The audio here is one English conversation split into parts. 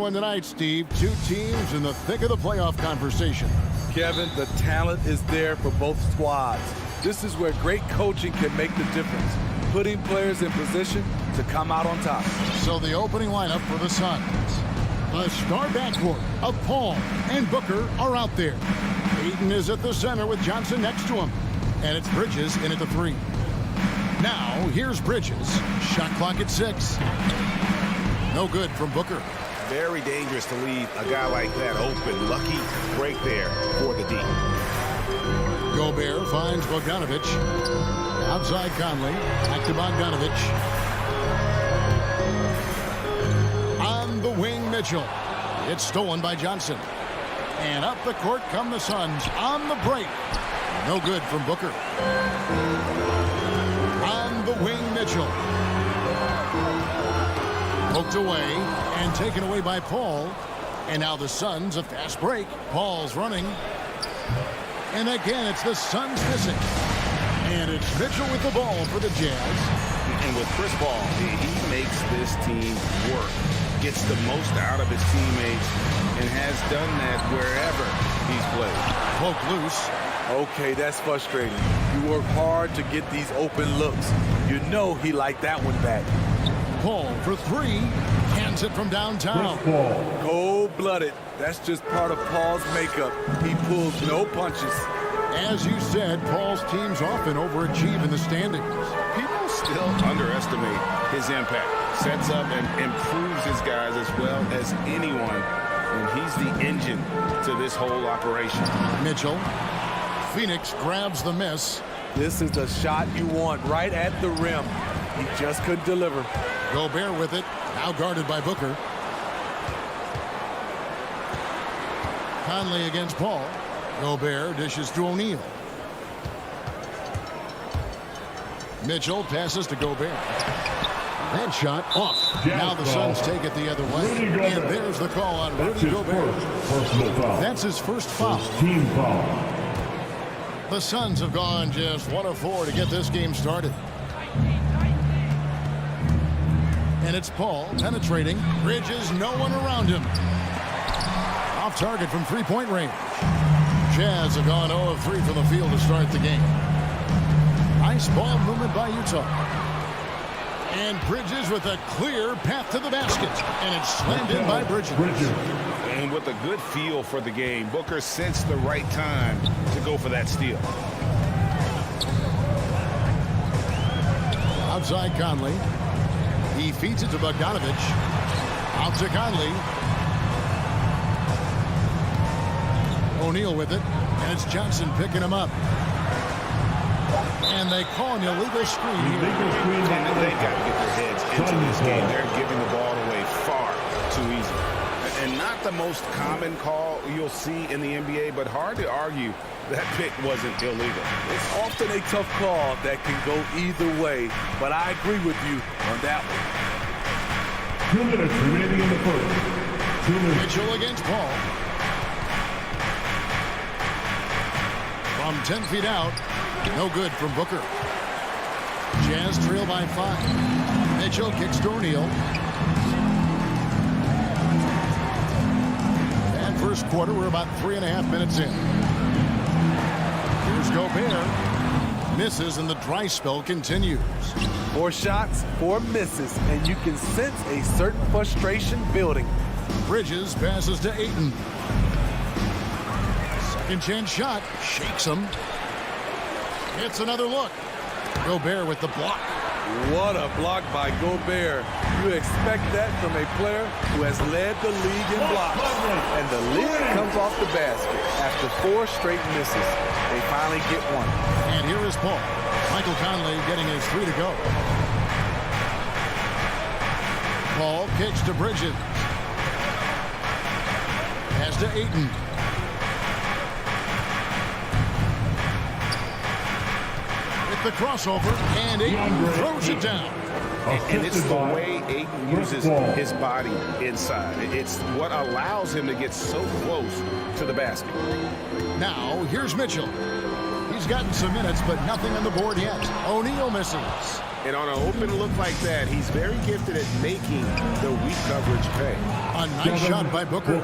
one tonight, Steve. Two teams in the thick of the playoff conversation. Kevin, the talent is there for both squads. This is where great coaching can make the difference, putting players in position to come out on top. So the opening lineup for the Suns. The star backcourt of Paul and Booker are out there. Ayton is at the center with Johnson next to him. And it's Bridges in at the 3. Now, here's Bridges. Shot clock at 6. No good from Booker. Very dangerous to leave a guy like that open. Lucky break there for the D. Gobert finds Bogdanovich. Outside Conley. Back to Bogdanovich. On the wing, Mitchell. It's stolen by Johnson. And up the court come the Suns on the break. No good from Booker. On the wing, Mitchell. Poked away and taken away by Paul. And now the Suns, a fast break. Paul's running. And again, it's the Suns missing. And it's Mitchell with the ball for the Jazz. And with Chris Paul, he makes this team work. Gets the most out of his teammates and has done that wherever he's played. Poke loose. Okay, that's frustrating. You work hard to get these open looks. You know he liked that one back. Paul for 3. Cans it from downtown. Cold-blooded. That's just part of Paul's makeup. He pulls no punches. As you said, Paul's teams often overachieve in the standings. People still underestimate his impact. Sets up and improves his guys as well as anyone. And he's the engine to this whole operation. Mitchell. Phoenix grabs the miss. This is the shot you want right at the rim. He just couldn't deliver. Gobert with it. Now guarded by Booker. Conley against Paul. Gobert dishes to O'Neal. Mitchell passes to Gobert. That shot off. Now the Suns take it the other way. And there's the call on Rudy Gobert. That's his first foul. Team foul. The Suns have gone just 1 of 4 to get this game started. And it's Paul penetrating. Bridges, no one around him. Off target from three-point range. Jazz have gone 0 of 3 from the field to start the game. Nice ball movement by Utah. And Bridges with a clear path to the basket. And it's slammed in by Bridges. And with a good feel for the game, Booker sensed the right time to go for that steal. Outside Conley. He feeds it to Bogdanovich. Out to Conley. O'Neal with it. And it's Johnson picking him up. And they call an illegal screen here. And they've got to get their heads into this game. They're giving the ball away far too easy. And not the most common call you'll see in the NBA, but hard to argue that pick wasn't illegal. It's often a tough call that can go either way, but I agree with you on that one. 2 minutes remaining in the first. 2 minutes. Mitchell against Paul. From 10 feet out. No good from Booker. Jazz trail by 5. Mitchell kicks to O'Neal. And first quarter, we're about 3.5 minutes in. Here's Gobert. Misses and the dry spell continues. 4 shots, 4 misses, and you can sense a certain frustration building. Bridges passes to Ayton. Second chance shot. Shakes him. It's another look. Gobert with the block. What a block by Gobert. You expect that from a player who has led the league in blocks. And the lid comes off the basket after 4 straight misses. They finally get one. And here is Paul. Michael Conley getting his 3 to go. Paul kicks to Bridges. Pass to Ayton. The crossover, and Ayton throws it down. And it's the way Ayton uses his body inside. It's what allows him to get so close to the basket. Now, here's Mitchell. He's He's gotten some minutes, but nothing on the board yet. O'Neal misses. And on an open look like that, he's very gifted at making the weak coverage pay. A nice shot by Booker.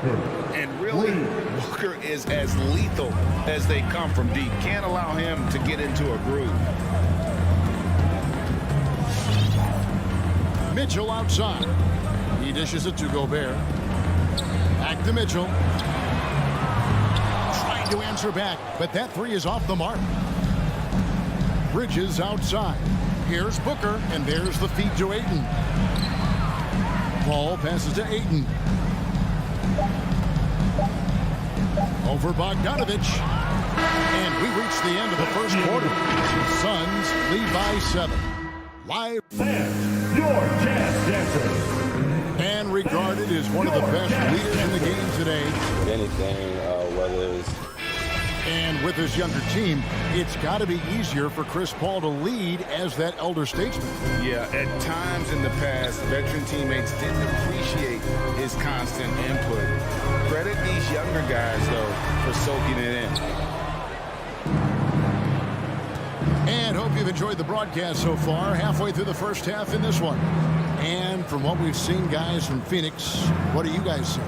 And really, Booker is as lethal as they come from deep. Can't allow him to get into a groove. Mitchell outside. He dishes it to Gobert. Back to Mitchell. Trying to answer back, but that three is off the mark. Bridges outside. Here's Booker, and there's the feed to Ayton. Ball passes to Ayton. Over Bogdanovich. And we reach the end of the first quarter. The Suns lead by 7. Live. Fans, your Jazz Dancer. And regarded as one of the best leaders in the game today. If anything, whether it's... And with his younger team, it's got to be easier for Chris Paul to lead as that elder statesman. Yeah, at times in the past, veteran teammates didn't appreciate his constant input. Credit these younger guys, though, for soaking it in. And hope you've enjoyed the broadcast so far. Halfway through the first half in this one. And from what we've seen, guys, from Phoenix, what do you guys see?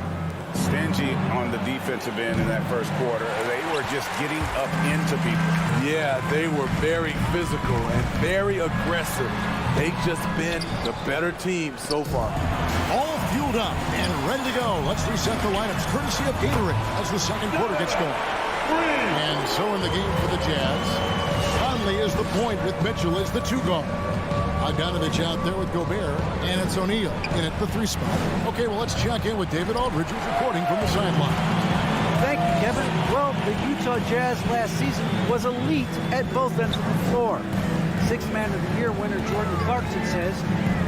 Stingy on the defensive end in that first quarter. They were just getting up into people. Yeah, they were very physical and very aggressive. They've just been the better team so far. All fueled up and ready to go. Let's reset the lineups courtesy of Gatorade as the second quarter gets going. And so in the game for the Jazz, Conley is the point with Mitchell as the 2 guard. Bogdanovich out there with Gobert, and it's O'Neal in at the 3 spot. Okay, well, let's check in with David Aldridge, who's reporting from the sideline. Thank you, Kevin. Well, the Utah Jazz last season was elite at both ends of the floor. Sixth Man of the Year winner Jordan Clarkson says,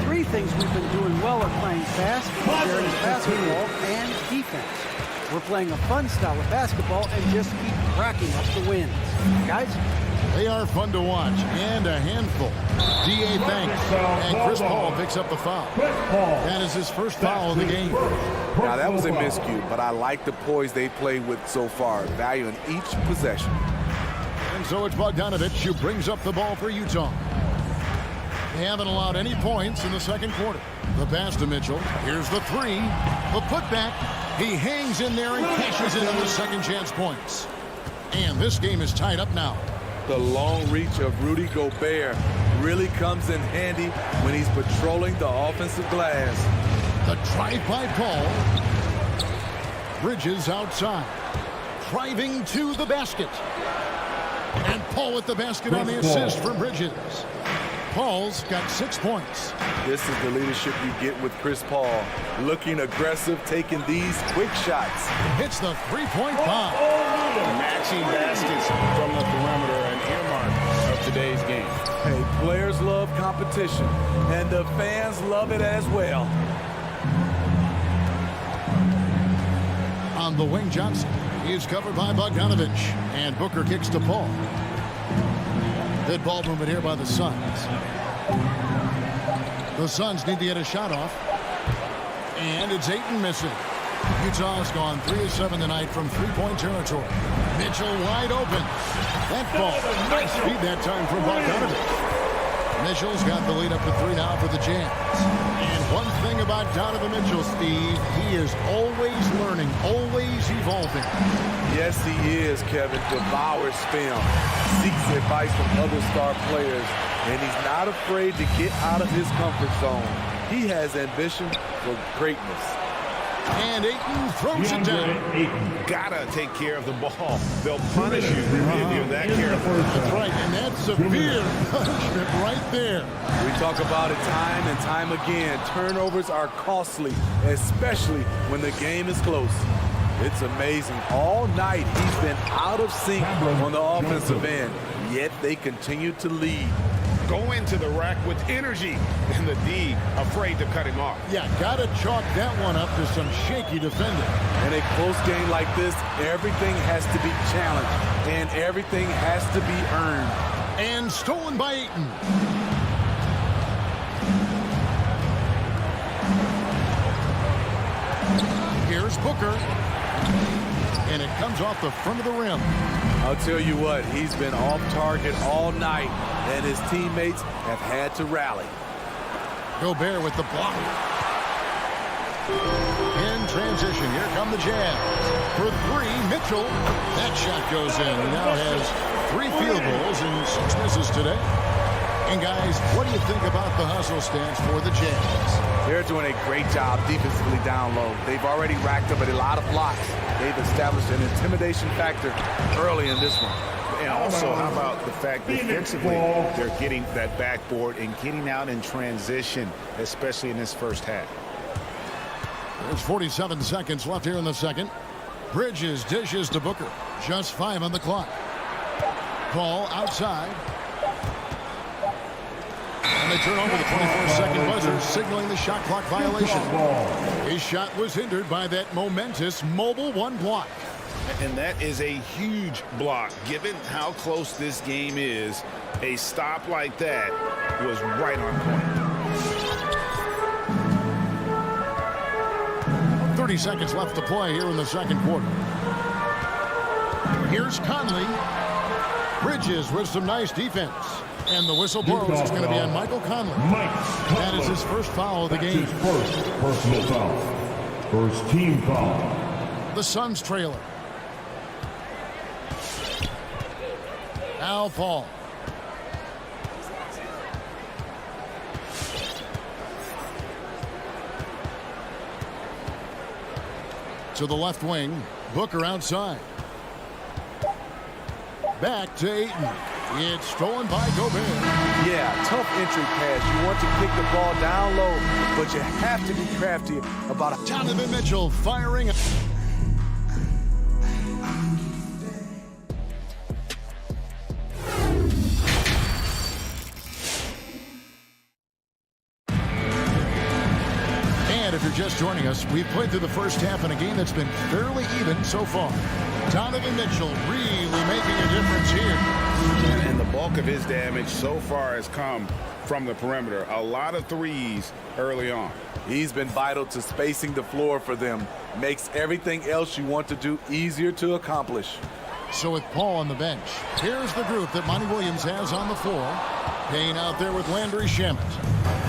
3 things we've been doing well are playing fast, sharing basketball, and defense. We're playing a fun style of basketball and just keep racking up the wins. Guys? They are fun to watch and a handful. D.A. thanks. And Chris Paul picks up the foul. That is his first foul of the game. Now, that was a miscue, but I like the poise they played with so far, valuing each possession. And so it's Bogdanovich who brings up the ball for Utah. They haven't allowed any points in the second quarter. The pass to Mitchell. Here's the 3. The putback. He hangs in there and cashes in on the second chance points. And this game is tied up now. The long reach of Rudy Gobert really comes in handy when he's patrolling the offensive glass. The drive by Paul. Bridges outside. Driving to the basket. And Paul with the basket on the assist from Bridges. Paul's got 6 points. This is the leadership you get with Chris Paul. Looking aggressive, taking these quick shots. Hits the 3-point bomb. Matching baskets from the perimeter, an earmark of today's game. Hey, players love competition, and the fans love it as well. On the wing, Johnson. He's covered by Bogdanovich. And Booker kicks to Paul. Good ball movement here by the Suns. The Suns need to get a shot off. And it's Ayton missing. Utah's gone 3 of 7 tonight from 3-point territory. Mitchell wide open. That ball. Nice feed that time from Bogdanovich. Mitchell's got the lead up to 3 now for the Jazz. And one thing about Donovan Mitchell, Steve, he is always learning, always evolving. Yes, he is, Kevin. Devours film, seeks advice from other star players, and he's not afraid to get out of his comfort zone. He has ambition for greatness. And Ayton throws it down. Gotta take care of the ball. They'll punish you if you're that careful. That's right, and that's severe punishment right there. We talk about it time and time again. Turnovers are costly, especially when the game is close. It's amazing. All night he's been out of sync on the offensive end, yet they continue to lead. Go into the rack with energy, and the D afraid to cut him off. Yeah, gotta chalk that one up to some shaky defending. In a close game like this, everything has to be challenged, and everything has to be earned. And stolen by Ayton. Here's Booker. And it comes off the front of the rim. I'll tell you what, he's been off target all night, and his teammates have had to rally. Gobert with the block. In transition, here come the Jazz. For three, Mitchell. That shot goes in. He now has 3 field goals and 6 misses today. And guys, what do you think about the hustle stance for the Jazz? They're doing a great job defensively down low. They've already racked up a lot of blocks. They've established an intimidation factor early in this one. And also, how about the fact that defensively they're getting that backboard and getting out in transition, especially in this first half. There's 47 seconds left here in the second. Bridges dishes to Booker. Just 5 on the clock. Ball outside. And they turn over the 24-second buzzer, signaling the shot clock violation. His shot was hindered by that momentous mobile 1 block. And that is a huge block. Given how close this game is, a stop like that was right on point. 30 seconds left to play here in the second quarter. Here's Conley. Bridges with some nice defense. And the whistle blows. It's going to be on Michael Conley. That is his first foul of the game. His first personal foul. First team foul. The Suns trailer. Al Paul. To the left wing. Booker outside. Back to Ayton. It's stolen by Gobert. Yeah, tough entry pass. You want to kick the ball down low, but you have to be crafty about it. Donovan Mitchell firing. And if you're just joining us, we've played through the first half in a game that's been fairly even so far. Donovan Mitchell really making a difference here. And the bulk of his damage so far has come from the perimeter. A lot of threes early on. He's been vital to spacing the floor for them. Makes everything else you want to do easier to accomplish. So with Paul on the bench, here's the group that Monty Williams has on the floor. Payne out there with Landry Shamet.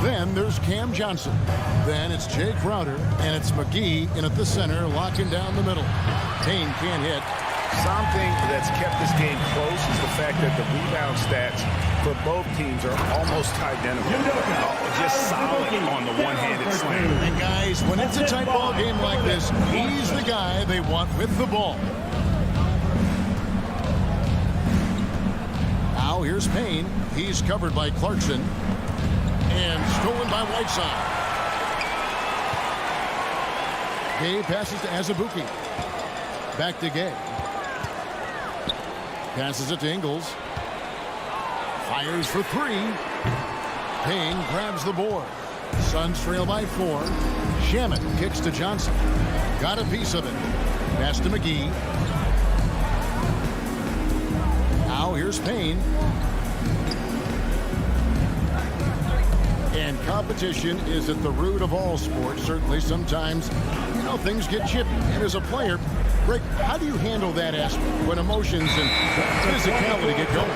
Then there's Cam Johnson. Then it's Jay Crowder, and it's McGee in at the center, locking down the middle. Payne can't hit. Something that's kept this game close is the fact that the rebound stats for both teams are almost identical. Just solid on the one-handed slam. And guys, when it's a tight ball game like this, he's the guy they want with the ball. Now here's Payne. He's covered by Clarkson. And stolen by Whiteside. Gay passes to Azubuike. Back to Gay. Passes it to Ingles. Fires for 3. Payne grabs the board. Suns trail by 4. Shamet kicks to Johnson. Got a piece of it. Pass to McGee. Now here's Payne. And competition is at the root of all sports. Certainly sometimes, things get chippy. And as a player, Greg, how do you handle that aspect when emotions and physicality get going?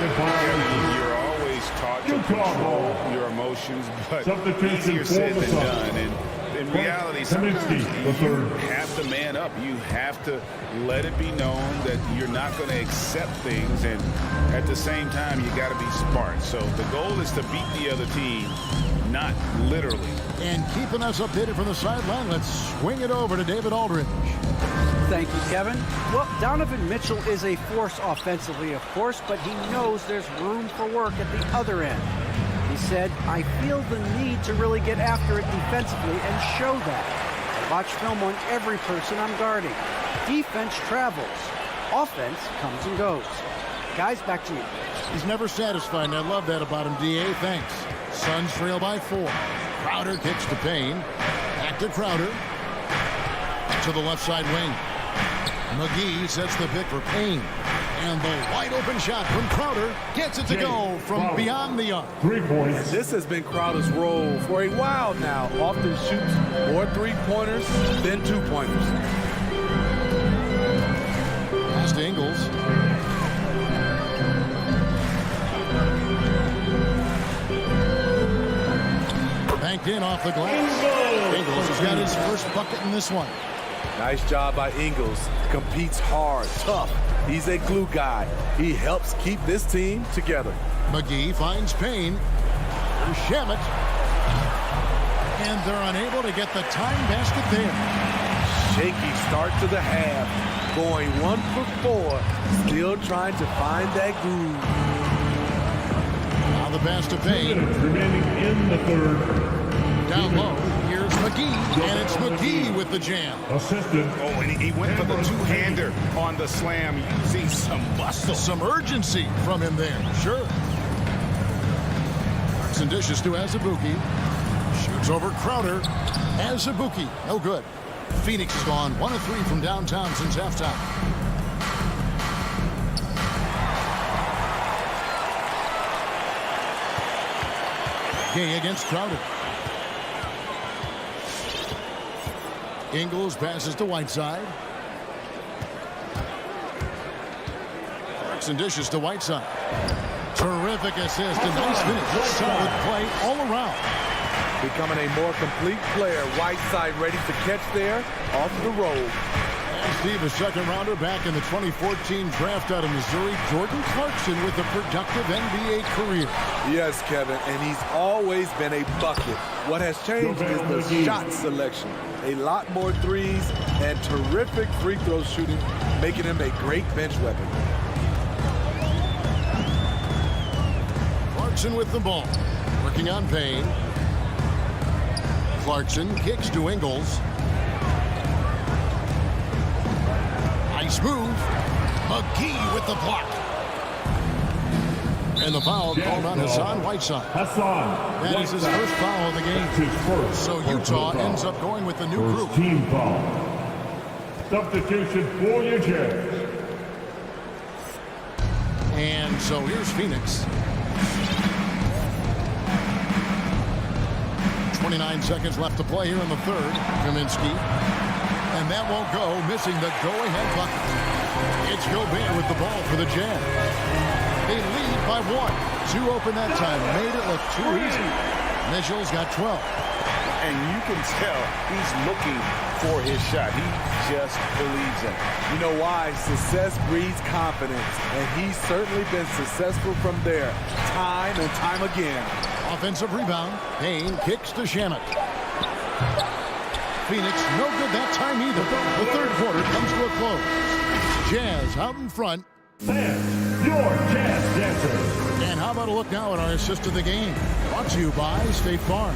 You're always taught to control your emotions, but easier said than done. And in reality, sometimes you have to man up. You have to let it be known that you're not going to accept things. And at the same time, you got to be smart. So the goal is to beat the other team, not literally. And keeping us updated from the sideline, let's swing it over to David Aldridge. Thank you, Kevin. Well, Donovan Mitchell is a force offensively, of course, but he knows there's room for work at the other end. He said, I feel the need to really get after it defensively and show that. I watch film on every person I'm guarding. Defense travels. Offense comes and goes. Guys, back to you. He's never satisfied, and I love that about him, D.A. Thanks. Suns trail by 4. Crowder kicks to Payne. Back to Crowder. To the left side wing. McGee sets the pick for Payne. And the wide open shot from Crowder gets it to go from beyond the arc. 3 points. This has been Crowder's role for a while now. Often shoots more 3-pointers than 2-pointers. Pass to Ingles. Banked in off the glass. Ingles has got his first bucket in this one. Nice job by Ingles. Competes hard, tough. He's a glue guy. He helps keep this team together. McGee finds Payne. Here's Shamet. And they're unable to get the tying basket there. Shaky start to the half. Going 1 for 4. Still trying to find that groove. Now the pass to Payne. Remaining in the third. Down low. Here's McGee. And it's McGee with the jam. Assistant. Oh, and he went for the two-hander on the slam, using some muscle. Some urgency from him there. Sure. Clarkson dishes to Azubuike. Shoots over Crowder. Azubuike. No good. Phoenix has gone 1 of 3 from downtown since halftime. Gay against Crowder. Ingles passes to Whiteside. Clarkson dishes to Whiteside. Terrific assist and nice finish. Solid play all around. Becoming a more complete player. Whiteside ready to catch there off the roll. And Steve, a second rounder back in the 2014 draft out of Missouri. Jordan Clarkson with a productive NBA career. Yes, Kevin, and he's always been a bucket. What has changed is the shot selection. A lot more threes and terrific free throw shooting, making him a great bench weapon. Clarkson with the ball. Working on Payne. Clarkson kicks to Ingles. Nice move. McGee with the block. And the foul called on Hassan Whiteside. That is his first foul of the game. So Utah ends up going with the new group. Team foul. Substitution for your Jazz. And so here's Phoenix. 29 seconds left to play here in the third. Kaminsky. And that won't go, missing the go-ahead bucket. It's Gobert with the ball for the Jazz. They lead by 1. 2 open that time. Made it look too easy. Mitchell's got 12. And you can tell he's looking for his shot. He just believes in it. You know why? Success breeds confidence, and he's certainly been successful from there, time and time again. Offensive rebound. Payne kicks to Shamet. Phoenix, no good that time either. The third quarter comes to a close. Jazz out in front. Fans, your Jazz dancers. And how about a look now at our assist of the game? Brought to you by State Farm.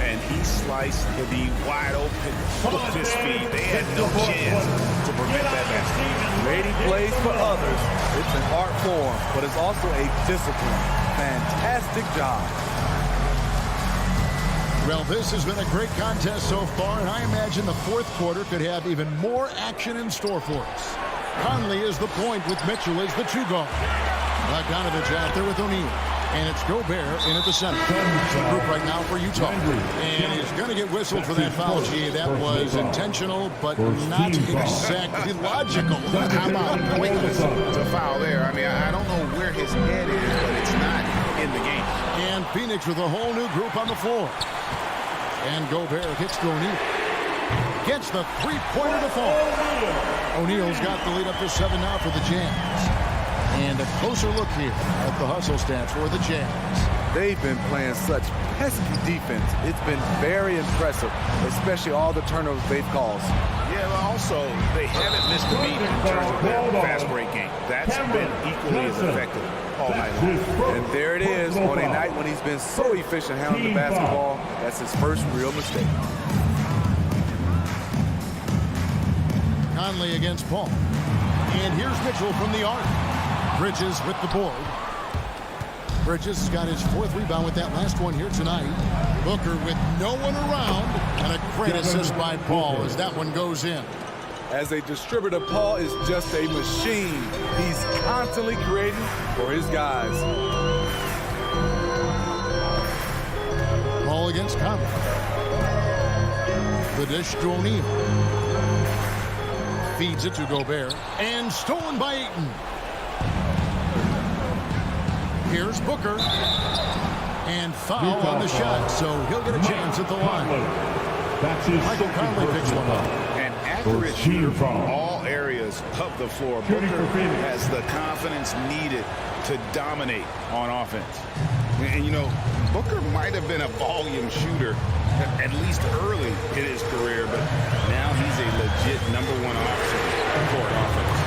And he sliced the wide open with his feet. They had no chance to prevent that basket. Creating plays for others. It's an art form, but it's also a discipline. Fantastic job. Well, this has been a great contest so far, and I imagine the fourth quarter could have even more action in store for us. Conley is the point with Mitchell as the 2 guard. Donovan out there with O'Neal. And it's Gobert in at the center. The group right now for Utah. And he's going to get whistled for that foul. Gee, that was intentional, but not exactly logical. How about pointless to foul there? I mean, I don't know where his head is, but it's not in the game. And Phoenix with a whole new group on the floor. And Gobert kicks to O'Neal. Gets the three-pointer to fall. O'Neal's got the lead up to 7 now for the Jazz. And a closer look here at the hustle stats for the Jazz. They've been playing such pesky defense. It's been very impressive, especially all the turnovers they've caused. Yeah, but also, they haven't missed a beat in terms of their fast break game. That's been equally as effective all night long. And there it is on a night when he's been so efficient handling the basketball. That's his first real mistake. Conley against Paul. And here's Mitchell from the arc. Bridges with the board. Bridges has got his 4th rebound with that last one here tonight. Booker with no one around. And a great assist by Paul as that one goes in. As a distributor, Paul is just a machine. He's constantly creating for his guys. Paul against Conley. The dish to O'Neal. Feeds it to Gobert. And stolen by Ayton. Here's Booker. And foul on the shot, so he'll get a chance at the line. That's his Michael second Conley picks personal one up. foul. An accurate Team shooter from foul. all areas of the floor. Shooting Booker for Phoenix. has the confidence needed to dominate on offense. And, you know, Booker might have been a volume shooter at least early in his career, but now he's a legit #1 option for an offense.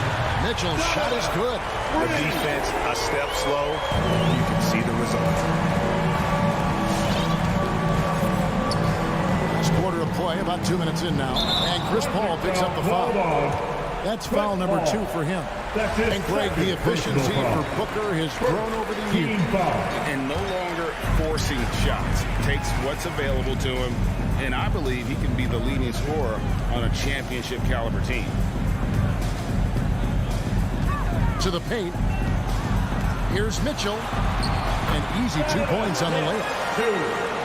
Mitchell's shot is good. The defense a step slow. You can see the results. Last quarter of play, about 2 minutes in now. And Chris Paul picks up the foul. That's foul number 2 for him. That's his And Greg, the second efficiency personal for foul. Booker has grown over the Team years. foul. And no longer forcing shots. Takes what's available to him, and I believe he can be the leading scorer on a championship caliber team. To the paint. Here's Mitchell. An easy 2 points on the layup.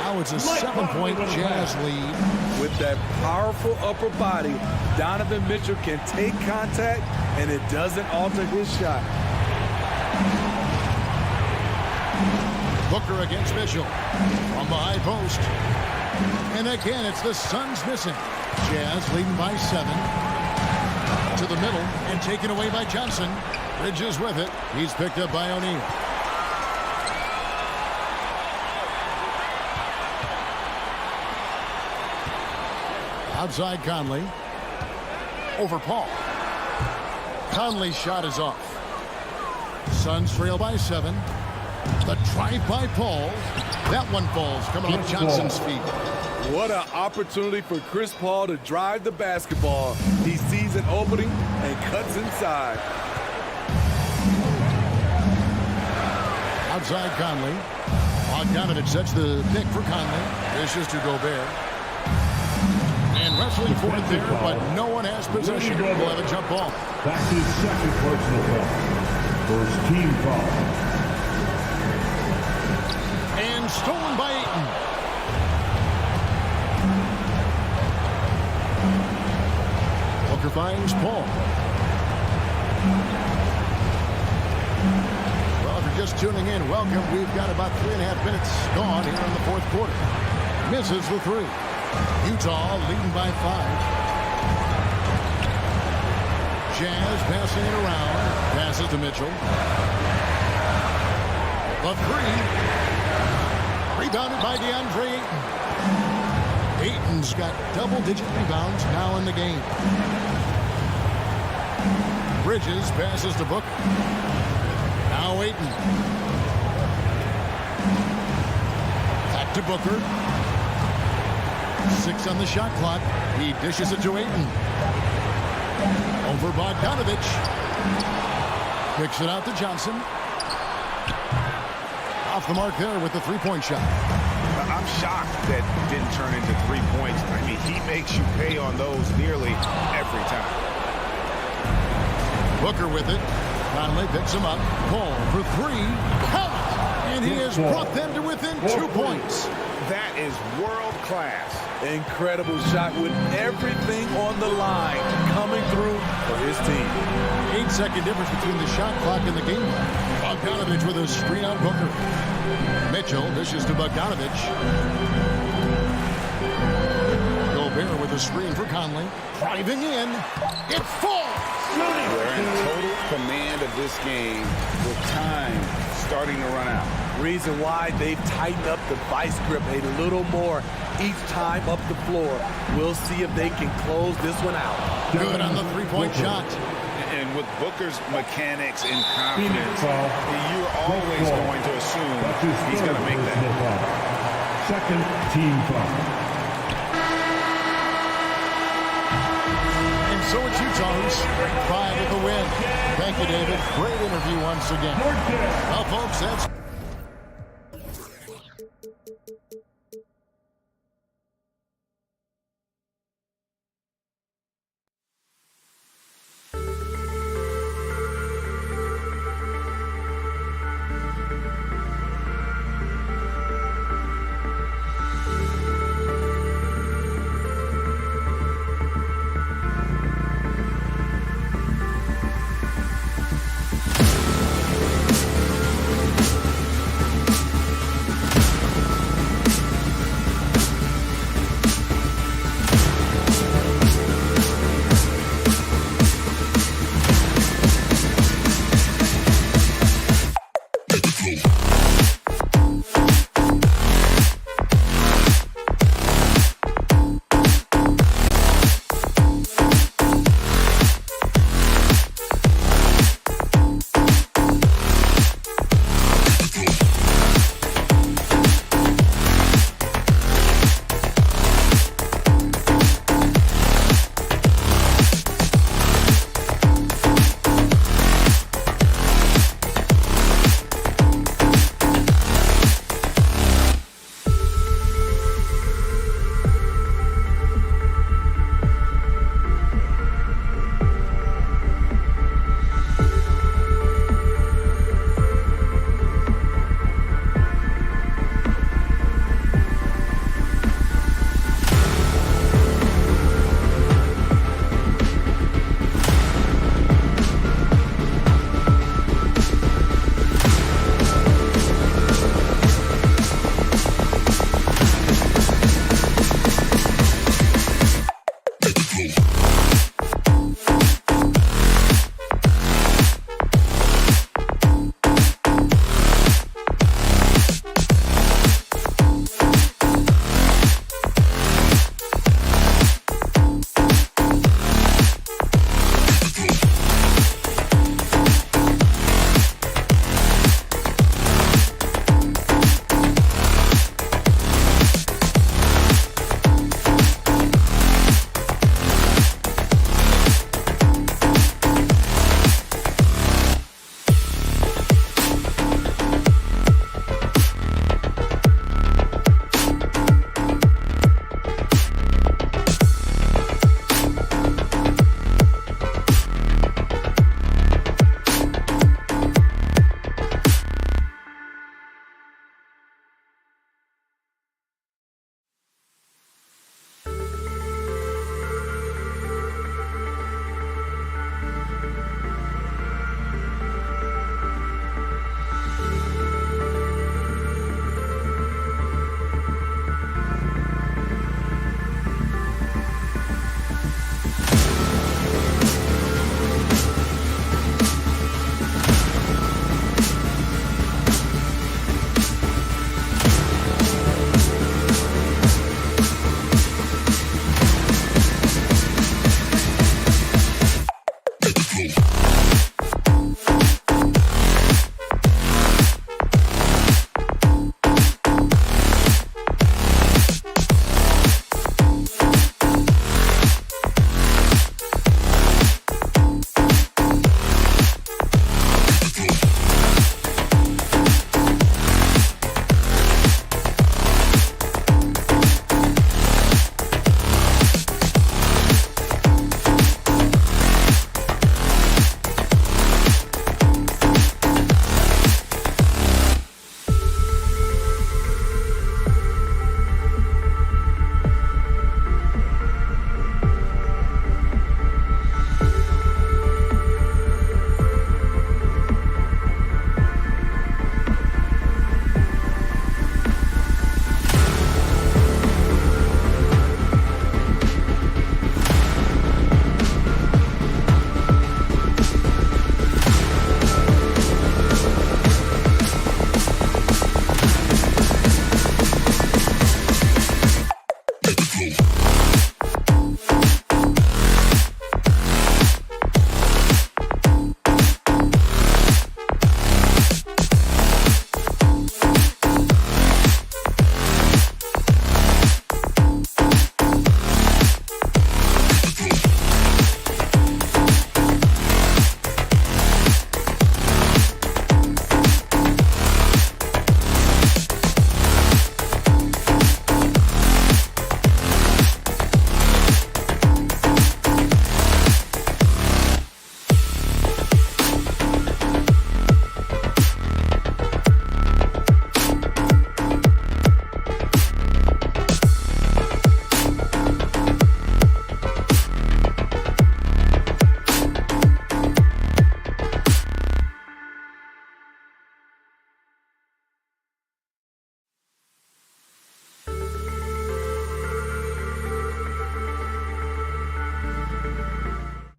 Now it's a 7-point Jazz lead. With that powerful upper body, Donovan Mitchell can take contact, and it doesn't alter his shot. Booker against Mitchell. From the high post. And again, it's the Suns missing. Jazz leading by 7. To the middle and taken away by Johnson. Bridges with it. He's picked up by O'Neal. Outside Conley. Over Paul. Conley's shot is off. Suns trail by 7. The drive by Paul. That one falls coming off Johnson's feet. What an opportunity for Chris Paul to drive the basketball. He sees an opening and cuts inside. Outside Conley. Bogdanovich sets the pick for Conley. This is to Gobert. And wrestling for it there, but no one has possession. We'll have a jump ball. That's his second personal foul. First team foul. And stolen by Ayton. Booker finds Paul. Well, if you're just tuning in, welcome. We've got about 3.5 minutes gone here in the fourth quarter. Misses the 3. Utah leading by 5. Jazz passing it around. Passes to Mitchell. The 3. Rebounded by DeAndre Ayton. Ayton's got double-digit rebounds now in the game. Bridges passes to Booker. Now Ayton. Back to Booker. 6 on the shot clock. He dishes it to Ayton. Over Bogdanovich. Picks it out to Johnson. Off the mark there with the 3-point shot. I'm shocked that didn't turn into 3 points. I mean, he makes you pay on those nearly every time. Booker with it. Conley picks him up. Paul for 3. Count! And he has brought them to within 2 points. That is world class. Incredible shot with everything on the line coming through for his team. 8-second difference between the shot clock and the game clock. Bogdanovich with a screen on Booker. Mitchell dishes to Bogdanovich. Gobert with a screen for Conley. Driving in. It falls. They're in total command of this game with time starting to run out. Reason why they've tightened up the vice grip a little more each time up the floor. We'll see if they can close this one out. Good on the 3-point shot. And with Booker's mechanics and confidence, you're always going to assume he's going to make that. Second team foul. And so it's Utah who's straight 5 with the win. Thank you, David. Great interview once again. Well, folks, that's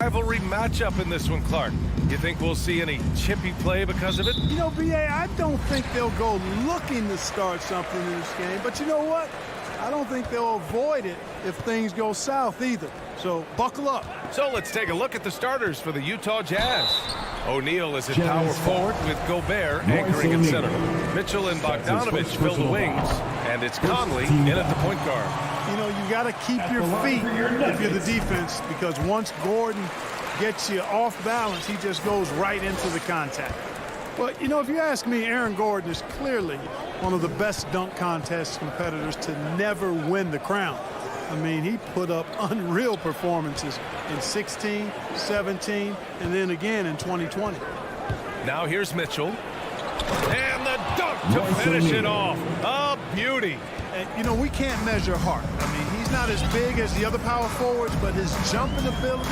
rivalry matchup in this one, Clark. You think we'll see any chippy play because of it? You know, B.A., I don't think they'll go looking to start something in this game. But you know what? I don't think they'll avoid it if things go south either. So buckle up. So let's take a look at the starters for the Utah Jazz. O'Neal is at power forward with Gobert anchoring at center. Mitchell and Bogdanovich fill the wings, and it's Conley in at the point guard. You know, you got to keep your feet if you're the defense, because once Gordon gets you off balance, he just goes right into the contact. But, you know, if you ask me, Aaron Gordon is clearly one of the best dunk contest competitors to never win the crown. I mean, he put up unreal performances in 16, 17, and then again in 2020. Now here's Mitchell. And the dunk to finish it off. A beauty. And, you know, we can't measure heart. I mean, he's not as big as the other power forwards, but his jumping ability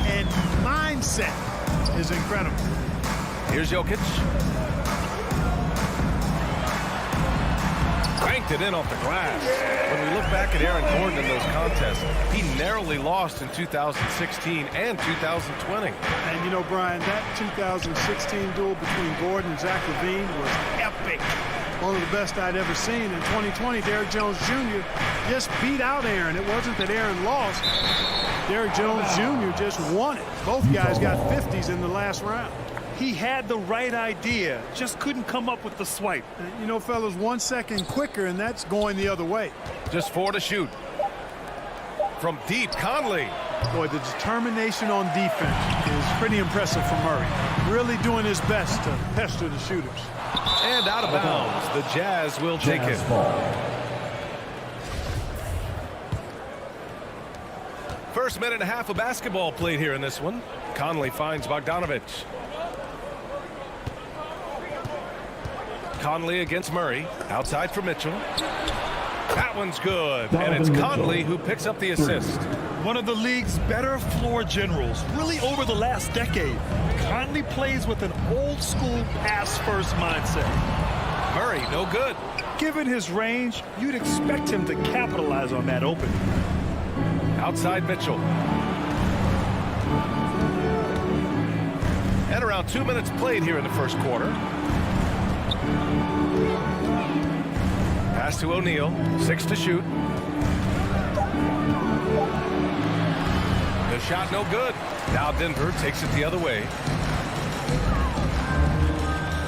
and mindset is incredible. Here's Jokic. Banked it in off the glass. When we look back at Aaron Gordon in those contests, he narrowly lost in 2016 and 2020. And, you know, Brian, that 2016 duel between Gordon and Zach LaVine was epic. One of the best I'd ever seen. In 2020, Derrick Jones Jr. just beat out Aaron. It wasn't that Aaron lost. Derrick Jones Jr. just won it. Both guys got 50s in the last round. He had the right idea, just couldn't come up with the swipe. And, you know, fellas, 1 second quicker, and that's going the other way. Just 4 to shoot. From deep, Conley. Boy, the determination on defense is pretty impressive from Murray. Really doing his best to pester the shooters. And out of bounds. The Jazz will take it. First minute and a half of basketball played here in this one. Conley finds Bogdanovich. Conley against Murray. Outside for Mitchell. That one's good. And it's Conley who picks up the assist. One of the league's better floor generals, really over the last decade. Conley plays with an old-school pass-first mindset. Murray, no good. Given his range, you'd expect him to capitalize on that opening. Outside Mitchell. And around 2 minutes played here in the first quarter. Pass to O'Neal. 6 to shoot. The shot no good. Now Denver takes it the other way.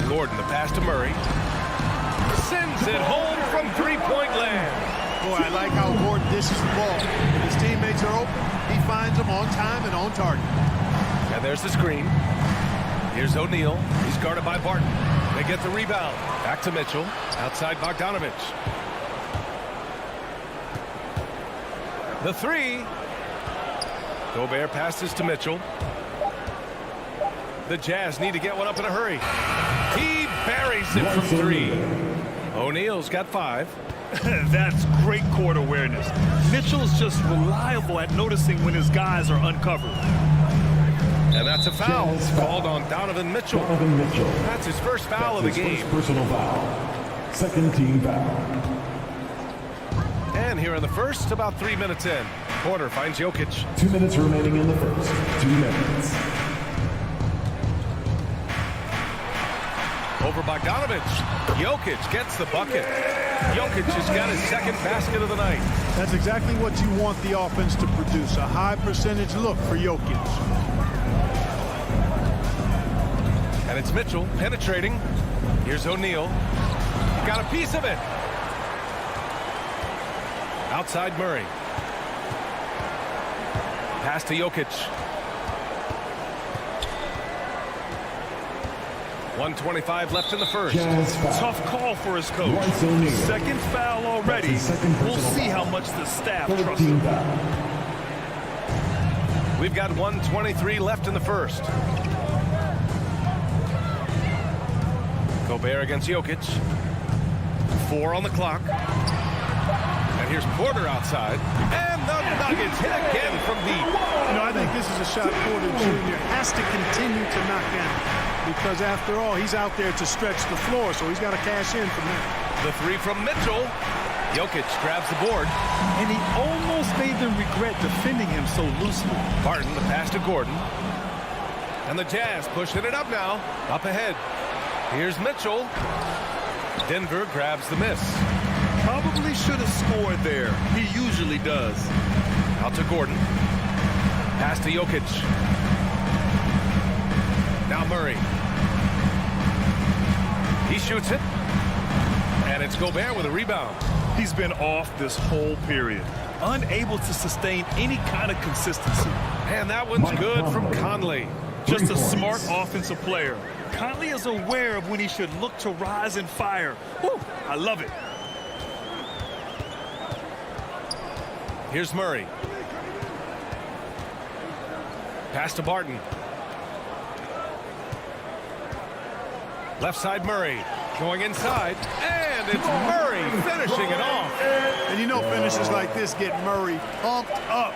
Gordon, the pass to Murray. Sends it home from three-point land. Boy, I like how Gordon dishes the ball. If his teammates are open, he finds them on time and on target. And there's the screen. Here's O'Neal. He's guarded by Barton. They get the rebound. Back to Mitchell. Outside Bogdanovich. The three. Gobert passes to Mitchell. The Jazz need to get one up in a hurry. He buries it from three. O'Neal's got 5. That's great court awareness. Mitchell's just reliable at noticing when his guys are uncovered. And that's a foul called on Donovan Mitchell. That's his first foul of the game. First personal foul. Second team foul. And here in the first, about 3 minutes in. Porter finds Jokic. 2 minutes remaining in the first. 2 minutes. Over Bogdanovich. Jokic gets the bucket. Jokic has got his second basket of the night. That's exactly what you want the offense to produce. A high percentage look for Jokic. And it's Mitchell penetrating. Here's O'Neal. Got a piece of it. Outside Murray. Pass to Jokic. 1:25 left in the first. Tough call for his coach. Second foul already. We'll see how much the staff trusts him. We've got 1:23 left in the first. Gobert against Jokic. 4 on the clock. And here's Porter outside. And the Nuggets hit again from deep. You know, I think this is a shot Porter Jr. has to continue to knock down. Because after all, he's out there to stretch the floor, so he's got to cash in from there. The 3 from Mitchell. Jokic grabs the board. And he almost made them regret defending him so loosely. Barton, the pass to Gordon. And the Jazz pushing it up now. Up ahead. Here's Mitchell. Denver grabs the miss. Probably should have scored there. He usually does. Out to Gordon. Pass to Jokic. Now Murray. He shoots it. And it's Gobert with a rebound. He's been off this whole period. Unable to sustain any kind of consistency. And that one's good from Conley. Just a smart offensive player. Conley is aware of when he should look to rise and fire. Whew, I love it. Here's Murray. Pass to Barton. Left side Murray. Going inside. And it's Murray finishing it off. And you know finishes like this get Murray pumped up.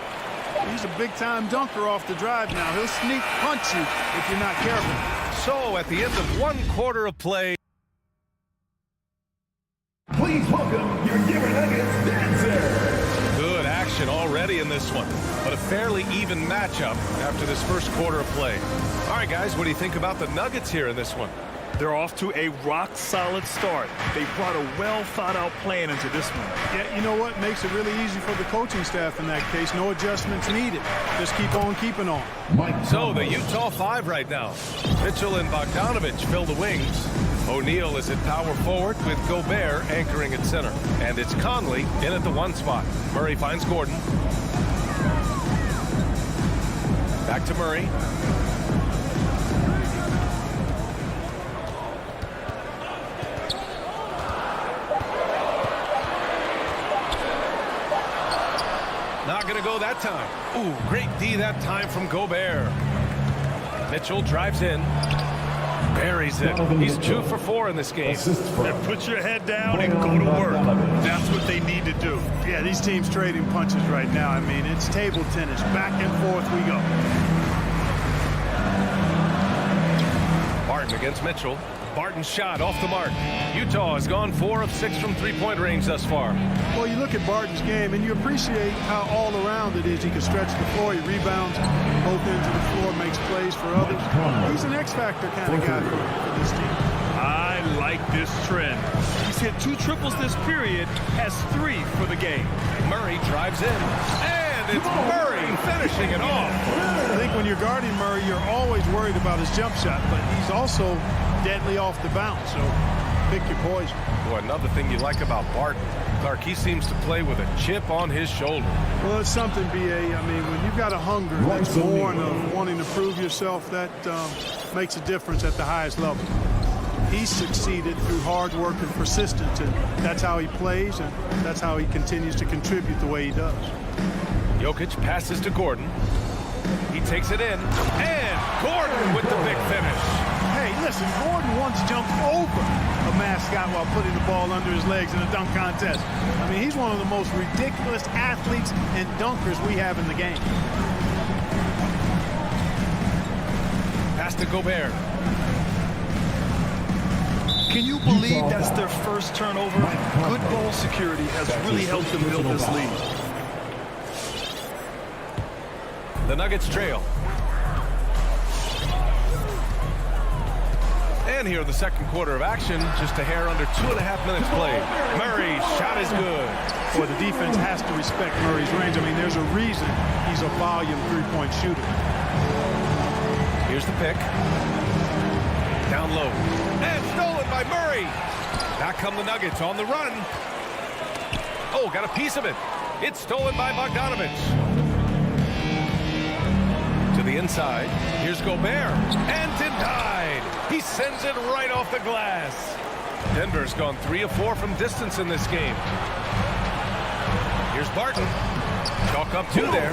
He's a big-time dunker off the drive now. He'll sneak punch you if you're not careful. So at the end of one quarter of play. Please welcome your Denver Nuggets dancer. Good action already in this one, but a fairly even matchup after this first quarter of play. All right, guys, what do you think about the Nuggets here in this one? They're off to a rock-solid start. They brought a well-thought-out plan into this one. Yeah, you know what? Makes it really easy for the coaching staff in that case. No adjustments needed. Just keep on keeping on. So the Utah 5 right now. Mitchell and Bogdanovich fill the wings. O'Neal is at power forward with Gobert anchoring at center. And it's Conley in at the 1 spot. Murray finds Gordon. Back to Murray. Not going to go that time. Ooh, great D that time from Gobert. Mitchell drives in. Buries it. He's 2 for 4 in this game. And put your head down and go to work. That's what they need to do. Yeah, these teams trading punches right now. I mean, it's table tennis. Back and forth we go. Barton against Mitchell. Barton's shot off the mark. Utah has gone 4 of 6 from three-point range thus far. Well, you look at Barton's game, and you appreciate how all-around it is. He can stretch the floor. He rebounds both ends of the floor, makes plays for others. He's an X-factor kind of guy for this team. I like this trend. He's hit 2 triples this period, has 3 for the game. Murray drives in. And it's Murray finishing it off. I think when you're guarding Murray, you're always worried about his jump shot, but he's also deadly off the bounce, so pick your poison. Boy, another thing you like about Barton, Clark, he seems to play with a chip on his shoulder. Well, it's something, B.A. I mean, when you've got a hunger that's born of wanting to prove yourself, that makes a difference at the highest level. He's succeeded through hard work and persistence, and that's how he plays, and that's how he continues to contribute the way he does. Jokic passes to Gordon. He takes it in, and Gordon with the big finish. Hey, listen, Gordon once jumped over a mascot while putting the ball under his legs in a dunk contest. I mean, he's one of the most ridiculous athletes and dunkers we have in the game. Pass to Gobert. Can you believe that's their first turnover? Good ball security has really helped them build this lead. The Nuggets trail. And here in the second quarter of action, just a hair under 2.5 minutes played. Murray's shot is good. Boy, the defense has to respect Murray's range. I mean, there's a reason he's a volume three-point shooter. Here's the pick. Down low. And stolen by Murray. Back come the Nuggets on the run. Oh, got a piece of it. It's stolen by Bogdanovich. To the inside. Here's Gobert. And denied. He sends it right off the glass. Denver's gone 3 of 4 from distance in this game. Here's Barton. Chalk up 2 there.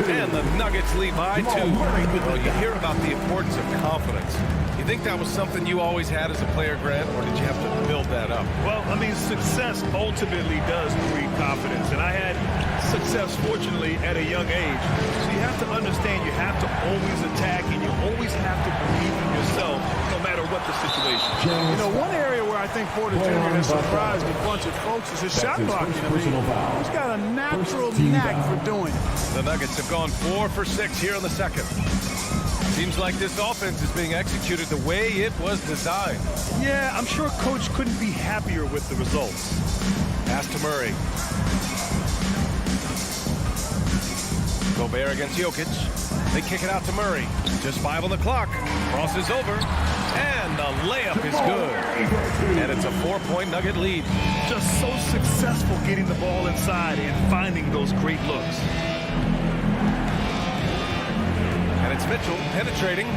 And the Nuggets lead by 2. Well, you hear about the importance of confidence. You think that was something you always had as a player, Grant, or did you have to build that up? Well, I mean, success ultimately does breed confidence. And I had success, fortunately, at a young age. So you have to understand you have to always attack and you always have to believe in yourself no matter what the situation. You know, one area where I I think Porter Jr. has surprised a bunch of folks is his shot blocking. I mean, he's got a natural knack for doing it. The Nuggets have gone 4 for 6 here in the second. Seems like this offense is being executed the way it was designed. Yeah, I'm sure Coach couldn't be happier with the results. Pass to Murray. Gobert against Jokic. They kick it out to Murray. Just 5 on the clock. Crosses over. And the layup is good. And it's a 4-point Nugget lead. Just so successful getting the ball inside and finding those great looks. And it's Mitchell penetrating.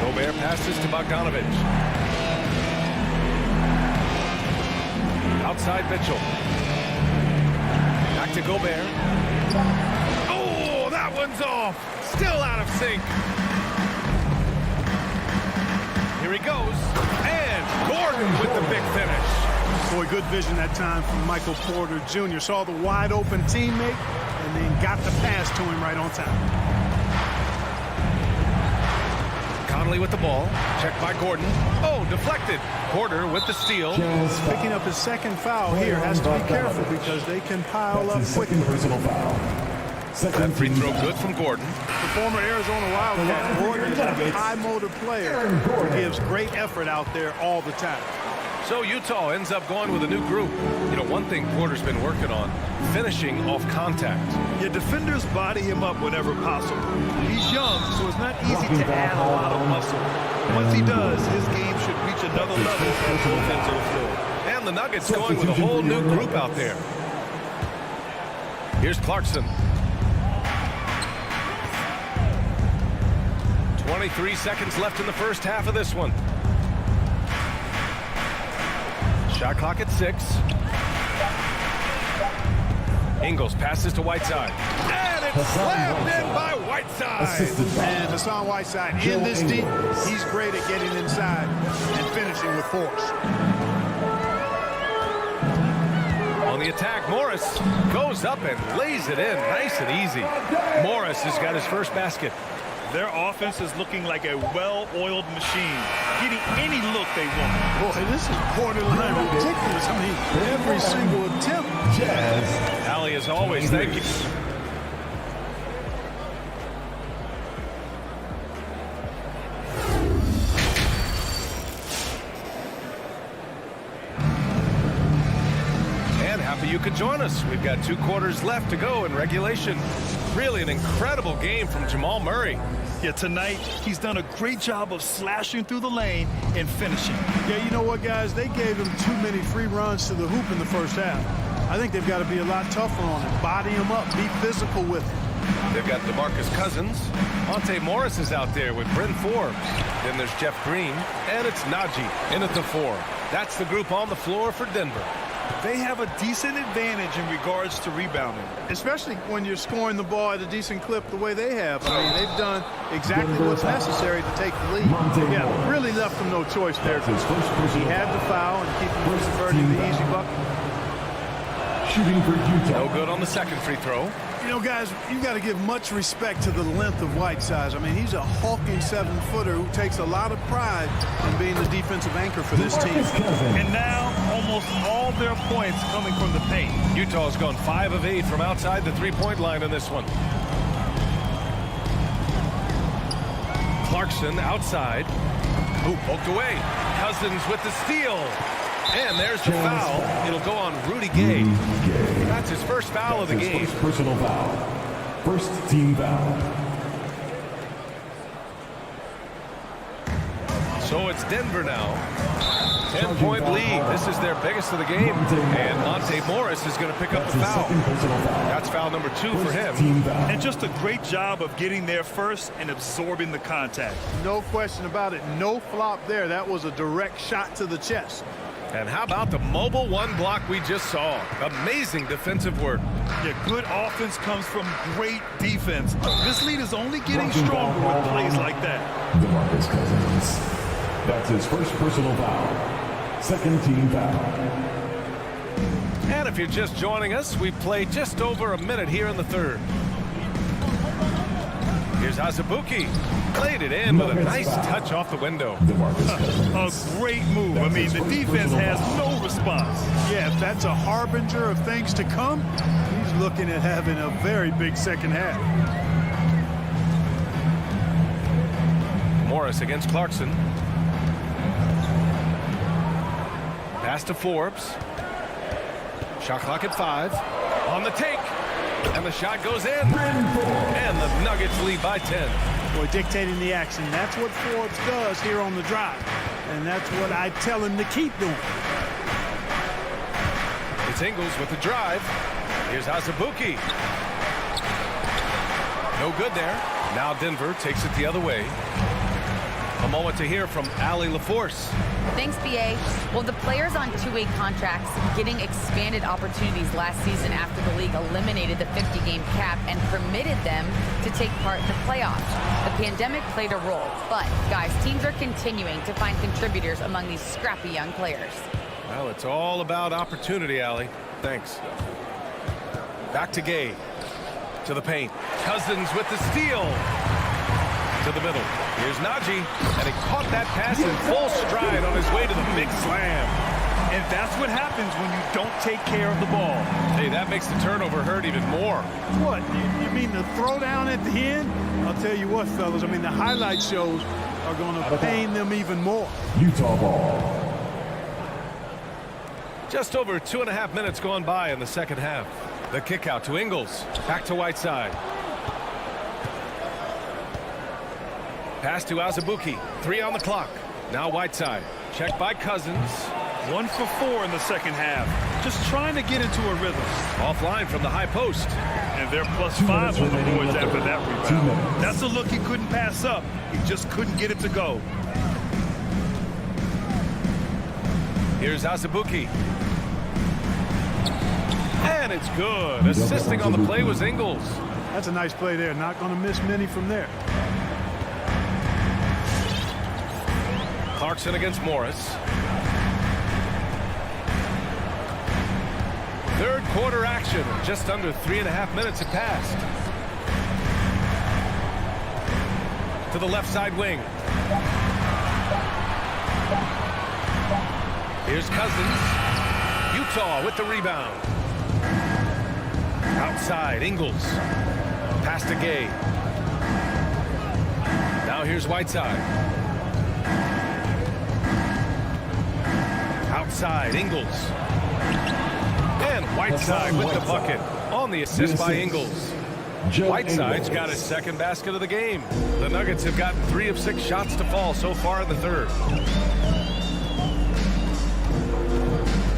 Gobert passes to Bogdanovich. Outside Mitchell. Back to Gobert. Oh, that one's off. Still out of sync. Here he goes. And Gordon with the big finish. Boy, good vision that time from Michael Porter Jr. Saw the wide open teammate and then got the pass to him right on time. Conley with the ball. Checked by Gordon. Oh, deflected. Porter with the steal. Picking up his second foul here. Has to be careful because they can pile up quickly. That free throw good from Gordon. The former Arizona Wildcat, Gordon is a high-motor player who gives great effort out there all the time. So Utah ends up going with a new group. You know, one thing Porter's been working on, finishing off contact. Your defenders body him up whenever possible. He's young, so it's not easy to add a lot of muscle. Once he does, his game should reach another level at both ends of the floor. And the Nuggets going with a whole new group out there. Here's Clarkson. 23 seconds left in the first half of this one. Shot clock at 6. Ingles passes to Whiteside. And it's slammed in by Whiteside. And Hassan Whiteside in this deep, he's great at getting inside and finishing with force. On the attack, Morris goes up and lays it in nice and easy. Morris has got his first basket. Their offense is looking like a well-oiled machine, getting any look they want. Boy, this is borderline ridiculous. I mean, every single attempt. Allie, as always, thank you. And happy you could join us. We've got 2 quarters left to go in regulation. Really an incredible game from Jamal Murray. Yeah, tonight, he's done a great job of slashing through the lane and finishing. Yeah, you know what, guys? They gave him too many free runs to the hoop in the first half. I think they've got to be a lot tougher on him. Body him up. Be physical with him. They've got DeMarcus Cousins. Monte Morris is out there with Bryn Forbes. Then there's Jeff Green. And it's Najee in at the 4. That's the group on the floor for Denver. They have a decent advantage in regards to rebounding. Especially when you're scoring the ball at a decent clip the way they have. I mean, they've done exactly what's necessary to take the lead. Yeah, really left them no choice there. He had to foul and keep him from converting the easy bucket. Shooting for Utah. No good on the second free throw. You know, guys, you got to give much respect to the length of Whiteside. I mean, he's a hulking 7-footer who takes a lot of pride in being the defensive anchor for this team. And now, almost all their points coming from the paint. Utah's gone 5 of 8 from outside the three-point line in this one. Clarkson outside. Ooh, poked away. Cousins with the steal. And there's the foul. It'll go on Rudy Gay. That's his first foul of the game. First personal foul. First team foul. So it's Denver now. 10-point lead. This is their biggest of the game. And Monte Morris is going to pick up the foul. That's foul number 2 for him. And just a great job of getting there first and absorbing the contact. No question about it. No flop there. That was a direct shot to the chest. And how about the mobile 1 block we just saw? Amazing defensive work. Yeah, good offense comes from great defense. This lead is only getting stronger with plays like that. DeMarcus Cousins. That's his first personal foul. Second team foul. And if you're just joining us, we've played just over a minute here in the third. Here's Here's Azubuike. Played it in with a nice touch off the window. A great move. I mean, the defense has no response. Yeah, if that's a harbinger of things to come, he's looking at having a very big second half. Morris against Clarkson. Pass to Forbes. Shot clock at 5. On the take. And the shot goes in. And the Nuggets lead by 10. Boy, dictating the action. That's what Forbes does here on the drive. And that's what I tell him to keep doing. It's Ingles with the drive. Here's Azubuike. No good there. Now Denver takes it the other way. A moment to hear from Allie LaForce. Thanks, BA. Well, the players on two-way contracts getting expanded opportunities last season after the league eliminated the 50-game cap and permitted them to take part in the playoffs. The pandemic played a role, but, guys, teams are continuing to find contributors among these scrappy young players. Well, it's all about opportunity, Allie. Thanks. Back to Gay. To the paint. Cousins with the steal. To the middle. Here's Najee, and he caught that pass in full stride on his way to the big slam. And that's what happens when you don't take care of the ball. Hey, that makes the turnover hurt even more. What? You mean the throwdown at the end? I'll tell you what, fellas. I mean, the highlight shows are going to pain them even more. Utah ball. Just over 2.5 minutes gone by in the second half. The kick out to Ingles. Back to Whiteside. Pass to Azubuike. 3 on the clock. Now Whiteside. Checked by Cousins. 1 for 4 in the second half. Just trying to get into a rhythm. Offline from the high post. And they're +5 on the boards after that rebound. That's a look he couldn't pass up. He just couldn't get it to go. Here's Azubuike. And it's good. Assisting on the play was Ingles. That's a nice play there. Not going to miss many from there. Clarkson against Morris. Third quarter action. Just under 3.5 minutes have passed. To the left side wing. Here's Cousins. Utah with the rebound. Outside, Ingles. Pass to Gay. Now here's Whiteside. Outside, Ingles. And Whiteside with the bucket on the assist by Ingles. Whiteside's got his second basket of the game. The Nuggets have gotten 3 of 6 shots to fall so far in the third.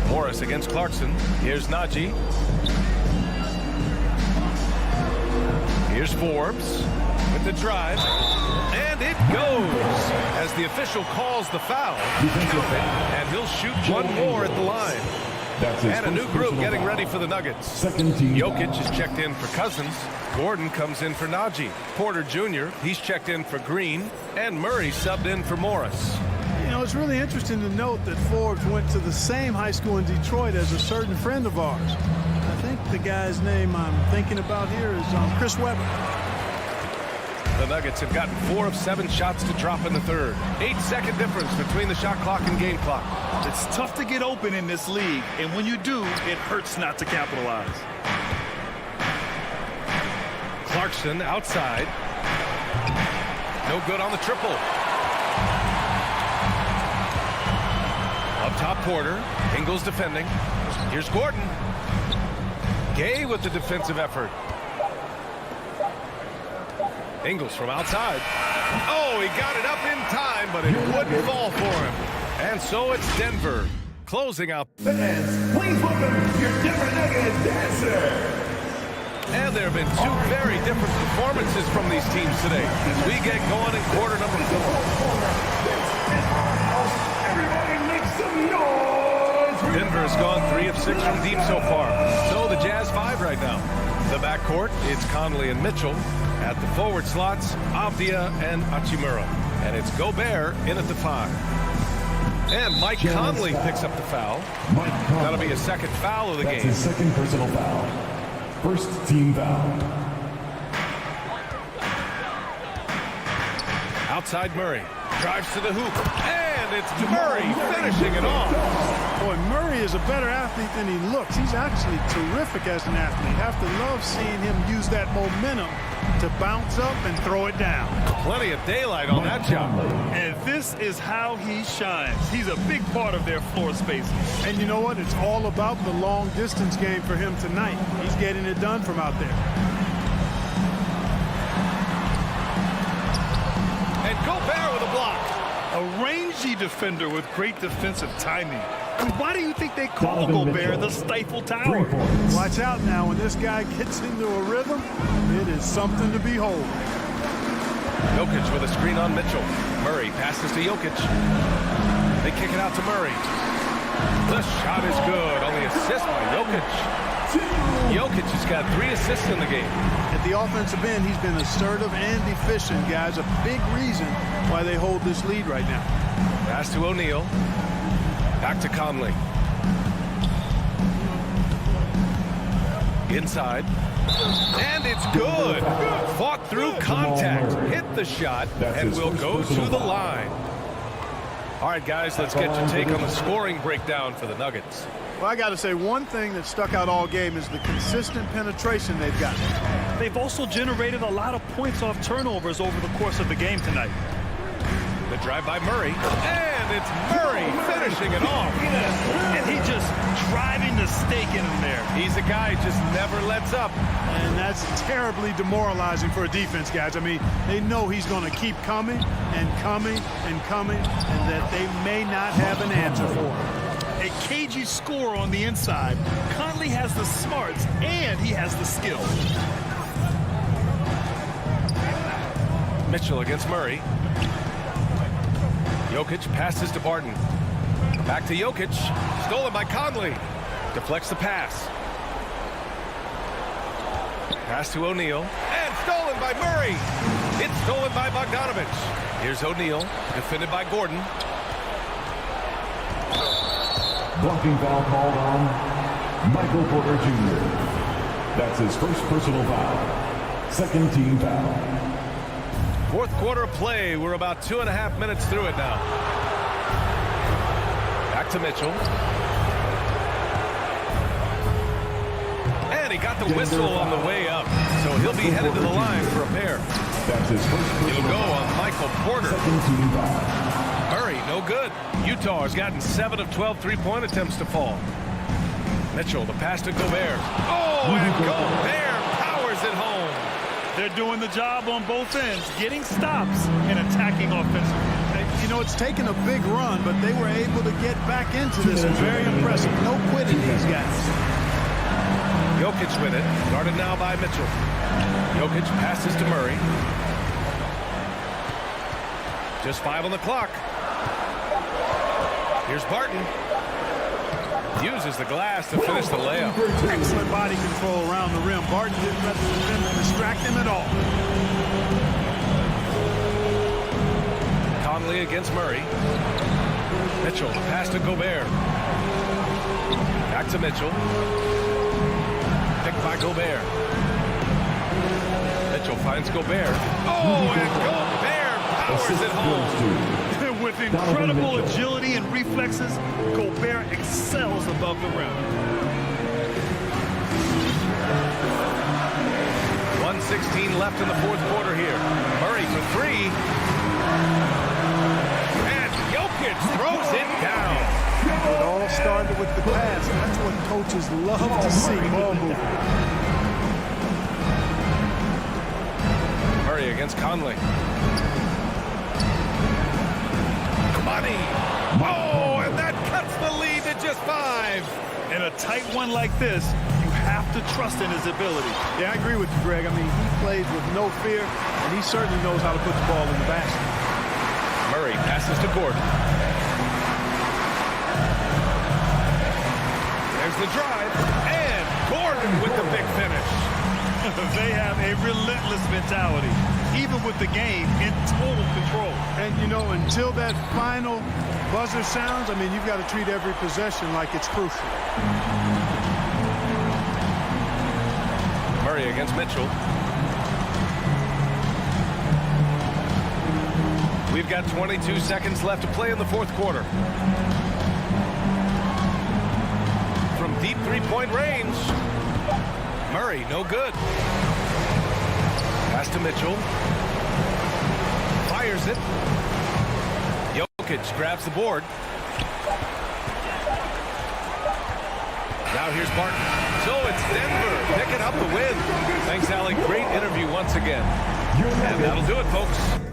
Morris against Clarkson. Here's Najee. Here's Forbes with the drive. And it goes as the official calls the foul. And he'll shoot one more at the line. And a new group getting ready for the Nuggets. Jokic is checked in for Cousins. Gordon comes in for Najee. Porter Jr., he's checked in for Green. And Murray subbed in for Morris. You know, it's really interesting to note that Forbes went to the same high school in Detroit as a certain friend of ours. I think the guy's name I'm thinking about here is Chris Webber. The Nuggets have gotten 4 of 7 shots to drop in the third. 8-second difference between the shot clock and game clock. It's tough to get open in this league, and when you do, it hurts not to capitalize. Clarkson outside. No good on the triple. Up top, Porter. Ingles defending. Here's Gordon. Gay with the defensive effort. Ingles from outside. Oh, he got it up in time, but it wouldn't fall for him. And so it's Denver closing out. Fans, please welcome your Denver Nuggets dancer. And there have been 2 very different performances from these teams today as we get going in quarter number 4. Everybody make some noise. Denver has gone 3 of 6 from deep so far. So the Jazz 5 right now. The backcourt, it's Conley and Mitchell. At the forward slots, Avdia and Hachimura. And it's Gobert in at the 5. And Mike Conley picks up the foul. That'll be his second foul of the game. That's his second personal foul. First team foul. Outside Murray. Drives to the hoop. And it's Murray finishing it off. Boy, Murray is a better athlete than he looks. He's actually terrific as an athlete. Have to love seeing him use that momentum to bounce up and throw it down. Plenty of daylight on that jump. And this is how he shines. He's a big part of their floor space. And you know what? It's all about the long distance game for him tonight. He's getting it done from out there. And Gobert with a block. A rangy defender with great defensive timing. I mean, why do you think they call Gobert the Stifle Tower? Watch out now. When this guy gets into a rhythm, it is something to behold. Jokic with a screen on Mitchell. Murray passes to Jokic. They kick it out to Murray. The shot is good. Only assist by Jokic. Jokic has got 3 assists in the game. At the offensive end, he's been assertive and efficient, guys. A big reason why they hold this lead right now. Pass to O'Neal. Back to Conley. Inside. And it's good. Fought through contact. Hit the shot and will go to the line. All right, guys, let's get your take on the scoring breakdown for the Nuggets. Well, I got to say, one thing that stuck out all game is the consistent penetration they've got. They've also generated a lot of points off turnovers over the course of the game tonight. The drive by Murray. And it's Murray finishing it off. And he just driving the stake in him there. He's a guy who just never lets up. And that's terribly demoralizing for a defense, guys. I mean, they know he's going to keep coming and coming and coming, and that they may not have an answer for him. A cagey score on the inside. Conley has the smarts and he has the skill. Mitchell against Murray. Jokic passes to Barton. Back to Jokic. Stolen by Conley. Deflects the pass. Pass to O'Neal. And stolen by Murray. It's stolen by Bogdanovich. Here's O'Neal. Defended by Gordon. Blocking foul called on Michael Porter Jr. That's his first personal foul. Second team foul. Fourth quarter of play. We're about 2.5 minutes through it now. Back to Mitchell. And he got the whistle on the way up. So he'll be headed to the line for a pair. That's his first personal He'll go foul. on Michael Porter. Second team foul. Murray, no good. Utah has gotten 7 of 12 three-point attempts to fall. Mitchell, the pass to Gobert. Oh, and Gobert powers it home. They're doing the job on both ends, getting stops and attacking offensively. You know, it's taken a big run, but they were able to get back into this. And very impressive. No quitting these guys. Jokic with it. Guarded now by Mitchell. Jokic passes to Murray. Just 5 on the clock. Here's Barton. Uses the glass to finish the layup. Excellent body control around the rim. Barton didn't let the defender distract him at all. Conley against Murray. Mitchell, the pass to Gobert. Back to Mitchell. Picked by Gobert. Mitchell finds Gobert. Oh, and Gobert powers it home. With incredible agility and reflexes, Gobert excels above the rim. 1:16 left in the fourth quarter here. Murray for 3. And Jokic throws it down. It all started with the pass. That's what coaches love to see. Ball movement. Murray against Conley. Money. Oh, and that cuts the lead to just 5. In a tight one like this, you have to trust in his ability. Yeah, I agree with you, Greg. I mean, he plays with no fear, and he certainly knows how to put the ball in the basket. Murray passes to Gordon. There's the drive, and Gordon with the big finish. They have a relentless mentality, even with the game in total control. And, you know, until that final buzzer sounds, I mean, you've got to treat every possession like it's crucial. Murray against Mitchell. We've got 22 seconds left to play in the fourth quarter. From deep three-point range, Murray, no good. Pass to Mitchell. Fires it. Jokic grabs the board. Now here's Barton. So it's Denver picking up the win. Thanks, Allie. Great interview once again. And that'll do it, folks.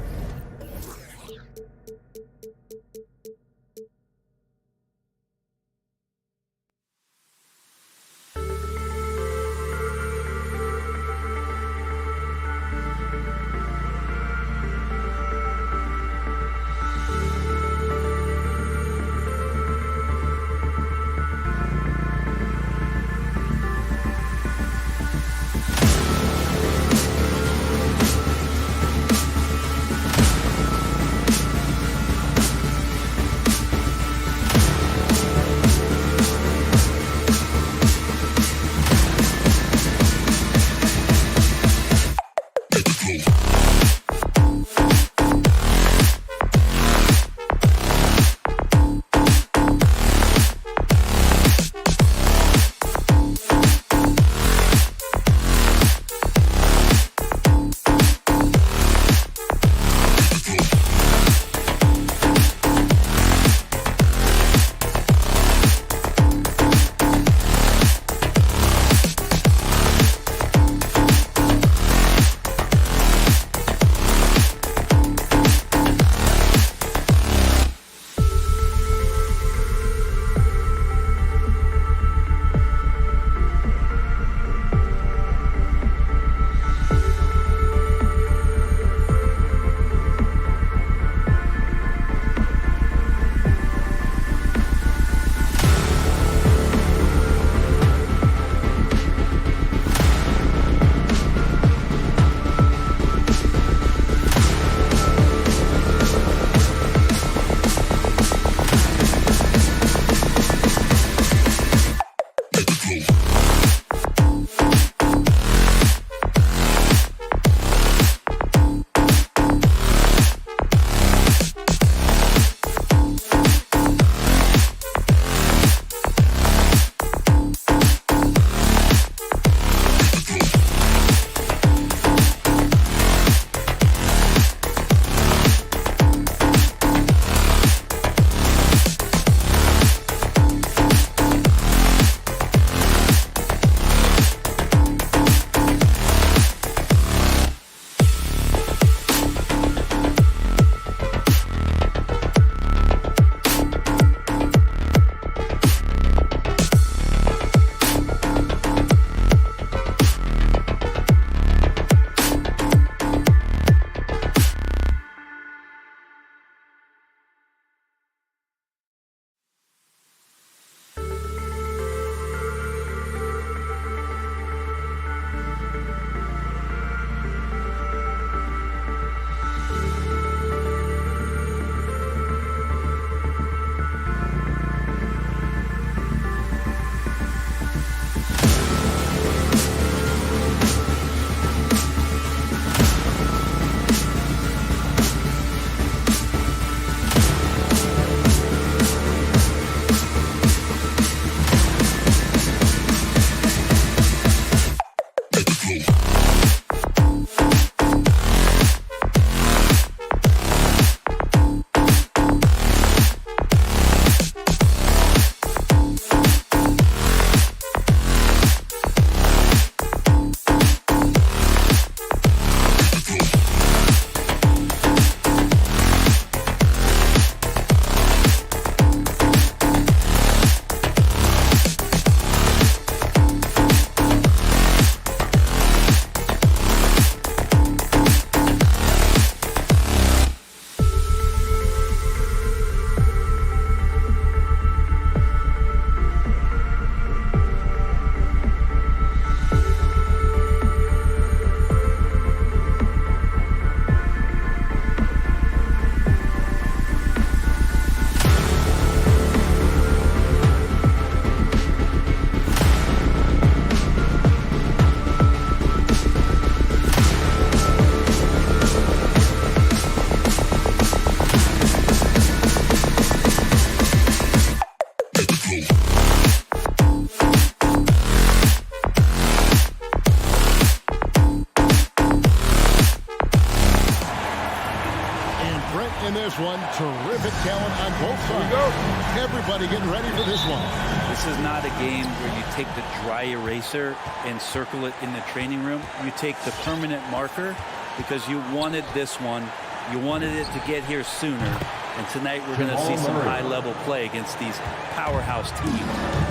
in this one. Terrific talent on both sides. Everybody getting ready for this one. This is not a game where you take the dry eraser and circle it in the training room. You take the permanent marker because you wanted this one. You wanted it to get here sooner. And tonight we're going to see some high-level play against these powerhouse teams.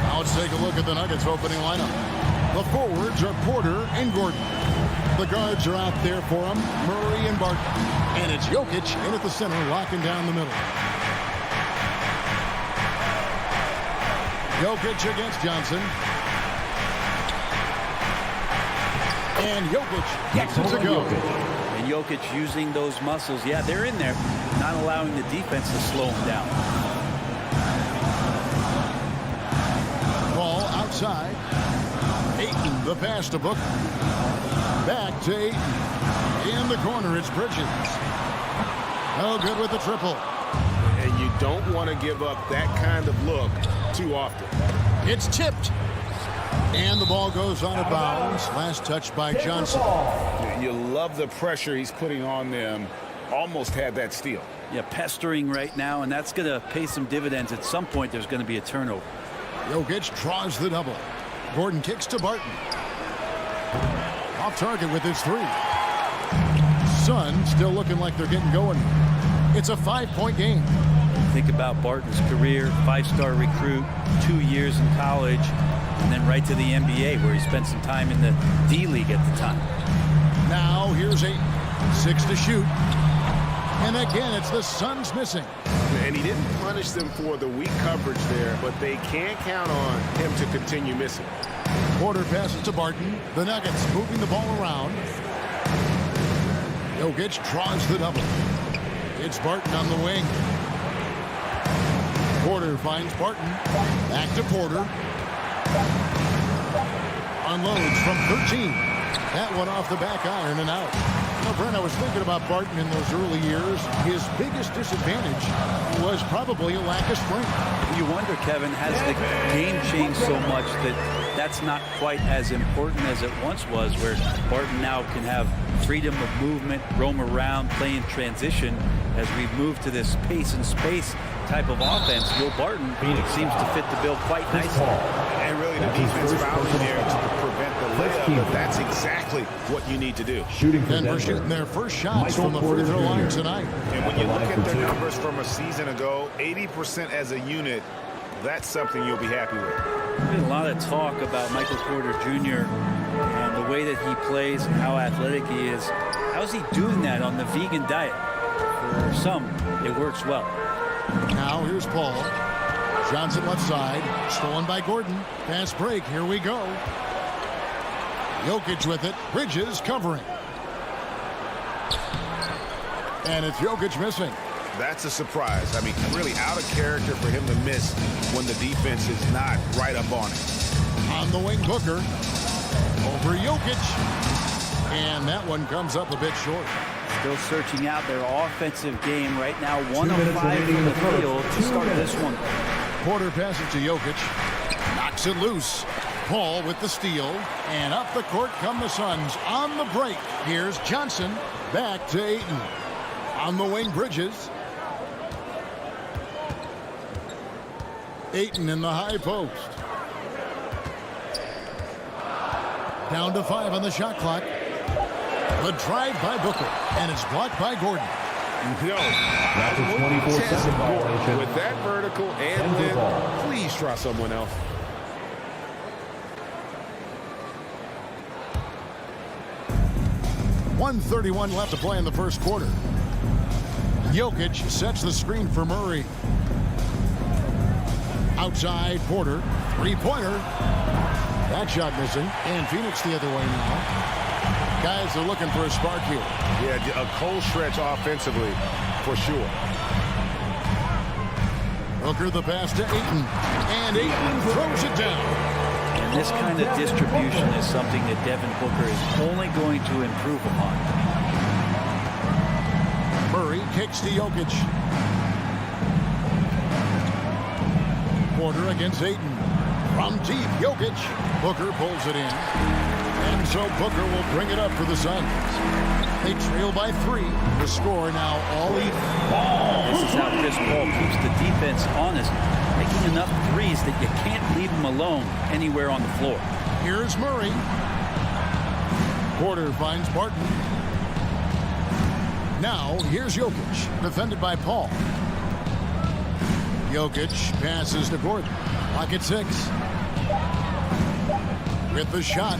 Now let's take a look at the Nuggets opening lineup. The forwards are Porter and Gordon. The guards are out there for them, Murray and Barton. And it's Jokic in at the center, locking down the middle. Jokic against Johnson. And Jokic gets it to go. And Jokic using those muscles. Yeah, they're in there, not allowing the defense to slow him down. Ball outside. Ayton, the pass to Booker. Back to Ayton. In the corner, it's Bridges. Oh, good with the triple. And you don't want to give up that kind of look too often. It's tipped. And the ball goes out of bounds. Last touch by Johnson. You love the pressure he's putting on them. Almost had that steal. Yeah, pestering right now, and that's going to pay some dividends. At some point, there's going to be a turnover. Jokic draws the double. Gordon kicks to Barton. Off target with his three. Suns still looking like they're getting going. It's a 5-point game. Think about Barton's career, 5-star recruit, 2 years in college, and then right to the NBA where he spent some time in the D-League at the time. Now here's 8. 6 to shoot. And again, it's the Suns missing. And he didn't punish them for the weak coverage there, but they can't count on him to continue missing. Porter passes to Barton. The Nuggets moving the ball around. Jokic draws the double. It's Barton on the wing. Porter finds Barton. Back to Porter. Unloads from 13. That one off the back iron and out. Now, Brent, I was thinking about Barton in those early years. His biggest disadvantage was probably a lack of strength. You wonder, Kevin, has the game changed so much that that's not quite as important as it once was, where Barton now can have freedom of movement, roam around, play in transition. As we move to this pace and space type of offense, Will Barton seems to fit the bill quite nicely. And really the defense fouling there to prevent the layup, but that's exactly what you need to do. Denver shooting their first shots from the free throw line tonight. And when you look at their numbers from a season ago, 80% as a unit, that's something you'll be happy with. There's been a lot of talk about Michael Porter Jr. and the way that he plays and how athletic he is. How's he doing that on the vegan diet? For some, it works well. Now here's Paul. Johnson left side. Stolen by Gordon. Fast break. Here we go. Jokic with it. Bridges covering. And it's Jokic missing. That's a surprise. I mean, really out of character for him to miss when the defense is not right up on him. On the wing, Booker. Over Jokic. And that one comes up a bit short. Still searching out their offensive game right now. 1 of 5 from the field to start this one. Porter passes to Jokic. Knocks it loose. Paul with the steal. And up the court come the Suns on the break. Here's Johnson. Back to Ayton. On the wing, Bridges. Ayton in the high post. Down to 5 on the shot clock. The drive by Booker, and it's blocked by Gordon. No, That's a 24-second violation. with that vertical and then please try someone else. .131 left to play in the first quarter. Jokic sets the screen for Murray. Outside, Porter. Three-pointer. That shot missing. And Phoenix the other way now. Guys are looking for a spark here. Yeah, a cold stretch offensively, for sure. Booker the pass to Ayton. And Ayton throws it down. And this kind of distribution is something that Devin Booker is only going to improve upon. Murray kicks to Jokic. Porter against Ayton. From deep, Jokic. Booker pulls it in. And so Booker will bring it up for the Suns. They trail by 3. The score now all even. This is how Chris Paul keeps the defense honest, making enough threes that you can't leave them alone anywhere on the floor. Here's Murray. Porter finds Barton. Now here's Jokic, defended by Paul. Jokic passes to Gordon. Clock at 6. With the shot.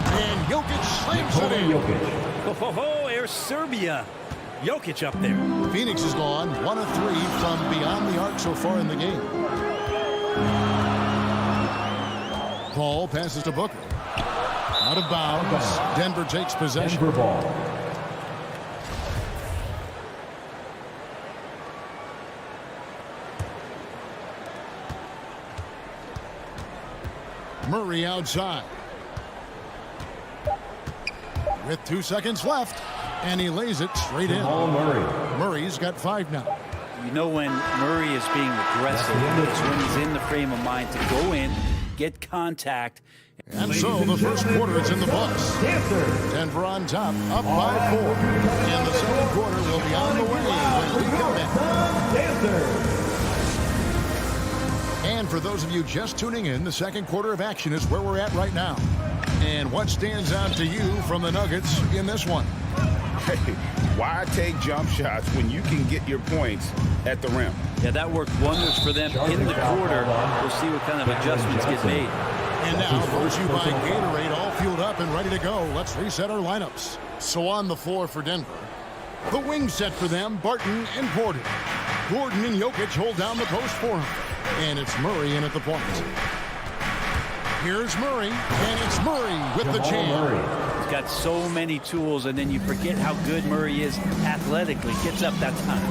And Jokic slams it in. Oh, Air Serbia. Jokic up there. Phoenix is gone 1 of 3 from beyond the arc so far in the game. Paul passes to Booker. Out of bounds. Denver takes possession. Denver ball. Murray outside. With 2 seconds left. And he lays it straight in. Murray's got 5 now. You know when Murray is being aggressive, it's when he's in the frame of mind to go in, get contact. And so the first quarter is in the books. Denver on top, up by 4. And the second quarter will be on the way when we come back. And for those of you just tuning in, the second quarter of action is where we're at right now. And what stands out to you from the Nuggets in this one? Hey, why take jump shots when you can get your points at the rim? Yeah, that worked wonders for them in the quarter. We'll see what kind of adjustments get made. And now, brought to you by Gatorade, all fueled up and ready to go. Let's reset our lineups. So on the floor for Denver, the wing set for them, Barton and Porter. Gordon and Jokic hold down the post for him. And it's Murray in at the point. Here's Murray, and it's Murray with the jam. He's got so many tools, and then you forget how good Murray is athletically. Gets up that time.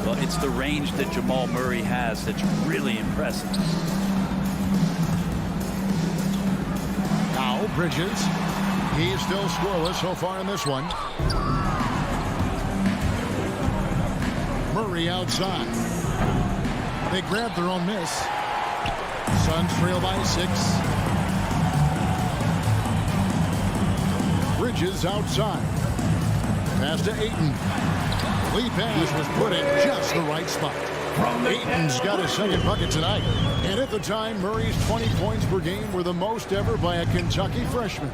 Well, it's the range that Jamal Murray has that's really impressive. Now Bridges. He's still scoreless so far in this one. Murray outside. They grab their own miss. Suns trail by 6. Bridges outside. Pass to Ayton. Lead pass was put in just the right spot. Ayton's got his second bucket tonight. And at the time, Murray's 20 points per game were the most ever by a Kentucky freshman.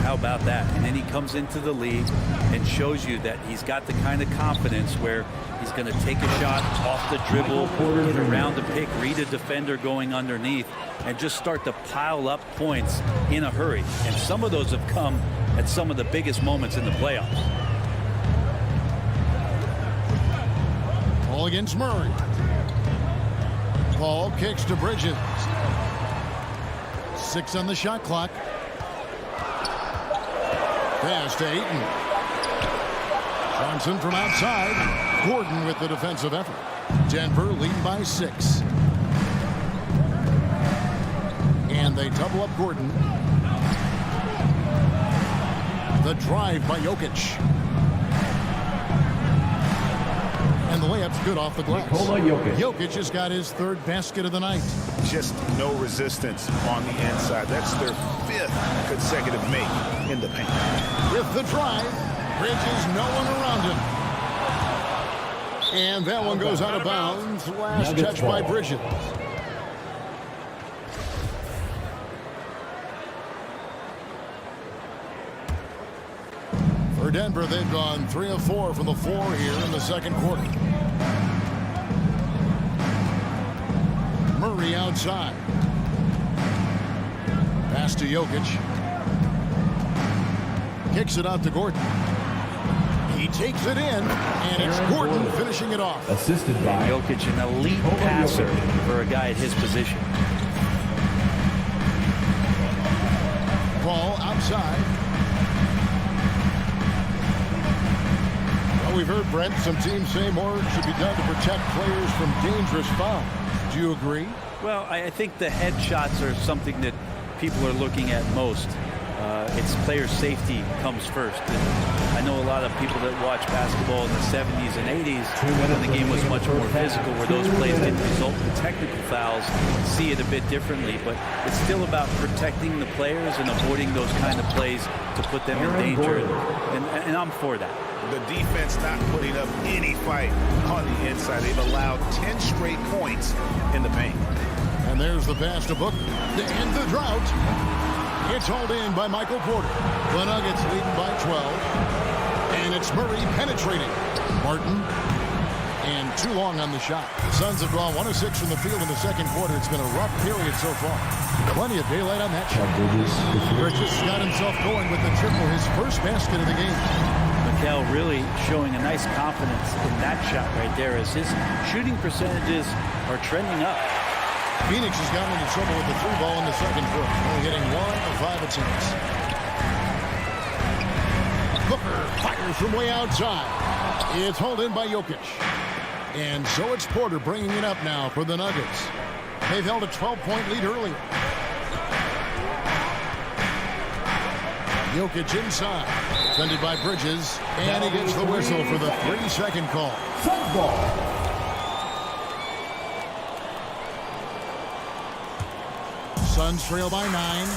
How about that? And then he comes into the league and shows you that he's got the kind of confidence where he's going to take a shot off the dribble, get around the pick, read a defender going underneath, and just start to pile up points in a hurry. And some of those have come at some of the biggest moments in the playoffs. Paul against Murray. Paul kicks to Bridges. 6 on the shot clock. Pass to Ayton. Johnson from outside. Gordon with the defensive effort. Denver lead by 6. And they double up Gordon. The drive by Jokic. And the layup's good off the glass. Jokic has got his 3rd basket of the night. Just no resistance on the inside. That's their 5th consecutive make in the paint. With the drive, Bridges, no one around him. And that one goes out of bounds. Last touch by Bridges. For Denver, they've gone 3 of 4 from the floor here in the second quarter. Murray outside. Pass to Jokic. Kicks it out to Gordon. He takes it in, and it's Gordon finishing it off. Assisted by Jokic, an elite passer for a guy at his position. Ball outside. Well, we've heard, Brent, some teams say more should be done to protect players from dangerous fouls. Do you agree? Well, I think the headshots are something that people are looking at most. It's player safety comes first. And I know a lot of people that watch basketball in the 70s and 80s, when the game was much more physical, where those plays didn't result in technical fouls, see it a bit differently. But it's still about protecting the players and avoiding those kind of plays to put them in danger. And I'm for that. The defense not putting up any fight on the inside. They've allowed 10 straight points in the paint. And there's the pass to Booker to end the drought. It's hauled in by Michael Porter. The Nuggets leading by 12. And it's Murray penetrating. Martin. And too long on the shot. The Suns have drawn 1 of 6 from the field in the second quarter. It's been a rough period so far. Plenty of daylight on that shot. Bridges got himself going with the triple, his first basket of the game. Mikel really showing a nice confidence in that shot right there as his shooting percentages are trending up. Phoenix has gotten into trouble with the 3-ball in the second quarter, only hitting 1 of 5 attempts. Booker fires from way outside. It's hauled in by Jokic. And so it's Porter bringing it up now for the Nuggets. They've held a 12-point lead earlier. Jokic inside. Defended by Bridges. And he gets the whistle for the 3-second call. Suns trail by 9.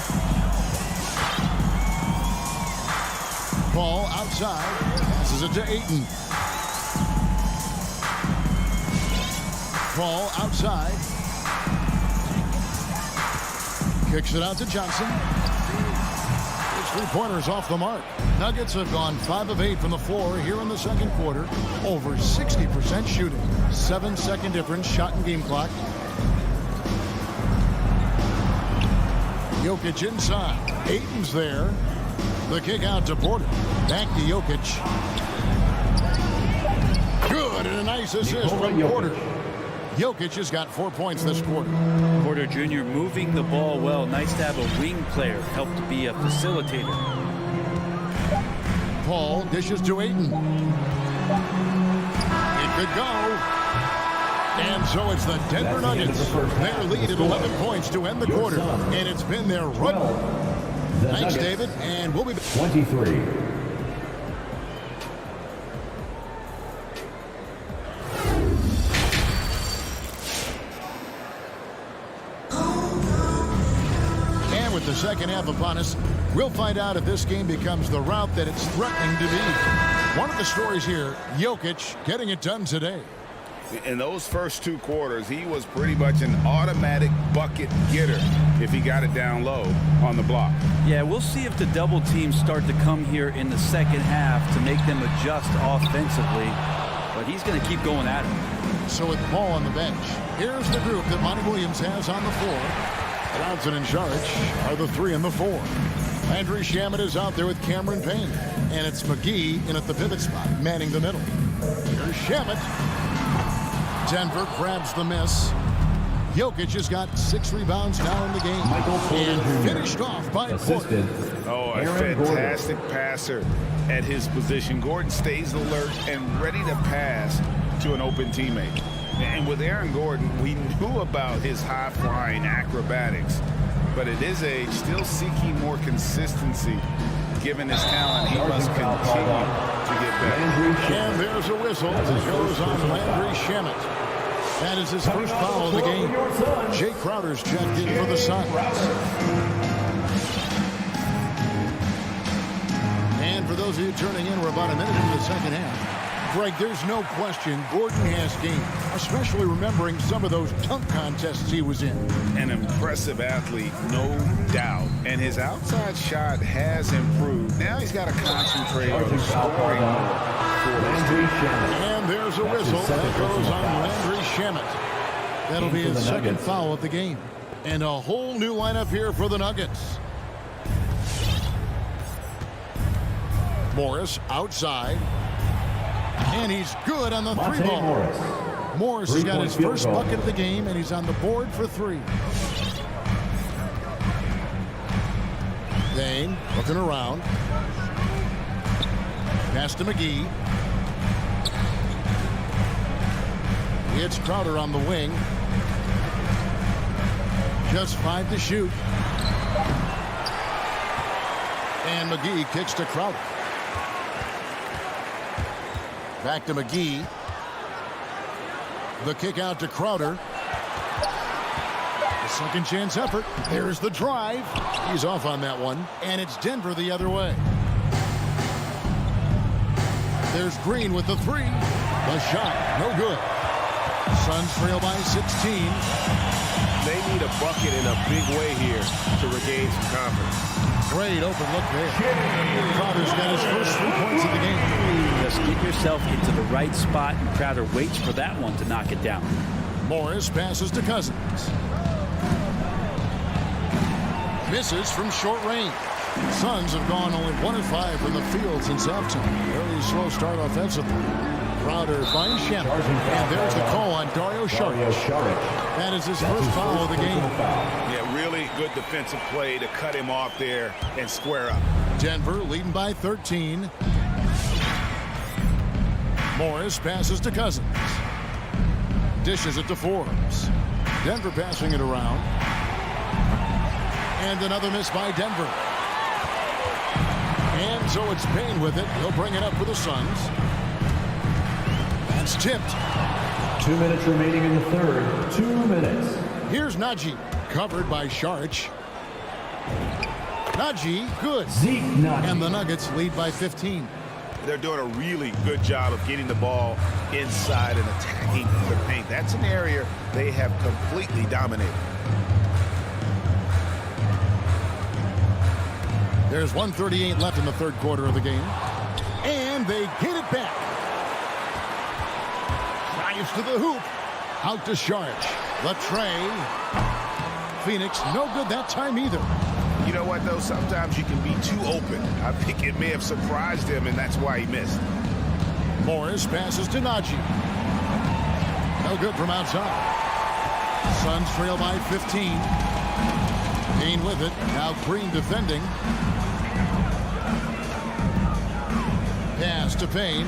Ball outside. Passes it to Ayton. Ball outside. Kicks it out to Johnson. His three-pointers off the mark. Nuggets have gone 5 of 8 from the floor here in the second quarter. Over 60% shooting. 7-second difference shot and game clock. Jokic inside. Ayton's there. The kick out to Porter. Back to Jokic. Good, and a nice assist from Porter. Jokic has got 4 points this quarter. Porter Jr. moving the ball well. Nice to have a wing player help to be a facilitator. Paul dishes to Ayton. It could go. And so it's the Denver Nuggets. Their lead at 11 points to end the quarter. And it's been their run. Thanks, David. And we'll be back. 23. And with the second half upon us, we'll find out if this game becomes the route that it's threatening to be. One of the stories here, Jokic getting it done today. In those first 2 quarters, he was pretty much an automatic bucket getter if he got it down low on the block. Yeah, we'll see if the double teams start to come here in the second half to make them adjust offensively. But he's going to keep going at it. So with Paul on the bench, here's the group that Monty Williams has on the floor. Johnson and Saric are the 3 and the 4. Landry Shamet is out there with Cameron Payne. And it's McGee in at the pivot spot, manning the middle. Here's Shamet. Denver grabs the miss. Jokic has got 6 rebounds now in the game. And finished off by Porter. Oh, a fantastic passer at his position. Gordon stays alert and ready to pass to an open teammate. And with Aaron Gordon, we knew about his high-flying acrobatics. But at his age, still seeking more consistency. Given his talent, he must continue to get better. And there's a whistle that goes on Landry Shamet. That is his first foul of the game. Jay Crowder's checked in for the Suns. And for those of you turning in, we're about a minute into the second half. Greg, there's no question Gordon has game, especially remembering some of those dunk contests he was in. An impressive athlete, no doubt. And his outside shot has improved. Now he's got to concentrate on scoring more. And there's a whistle that goes on Landry Shamet. That'll be his second foul of the game. And a whole new lineup here for the Nuggets. Morris outside. And he's good on the 3-ball. Morris has got his first bucket of the game, and he's on the board for 3. Dane looking around. Pass to McGee. It's Crowder on the wing. Just 5 to shoot. And McGee kicks to Crowder. Back to McGee. The kick out to Crowder. The second chance effort. There's the drive. He's off on that one. And it's Denver the other way. There's Green with the three. The shot, no good. Suns trail by 16. They need a bucket in a big way here to regain some confidence. Great open look there. Crowder's got his first 3 points of the game. Just get yourself into the right spot, and Crowder waits for that one to knock it down. Morris passes to Cousins. Misses from short range. Suns have gone only 1 of 5 from the field since halftime. Very slow start offensively. Crowder finds Shannon. And there's the call on Dario Saric. That is his first foul of the game. Yeah, really good defensive play to cut him off there and square up. Denver leading by 13. Morris passes to Cousins. Dishes it to Forbes. Denver passing it around. And another miss by Denver. And so it's Payne with it. He'll bring it up for the Suns. That's tipped. 2 minutes remaining in the third. 2 minutes. Here's Najee. Covered by Saric. Najee, good. Zeke Najee. And the Nuggets lead by 15. They're doing a really good job of getting the ball inside and attacking the paint. That's an area they have completely dominated. There's 1:38 left in the third quarter of the game. And they get it back. Drives to the hoop. Out to Saric. The tray. Phoenix, no good that time either. You know what, though? Sometimes you can be too open. I think it may have surprised him, and that's why he missed. Morris passes to Najee. No good from outside. Suns trail by 15. Payne with it. Now Green defending. Pass to Payne.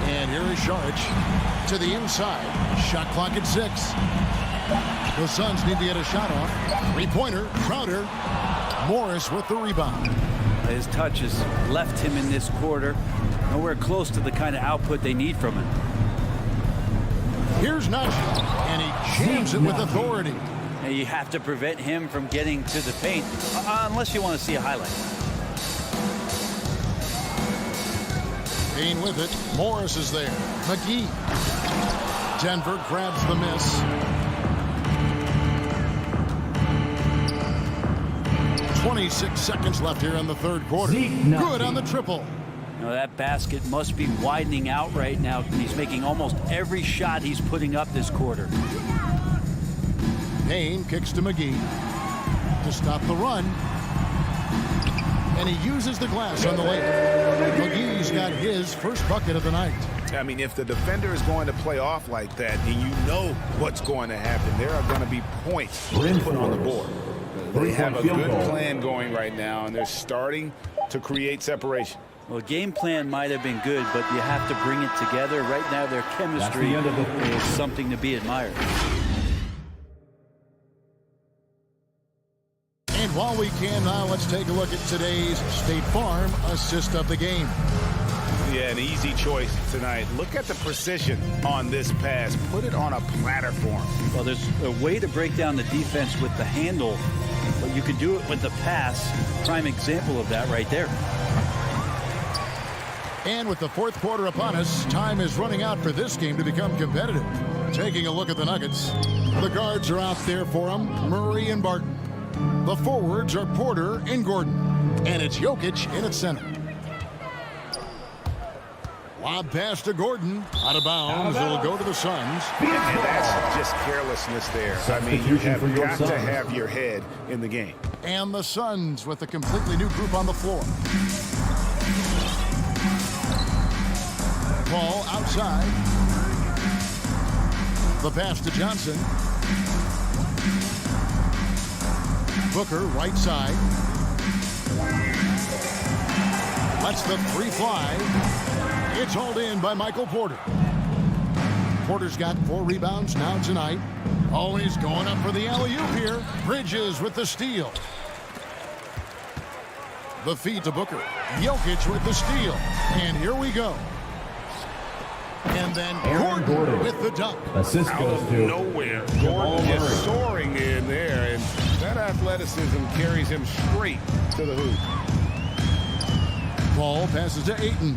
And here is Saric to the inside. Shot clock at 6. The Suns need to get a shot off. Three-pointer, Crowder. Morris with the rebound. His touch has left him in this quarter. Nowhere close to the kind of output they need from him. Here's Najee, and he jams it with authority. And you have to prevent him from getting to the paint, unless you want to see a highlight. Payne with it. Morris is there. McGee. Denver grabs the miss. 26 seconds left here in the third quarter. Good on the triple. Now that basket must be widening out right now. He's making almost every shot he's putting up this quarter. Payne kicks to McGee to stop the run. And he uses the glass on the way. McGee's got his first bucket of the night. I mean, if the defender is going to play off like that, and you know what's going to happen, there are going to be points put on the board. They have a good plan going right now, and they're starting to create separation. Well, game plan might have been good, but you have to bring it together. Right now, their chemistry is something to be admired. And while we can now, let's take a look at today's State Farm assist of the game. Yeah, an easy choice tonight. Look at the precision on this pass. Put it on a platter for him. Well, there's a way to break down the defense with the handle, but you can do it with the pass. Prime example of that right there. And with the fourth quarter upon us, time is running out for this game to become competitive. Taking a look at the Nuggets. The guards are out there for them, Murray and Barton. The forwards are Porter and Gordon. And it's Jokic in its center. Lob pass to Gordon. Out of bounds. It'll go to the Suns. And that's just carelessness there. I mean, you have got to have your head in the game. And the Suns with a completely new group on the floor. Ball outside. The pass to Johnson. Booker, right side. Lets the three fly. It's hauled in by Michael Porter. Porter's got 4 rebounds now tonight. Always going up for the alley-oop here. Bridges with the steal. The feed to Booker. Jokic with the steal. And here we go. And then Gordon with the dunk. Assist Out goes of to nowhere, Gordon just soaring in there, and that athleticism carries him straight to the hoop. Paul passes to Ayton.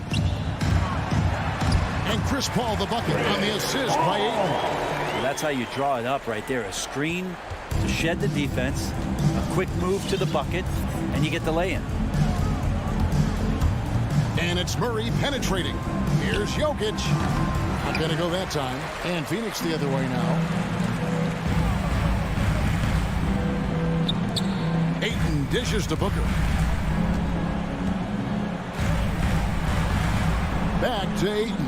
And Chris Paul the bucket on the assist by Ayton. Well, that's how you draw it up right there. A screen to shed the defense, a quick move to the bucket, and you get the lay-in. And it's Murray penetrating. Here's Jokic. Not going to go that time. And Phoenix the other way now. Ayton dishes to Booker. Back to Ayton.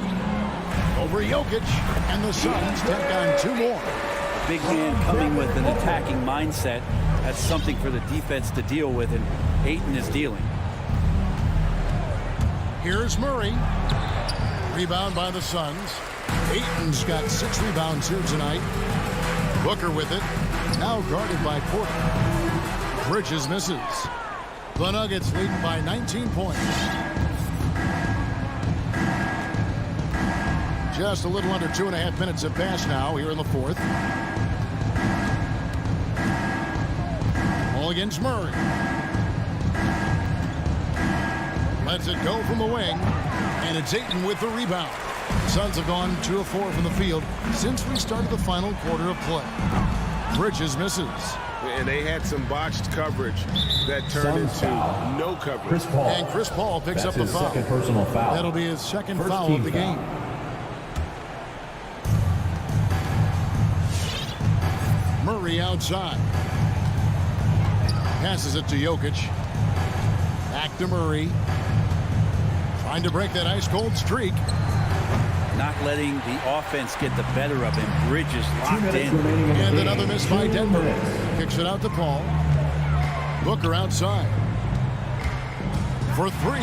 Over Jokic. And the Suns take on two more. A big man coming with an attacking mindset. That's something for the defense to deal with, and Ayton is dealing. Here's Murray. Rebound by the Suns. Ayton's got 6 rebounds here tonight. Booker with it. Now guarded by Porter. Bridges misses. The Nuggets lead by 19 points. Just a little under 2.5 minutes have passed now here in the fourth. Ball against Murray. Lets it go from the wing, and it's Ayton with the rebound. Suns have gone 2 of 4 from the field since we started the final quarter of play. Bridges misses. And they had some botched coverage that turned into no coverage. And Chris Paul picks up the foul. Second personal foul. That'll be his second First foul of the game. Murray outside. Passes it to Jokic. Back to Murray. Trying to break that ice-cold streak. Not letting the offense get the better of him. Bridges locked in. And another miss by Denver. Kicks it out to Paul. Booker outside. For 3.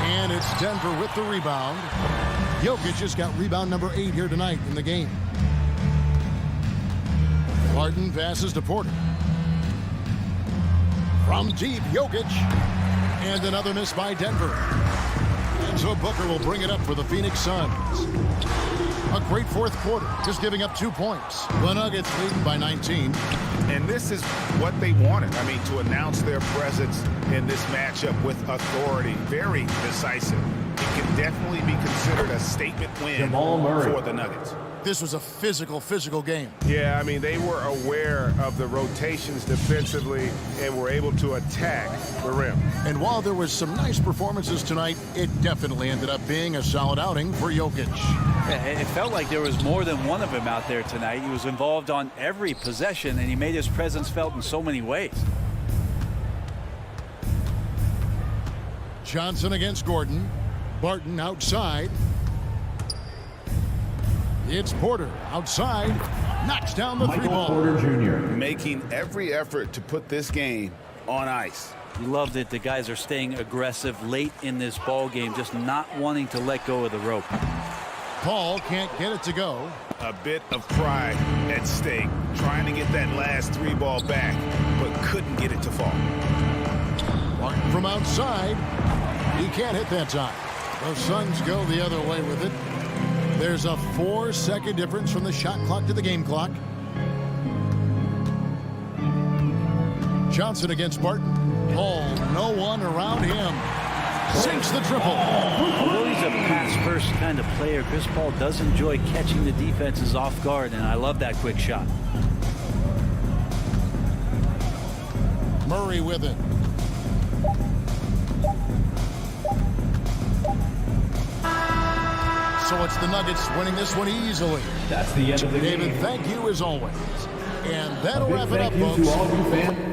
And it's Denver with the rebound. Jokic just got rebound number 8 here tonight in the game. Harden passes to Porter. From deep, Jokic. And another miss by Denver. And so Booker will bring it up for the Phoenix Suns. A great fourth quarter, just giving up 2 points. The Nuggets leading by 19. And this is what they wanted. I mean, to announce their presence in this matchup with authority. Very decisive. It can definitely be considered a statement win for the Nuggets. This was a physical game. Yeah, I mean, they were aware of the rotations defensively and were able to attack the rim. And while there was some nice performances tonight, it definitely ended up being a solid outing for Jokic. It felt like there was more than one of him out there tonight. He was involved on every possession, and he made his presence felt in so many ways. Johnson against Gordon. Barton outside. It's Porter outside. Knocks down the 3 ball. Porter Jr. Making every effort to put this game on ice. You love that the guys are staying aggressive late in this ball game, just not wanting to let go of the rope. Paul can't get it to go. A bit of pride at stake, trying to get that last 3 ball back, but couldn't get it to fall. Martin from outside. He can't hit that time. The Suns go the other way with it. There's a 4-second difference from the shot clock to the game clock. Johnson against Barton. Paul, no one around him. Sinks the triple. Although he's a pass-first kind of player, Chris Paul does enjoy catching the defenses off guard, and I love that quick shot. Murray with it. So it's the Nuggets winning this one easily. That's the end of the game. David, thank you as always. And that'll Big wrap it up, thank you folks. to all you fans.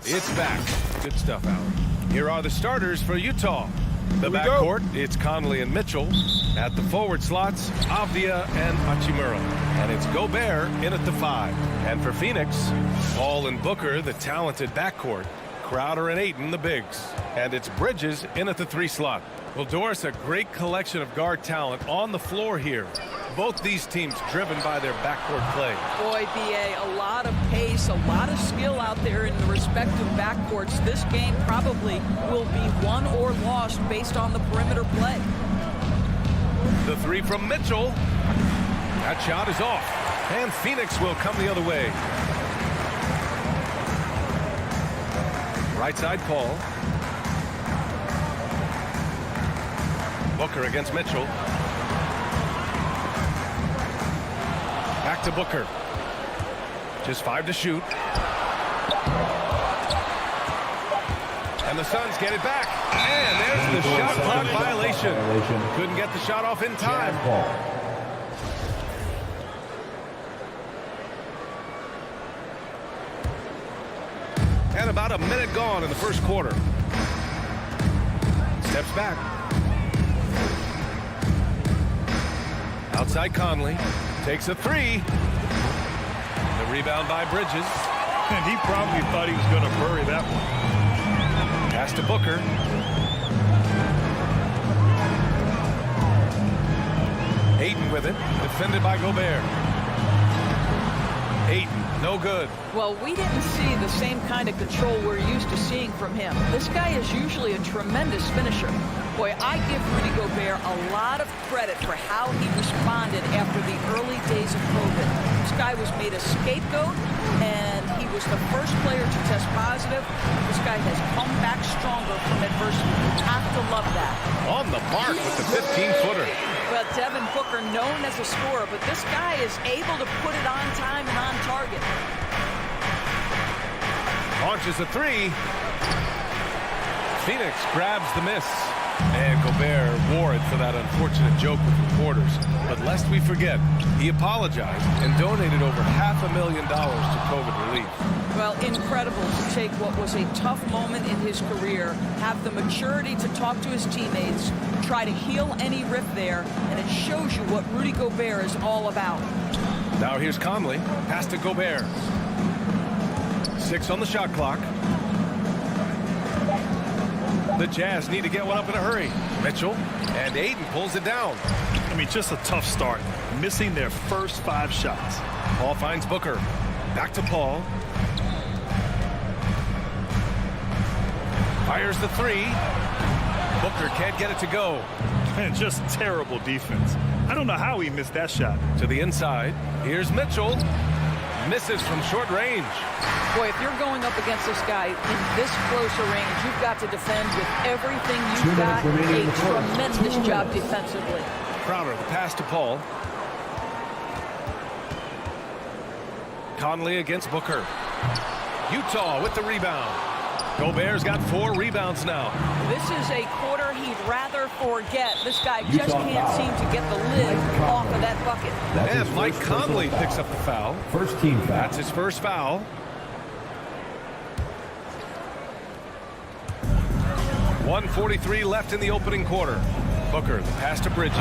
It's back. Good stuff, Alan. Here are the starters for Utah. The backcourt, it's Conley and Mitchell. At the forward slots, Avdia and Hachimura. And it's Gobert in at the 5. And for Phoenix, Paul and Booker, the talented backcourt. Crowder and Ayton, the bigs. And it's Bridges in at the 3 slot. Well, Doris, a great collection of guard talent on the floor here. Both these teams driven by their backcourt play. Boy, B.A., a lot of pace, a lot of skill out there in the respective backcourts. This game probably will be won or lost based on the perimeter play. The 3 from Mitchell. That shot is off. And Phoenix will come the other way. Right side, Paul. Booker against Mitchell. Back to Booker. Just 5 to shoot. And the Suns get it back. And there's the shot clock violation. Couldn't get the shot off in time. And about a minute gone in the first quarter. Steps back. Outside Conley. Takes a 3. The rebound by Bridges. And he probably thought he was going to bury that one. Pass to Booker. Ayton with it. Defended by Gobert. Ayton, no good. Well, we didn't see the same kind of control we're used to seeing from him. This guy is usually a tremendous finisher. Boy, I give Rudy Gobert a lot of credit for how he responded after the early days of COVID. This guy was made a scapegoat, and he was the first player to test positive. This guy has come back stronger from adversity. You have to love that. On the mark with the 15-footer. Well, Devin Booker, known as a scorer, but this guy is able to put it on time and on target. Launches a 3. Phoenix grabs the miss. And Gobert wore it for that unfortunate joke with reporters. But lest we forget, he apologized and donated over $500,000 to COVID relief. Well, incredible to take what was a tough moment in his career, have the maturity to talk to his teammates, try to heal any rift there, and it shows you what Rudy Gobert is all about. Now here's Conley. Pass to Gobert. 6 on the shot clock. The Jazz need to get one up in a hurry. Mitchell and Ayton pulls it down. I mean, just a tough start. Missing their first 5 shots. Paul finds Booker. Back to Paul. Fires the 3. Booker can't get it to go. And just terrible defense. I don't know how he missed that shot. To the inside. Here's Mitchell. Misses from short range. Boy, if you're going up against this guy in this close a range, you've got to defend with everything you've got. A tremendous job defensively. Crowder, the pass to Paul. Conley against Booker. Utah with the rebound. Gobert's got 4 rebounds now. This is a quarter he'd rather forget. This guy just can't seem to get the lid off of that bucket. And Mike Conley picks up the foul. First team foul. That's his first foul. .143 left in the opening quarter. Booker, the pass to Bridges.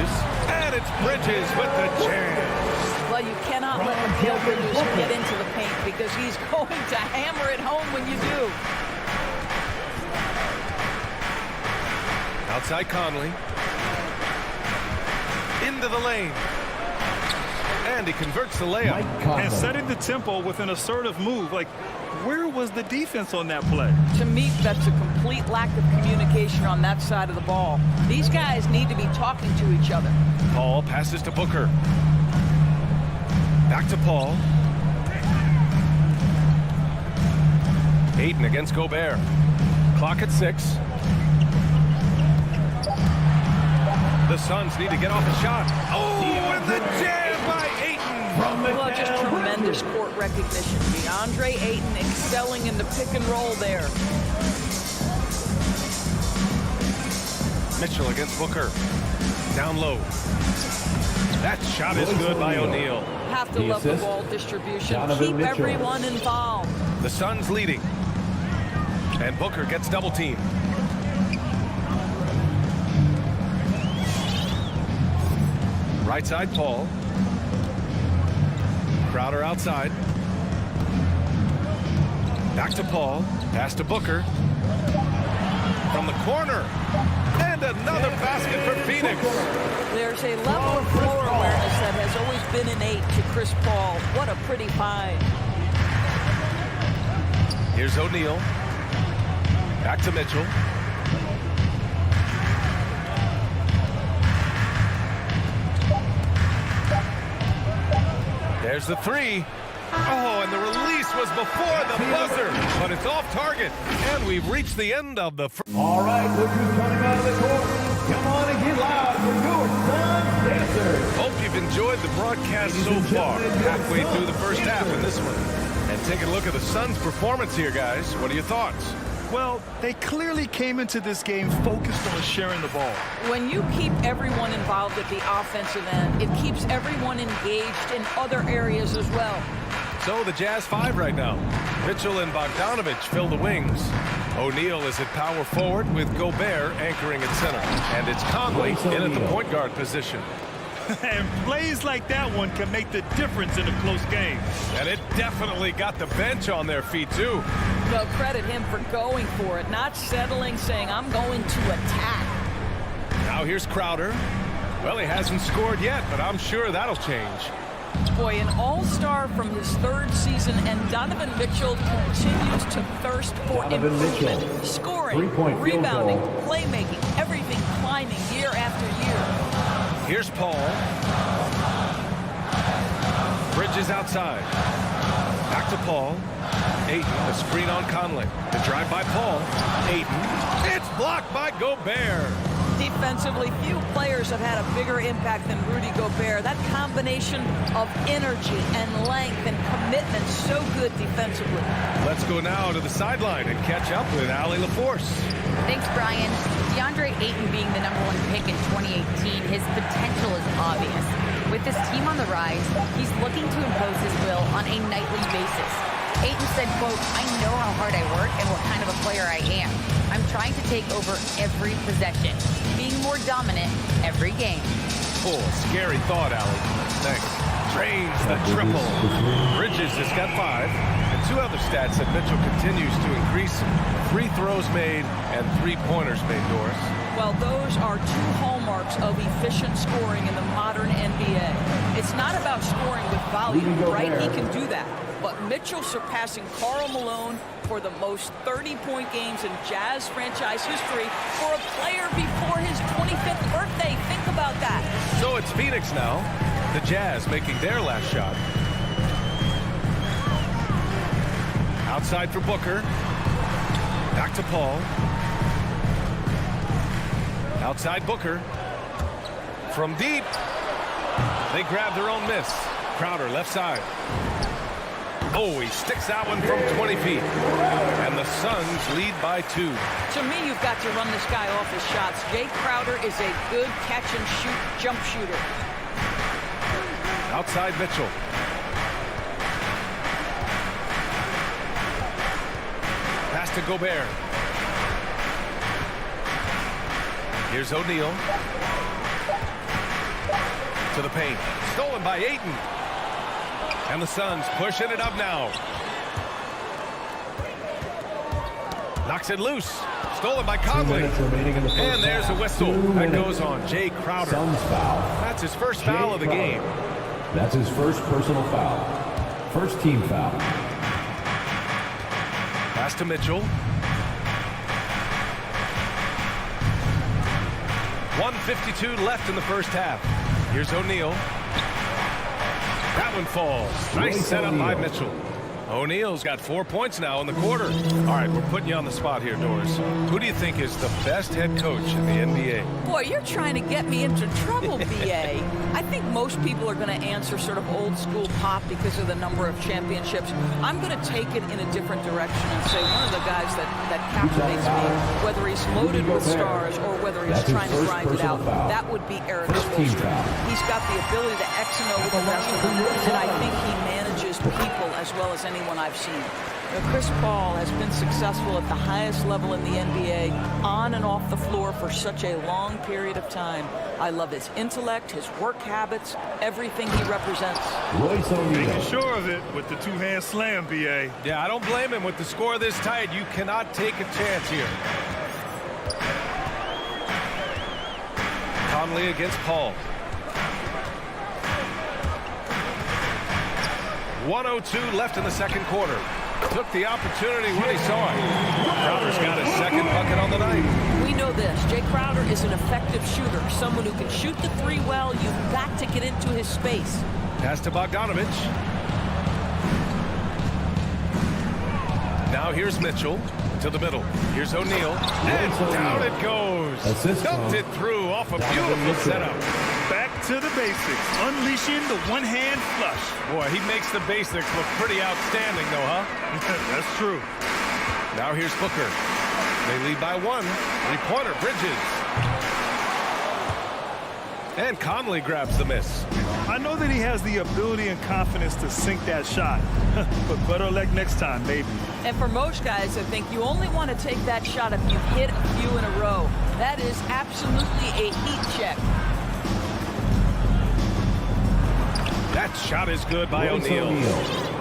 And it's Bridges with the jam. Well, you cannot let Mikal Bridges get into the paint because he's going to hammer it home when you do. Outside Conley. Into the lane. And he converts the layup. And setting the tempo with an assertive move. Like, where was the defense on that play? To me, that's a complete lack of communication on that side of the ball. These guys need to be talking to each other. Paul passes to Booker. Back to Paul. Ayton against Gobert. Clock at 6. The Suns need to get off a shot. Oh, and the jam by Ayton. Well, just tremendous court recognition. DeAndre Ayton excelling in the pick and roll there. Mitchell against Booker. Down low. That shot is good by O'Neal. Have to love the ball distribution. Donovan Keep Mitchell. everyone involved. The Suns leading. And Booker gets double teamed. Right side, Paul. Crowder outside. Back to Paul. Pass to Booker. From the corner. And another basket for Phoenix. There's a level of floor awareness that has always been innate to Chris Paul. What a pretty find. Here's O'Neal. Back to Mitchell. There's the three. Oh, and the release was before the buzzer, but it's off target. And we've reached the end of the first. All right, look who's coming out of the court. Come on and get loud for your Suns dancers. Hope you've enjoyed the broadcast so far. Halfway through the first half in this one. And take a look at the Suns' performance here, guys. What are your thoughts? Well, they clearly came into this game focused on sharing the ball. When you keep everyone involved at the offensive end, it keeps everyone engaged in other areas as well. So the Jazz 5 right now. Mitchell and Bogdanovich fill the wings. O'Neal is at power forward with Gobert anchoring at center. And it's Conley in at the point guard position. And plays like that one can make the difference in a close game. And it definitely got the bench on their feet, too. Well, credit him for going for it, not settling, saying, I'm going to attack. Now here's Crowder. Well, he hasn't scored yet, but I'm sure that'll change. Boy, an all-star from his third season, and Donovan Mitchell continues to thirst for improvement. Scoring, rebounding, playmaking, everything climbing year after year. Here's Paul. Bridges outside. Back to Paul. Ayton, a screen on Conley. The drive by Paul. Ayton. It's blocked by Gobert. Defensively, few players have had a bigger impact than Rudy Gobert. That combination of energy and length and commitment, so good defensively. Let's go now to the sideline and catch up with Allie LaForce. Thanks, Brian. DeAndre Ayton being the #1 pick in 2018, his potential is obvious. With this team on the rise, he's looking to impose his will on a nightly basis. Ayton said, quote, I know how hard I work and what kind of a player I am. I'm trying to take over every possession, being more dominant every game. Oh, scary thought, Allie. Thanks. Drains the triple. Bridges has got 5. And 2 other stats that Mitchell continues to increase. Free throws made and 3-pointers made, Doris. Well, those are 2 hallmarks of efficient scoring in the modern NBA. It's not about scoring with volume, right? He can do that. But Mitchell surpassing Karl Malone for the most 30-point games in Jazz franchise history for a player before his 25th birthday. Think about that. So it's Phoenix now. The Jazz making their last shot. Outside for Booker. Back to Paul. Outside Booker. From deep. They grab their own miss. Crowder left side. Oh, he sticks that one from 20 feet. And the Suns lead by 2. To me, you've got to run this guy off his shots. Jay Crowder is a good catch-and-shoot jump shooter. Outside Mitchell. Pass to Gobert. Here's O'Neal. To the paint. Stolen by Ayton. And the Suns pushing it up now. Knocks it loose. Stolen by Conley. And there's a whistle. That goes on Jay Crowder. That's his first foul of the game. That's his first personal foul. First team foul. Pass to Mitchell. 1:52 left in the first half. Here's O'Neal. That one falls. Nice setup by Mitchell. O'Neal's got 4 points now in the quarter. All right, we're putting you on the spot here, Doris. Who do you think is the best head coach in the NBA? Boy, you're trying to get me into trouble, BA. I think most people are going to answer sort of old school Pop because of the number of championships. I'm going to take it in a different direction and say one of the guys that captivates me, whether he's loaded with stars or whether he's trying to grind it out, that would be Eric Spoelstra. He's got the ability to X and O with the rest of them, and I think he manages people as well as any anyone I've seen. Chris Paul has been successful at the highest level in the NBA, on and off the floor for such a long period of time. I love his intellect, his work habits, everything he represents. Making sure of it with the two-hand slam, B.A. Yeah, I don't blame him. With the score this tight, you cannot take a chance here. Conley against Paul. 1:02 left in the second quarter. Took the opportunity when he saw it. Crowder's got his second bucket on the night. We know this. Jay Crowder is an effective shooter, someone who can shoot the three well. You've got to get into his space. Pass to Bogdanovich. Now here's Mitchell to the middle. Here's O'Neal. And down it goes. Dumped it through off a beautiful setup. Back to the basics. Unleashing the one-hand flush. Boy, he makes the basics look pretty outstanding, though, huh? That's true. Now here's Booker. They lead by one. Three-pointer, Bridges. And Conley grabs the miss. I know that he has the ability and confidence to sink that shot. But better luck next time, maybe. And for most guys, I think you only want to take that shot if you've hit a few in a row. That is absolutely a heat check. That shot is good by O'Neal.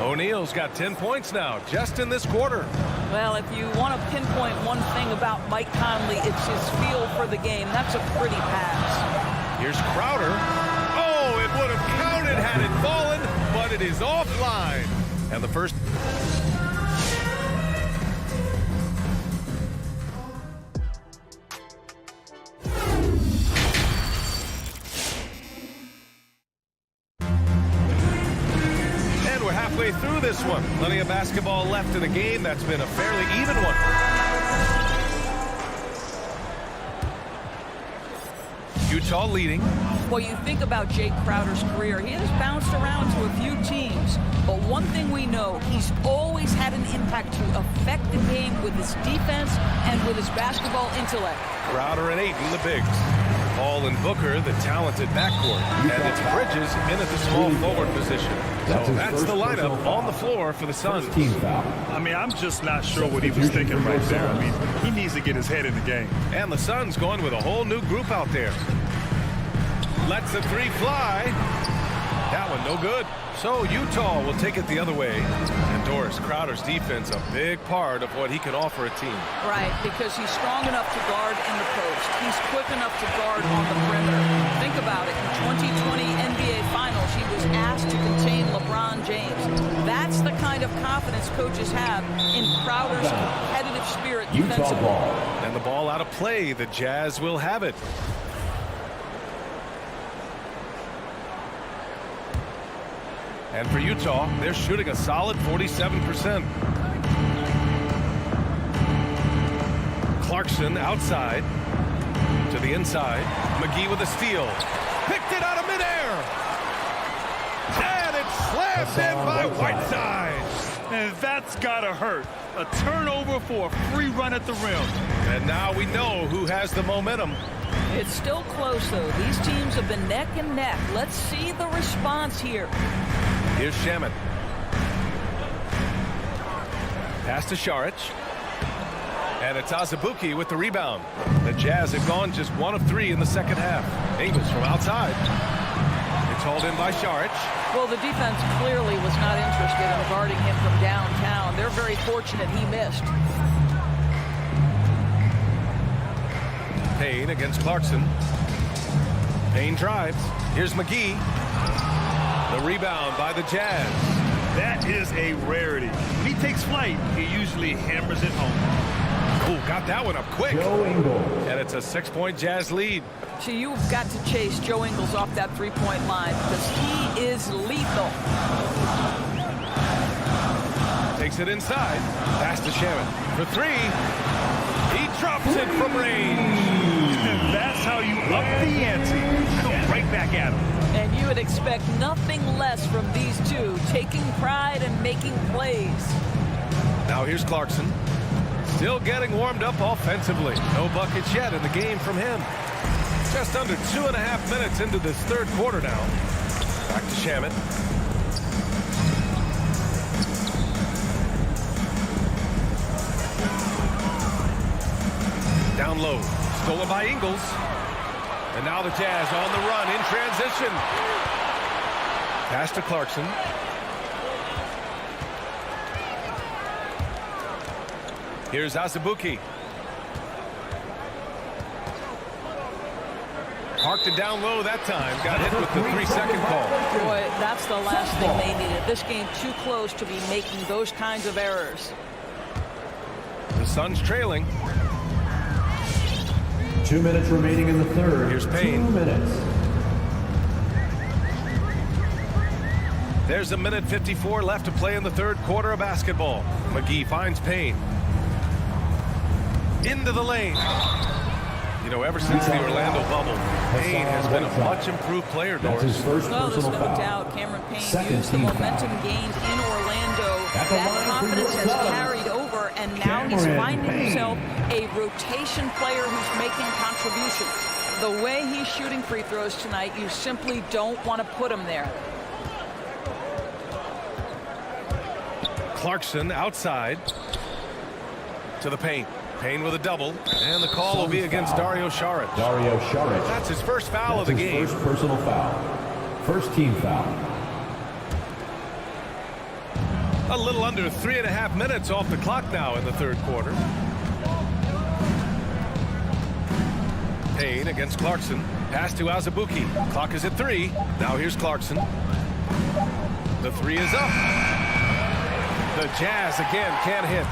O'Neal's got 10 points now, just in this quarter. Well, if you want to pinpoint one thing about Mike Conley, it's his feel for the game. That's a pretty pass. Here's Crowder. Oh, it would have counted had it fallen, but it is offline. And the first... halfway through this one. Plenty of basketball left in the game. That's been a fairly even one. Utah leading. Well, you think about Jay Crowder's career. He has bounced around to a few teams. But one thing we know, he's always had an impact to affect the game with his defense and with his basketball intellect. Crowder and Ayton, the bigs. Paul and Booker, the talented backcourt. And it's Bridges in at the small forward position. So that's the lineup on the floor for the Suns. I mean, I'm just not sure what he was thinking right there. I mean, he needs to get his head in the game. And the Suns going with a whole new group out there. Lets the three fly. That one no good. So Utah will take it the other way. And Doris, Crowder's defense, a big part of what he can offer a team. Right, because he's strong enough to guard in the post. He's quick enough to guard on the perimeter. Think about it. In 2020 NBA Finals, he was asked to contain LeBron James. That's the kind of confidence coaches have in Crowder's competitive spirit defensively. And the ball out of play. The Jazz will have it. And for Utah, they're shooting a solid 47%. Clarkson outside to the inside. McGee with a steal. Picked it out of midair. And it's slammed in by Whiteside. And that's gotta hurt. A turnover for a free run at the rim. And now we know who has the momentum. It's still close, though. These teams have been neck and neck. Let's see the response here. Here's Shaman. Pass to Šarić. And it's Azubuike with the rebound. The Jazz have gone just 1 of 3 in the second half. Ingles from outside. It's hauled in by Šarić. Well, the defense clearly was not interested in guarding him from downtown. They're very fortunate he missed. Payne against Clarkson. Payne drives. Here's McGee. The rebound by the Jazz. That is a rarity. When he takes flight, he usually hammers it home. Oh, got that one up quick. And it's a 6-point Jazz lead. So you've got to chase Joe Ingles off that three-point line because he is lethal. Takes it inside. Pass to Shaman for 3. He drops it from range. That's how you up the ante. Come right back at him. And you would expect nothing less from these two, taking pride and making plays. Now here's Clarkson. Still getting warmed up offensively. No buckets yet in the game from him. Just under 2.5 minutes into this third quarter now. Back to Shaman. down low. Stolen by Ingles. And now the Jazz on the run in transition. Pass to Clarkson. Here's Azubuike. Parked it down low that time. Got hit with the 3-second call. Boy, that's the last thing they needed. This game too close to be making those kinds of errors. The Suns trailing. 2 minutes remaining in the third. Here's Payne. 2 minutes. There's a minute 54 left to play in the third quarter of basketball. McGee finds Payne. Into the lane. You know, ever since the Orlando bubble, Payne has been a much improved player, Doris. Well, there's no doubt Cameron Payne used the momentum gained in Orlando. That confidence has carried over, and now he's finding himself a rotation player who's making contributions. The way he's shooting free throws tonight, you simply don't want to put him there. Clarkson outside to the paint. Payne with a double, and the call will be against Dario Saric. Dario Saric. That's his first foul of the game. First personal foul. First team foul. A little under 3.5 minutes off the clock now in the third quarter. Payne against Clarkson. Pass to Azubuike. Clock is at 3. Now here's Clarkson. The 3 is up. The Jazz again can't hit.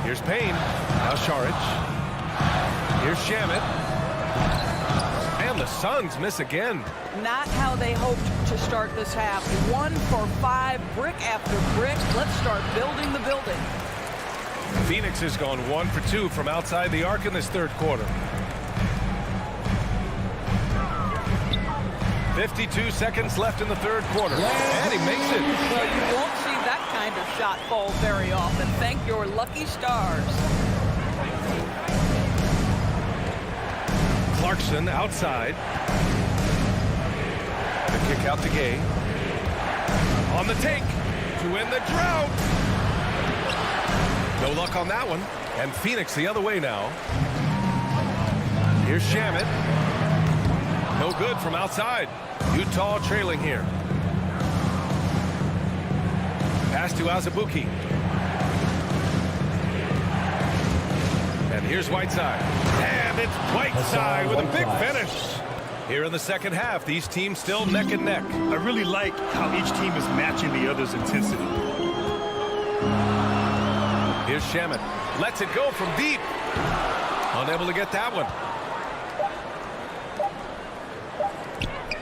Here's Payne. Now Saric. Here's Shamet. And the Suns miss again. Not how they hoped to start this half. 1 for 5, brick after brick. Let's start building the building. Phoenix has gone 1 for 2 from outside the arc in this third quarter. 52 seconds left in the third quarter. And he makes it. Well, you won't see that kind of shot fall very often. Thank your lucky stars. Clarkson outside. The kick out to Gay. On the take to win the drought. No luck on that one. And Phoenix the other way now. Here's Shamet. No good from outside. Utah trailing here. Pass to Azubuike. And here's Whiteside. And it's Whiteside with a big finish. Here in the second half, these teams still neck and neck. I really like how each team is matching the other's intensity. Here's Shamet. Lets it go from deep. Unable to get that one.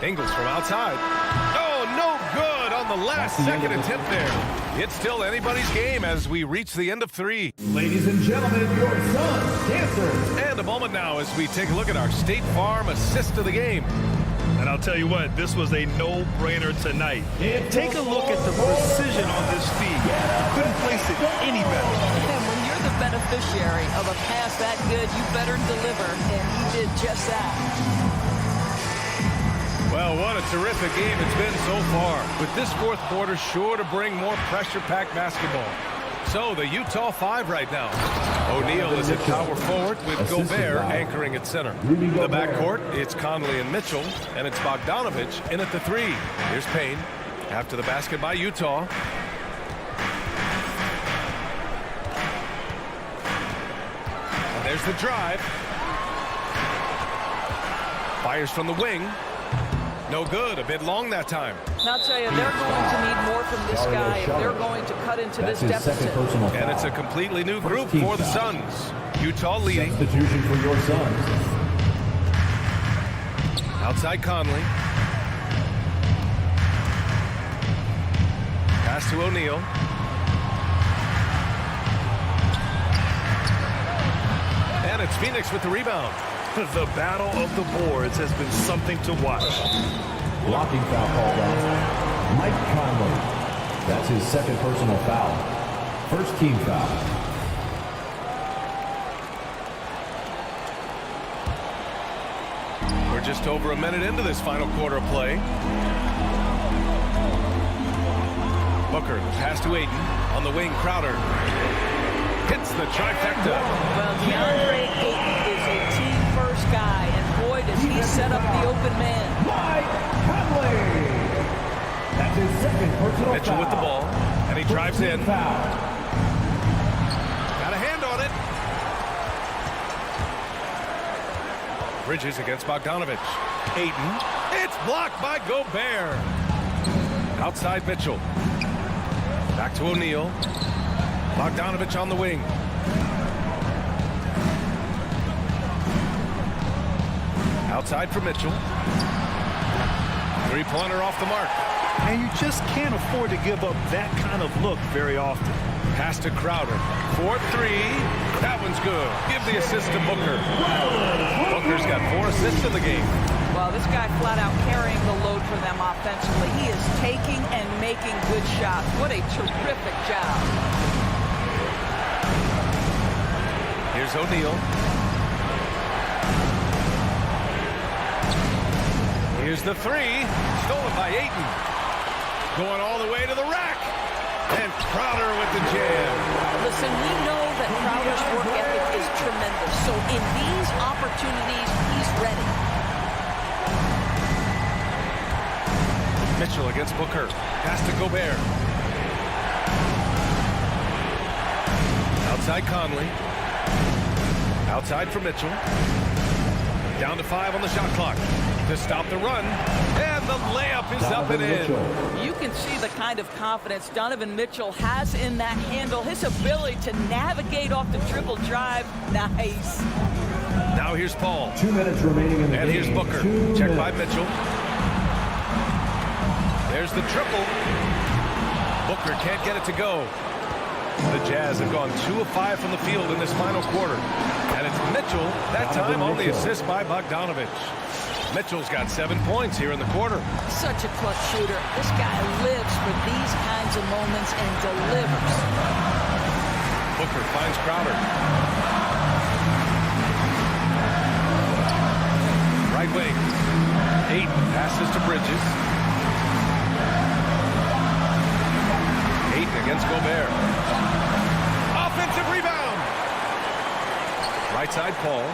Ingles from outside. Oh, no good on the last second attempt there. It's still anybody's game as we reach the end of 3. Ladies and gentlemen, your Suns dancers. And a moment now as we take a look at our State Farm assist of the game. And I'll tell you what, this was a no-brainer tonight. Take a look at the precision on this feed. Couldn't place it any better. And when you're the beneficiary of a pass that good, you better deliver, and he did just that. Well, what a terrific game it's been so far, with this fourth quarter sure to bring more pressure-packed basketball. So the Utah 5 right now. O'Neal is at power forward with Gobert anchoring at center. The backcourt, it's Conley and Mitchell, and it's Bogdanovich in at the 3. Here's Payne after the basket by Utah. And there's the drive. Fires from the wing. No good. A bit long that time. And I'll tell you, they're going to need more from this guy if they're going to cut into this deficit. And it's a completely new group for the Suns. Utah leading. Substitution for your Suns. Outside Conley. Pass to O'Neal. And it's Phoenix with the rebound. The battle of the boards has been something to watch. Blocking foul called on Mike Conley. That's his second personal foul. First team foul. We're just over a minute into this final quarter of play. Booker, pass to Ayton. On the wing, Crowder. hits the trifecta. Well, DeAndre Ayton is a team-first guy, and boy, does he set up the open man. That's his second personal Mitchell with the ball, and he drives in. Got a hand on it. Bridges against Bogdanovich. Ayton. It's blocked by Gobert. Outside Mitchell. Back to O'Neal. Bogdanovich on the wing. Outside for Mitchell. Three-pointer off the mark. And you just can't afford to give up that kind of look very often. Pass to Crowder. 4-3. That one's good. Give the assist to Booker. Booker's got 4 assists in the game. Well, this guy flat out carrying the load for them offensively. He is taking and making good shots. What a terrific job. Here's O'Neal. Here's the 3. Stolen by Ayton. Going all the way to the rack. And Crowder with the jam. Listen, we know that Crowder's work ethic is tremendous. So in these opportunities, he's ready. Mitchell against Booker. Pass to Gobert. Outside Conley. Outside for Mitchell. Down to 5 on the shot clock. To stop the run. And the layup is up and in. You can see the kind of confidence Donovan Mitchell has in that handle. His ability to navigate off the dribble drive. Nice. Now here's Paul. 2 minutes remaining in the game. And here's Booker. Checked by Mitchell. There's the triple. Booker can't get it to go. The Jazz have gone 2 of 5 from the field in this final quarter. And it's Mitchell, that time on the assist by Bogdanovich. Mitchell's got 7 points here in the quarter. Such a clutch shooter. This guy lives for these kinds of moments and delivers. Booker finds Crowder. Right wing. Ayton passes to Bridges. Ayton against Gobert. Offensive rebound. Right side Paul.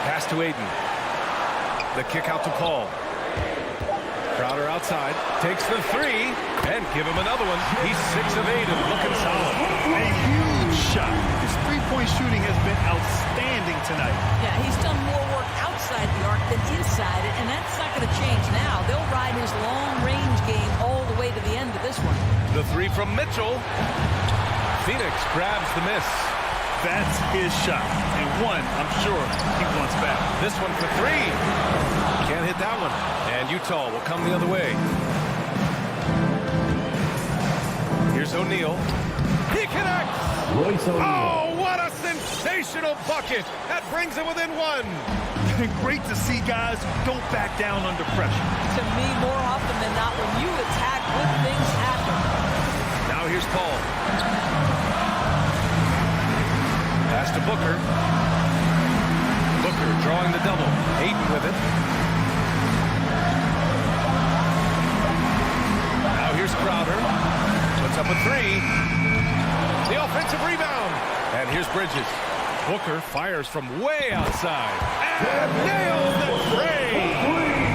Pass to Ayton. The kick out to Paul. Crowder outside. Takes the 3. And give him another one. He's 6 of 8 and looking solid. A huge shot. His three-point shooting has been outstanding tonight. Yeah, he's done more work outside the arc than inside it, and that's not going to change now. They'll ride his long-range game all the way to the end of this one. The 3 from Mitchell. Phoenix grabs the miss. That's his shot, and one I'm sure he wants back. This one for 3. Can't hit that one. And Utah will come the other way. Here's O'Neal. He connects. Oh, what a sensational bucket. That brings him within 1. Great to see guys who don't back down under pressure. To me, more often than not, when you attack, good things happen. Now here's Paul. Pass to Booker. Booker drawing the double. Ayton with it. Now here's Crowder. Puts up a 3. The offensive rebound. And here's Bridges. Booker fires from way outside. And nails the 3.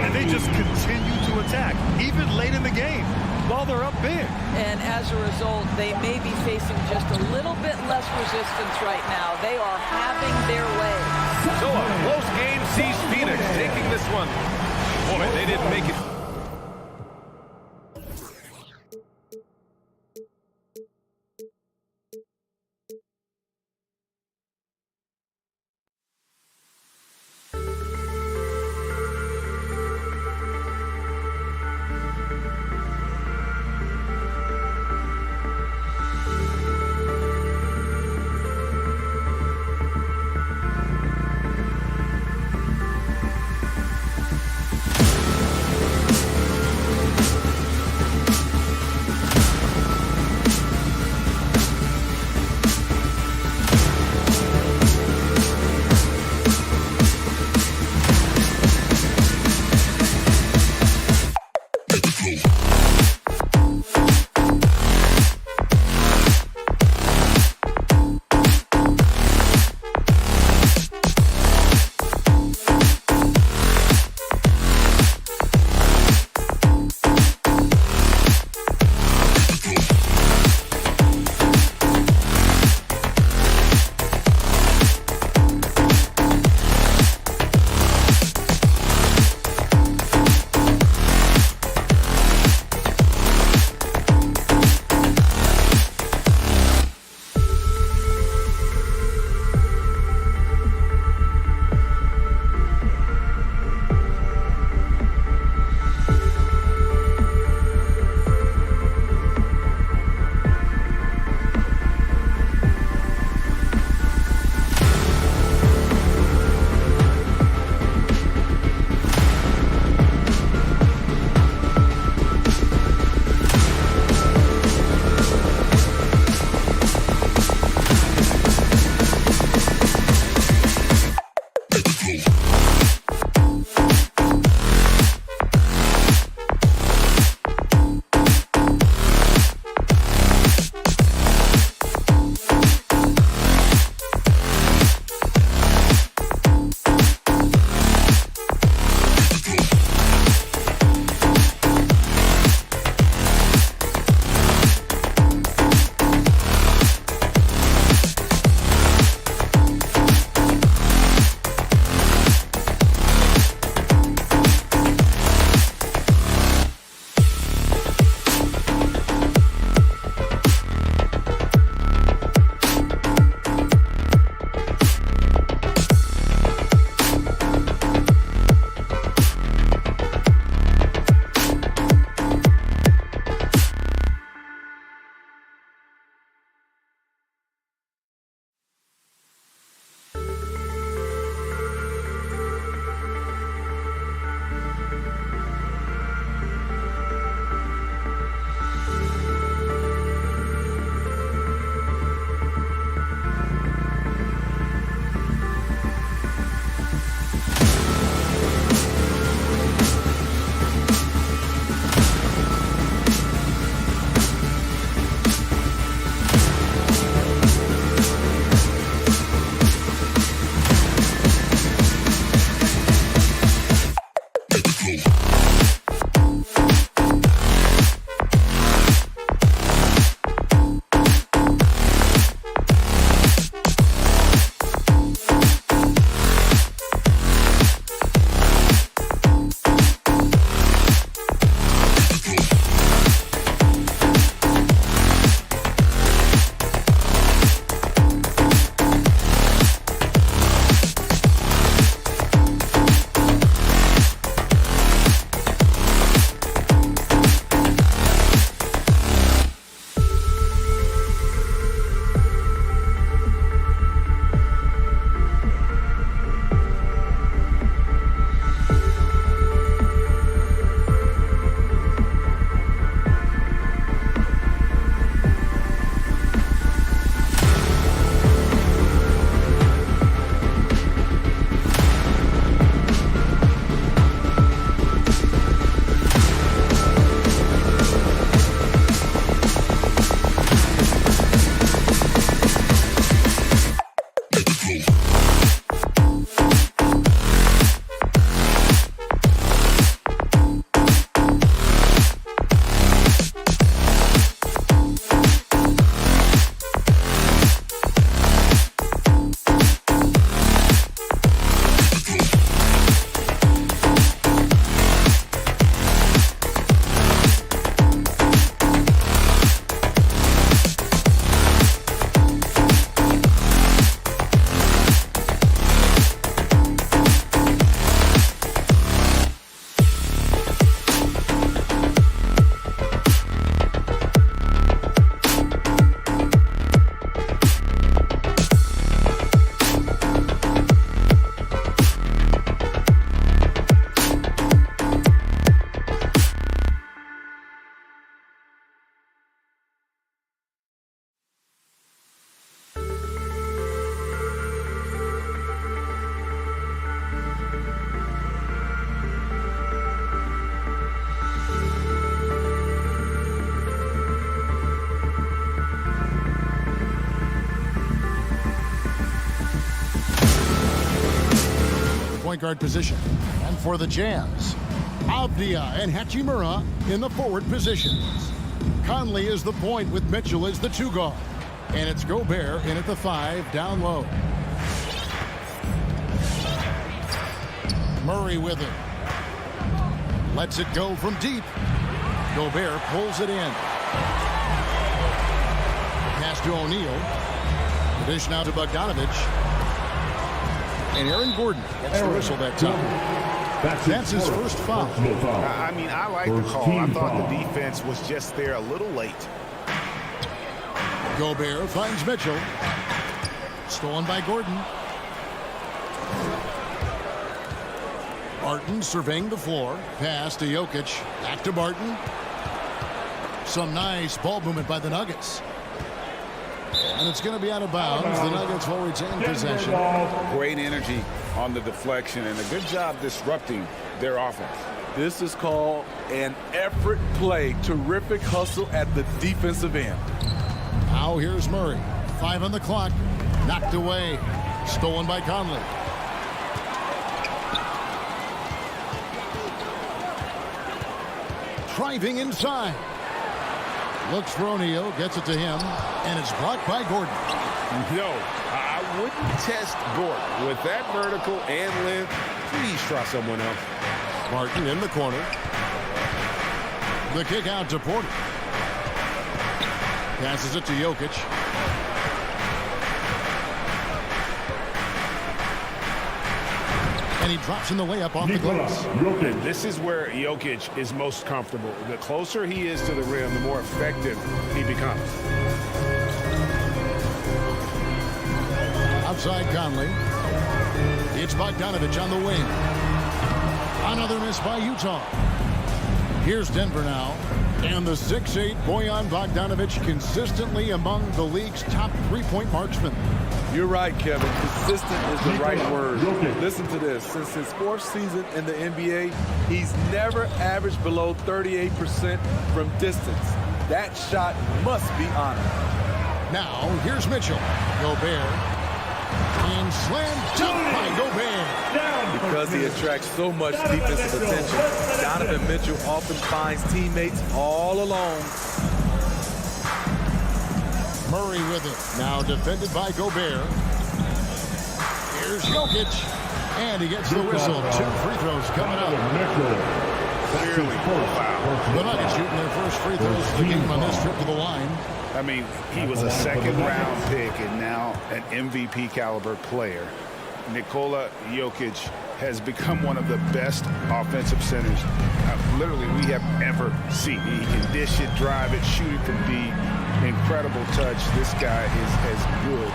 And they just continue to attack, even late in the game, while they're up big. And as a result, they may be facing just a little bit less resistance right now. They are having their way. So a close game sees Phoenix taking this one. Boy, they didn't make it. point guard position. And for the Jazz, Avdia and Hachimura in the forward positions. Conley is the point with Mitchell as the 2 guard. And it's Gobert in at the 5 down low. Murray with it. Lets it go from deep. Gobert pulls it in. Pass to O'Neal. The dish now to Bogdanovich. And Aaron Gordon gets the whistle that time. That's his first foul. I mean, I like the call. I thought the defense was just there a little late. Gobert finds Mitchell. Stolen by Gordon. Barton surveying the floor. Pass to Jokic. Back to Barton. Some nice ball movement by the Nuggets. And it's going to be out of bounds. The Nuggets will retain possession. Great energy on the deflection and a good job disrupting their offense. This is called an effort play. Terrific hustle at the defensive end. Now here's Murray. 5 on the clock. Knocked away. Stolen by Conley. Driving inside. Looks for O'Neal. Gets it to him. And it's blocked by Gordon. No, I wouldn't test Gordon. With that vertical and length, please try someone else. Barton in the corner. The kick out to Porter. Passes it to Jokic. And he drops in the layup off the glass. This is where Jokic is most comfortable. The closer he is to the rim, the more effective he becomes. Outside Conley. It's Bogdanovich on the wing. Another miss by Utah. Here's Denver now. And the 6'8" Bojan Bogdanovich consistently among the league's top 3-point marksmen. You're right, Kevin. Consistent is the right word. Listen to this. Since his 4th season in the NBA, he's never averaged below 38% from distance. That shot must be honored. Now, here's Mitchell. Gobert. And slam dunk by Gobert. Because he attracts so much defensive attention, Donovan Mitchell often finds teammates all alone. Murray with it. Now defended by Gobert. Here's Jokic. And he gets the whistle. 2 free throws coming up. Clearly foul. The Nuggets shooting their first free throws of the game on this trip to the line. I mean, he was a 2nd-round pick and now an MVP caliber player. Nikola Jokic has become one of the best offensive centers literally we have ever seen. He can dish it, drive it, shoot it from deep. Incredible touch. This guy is as good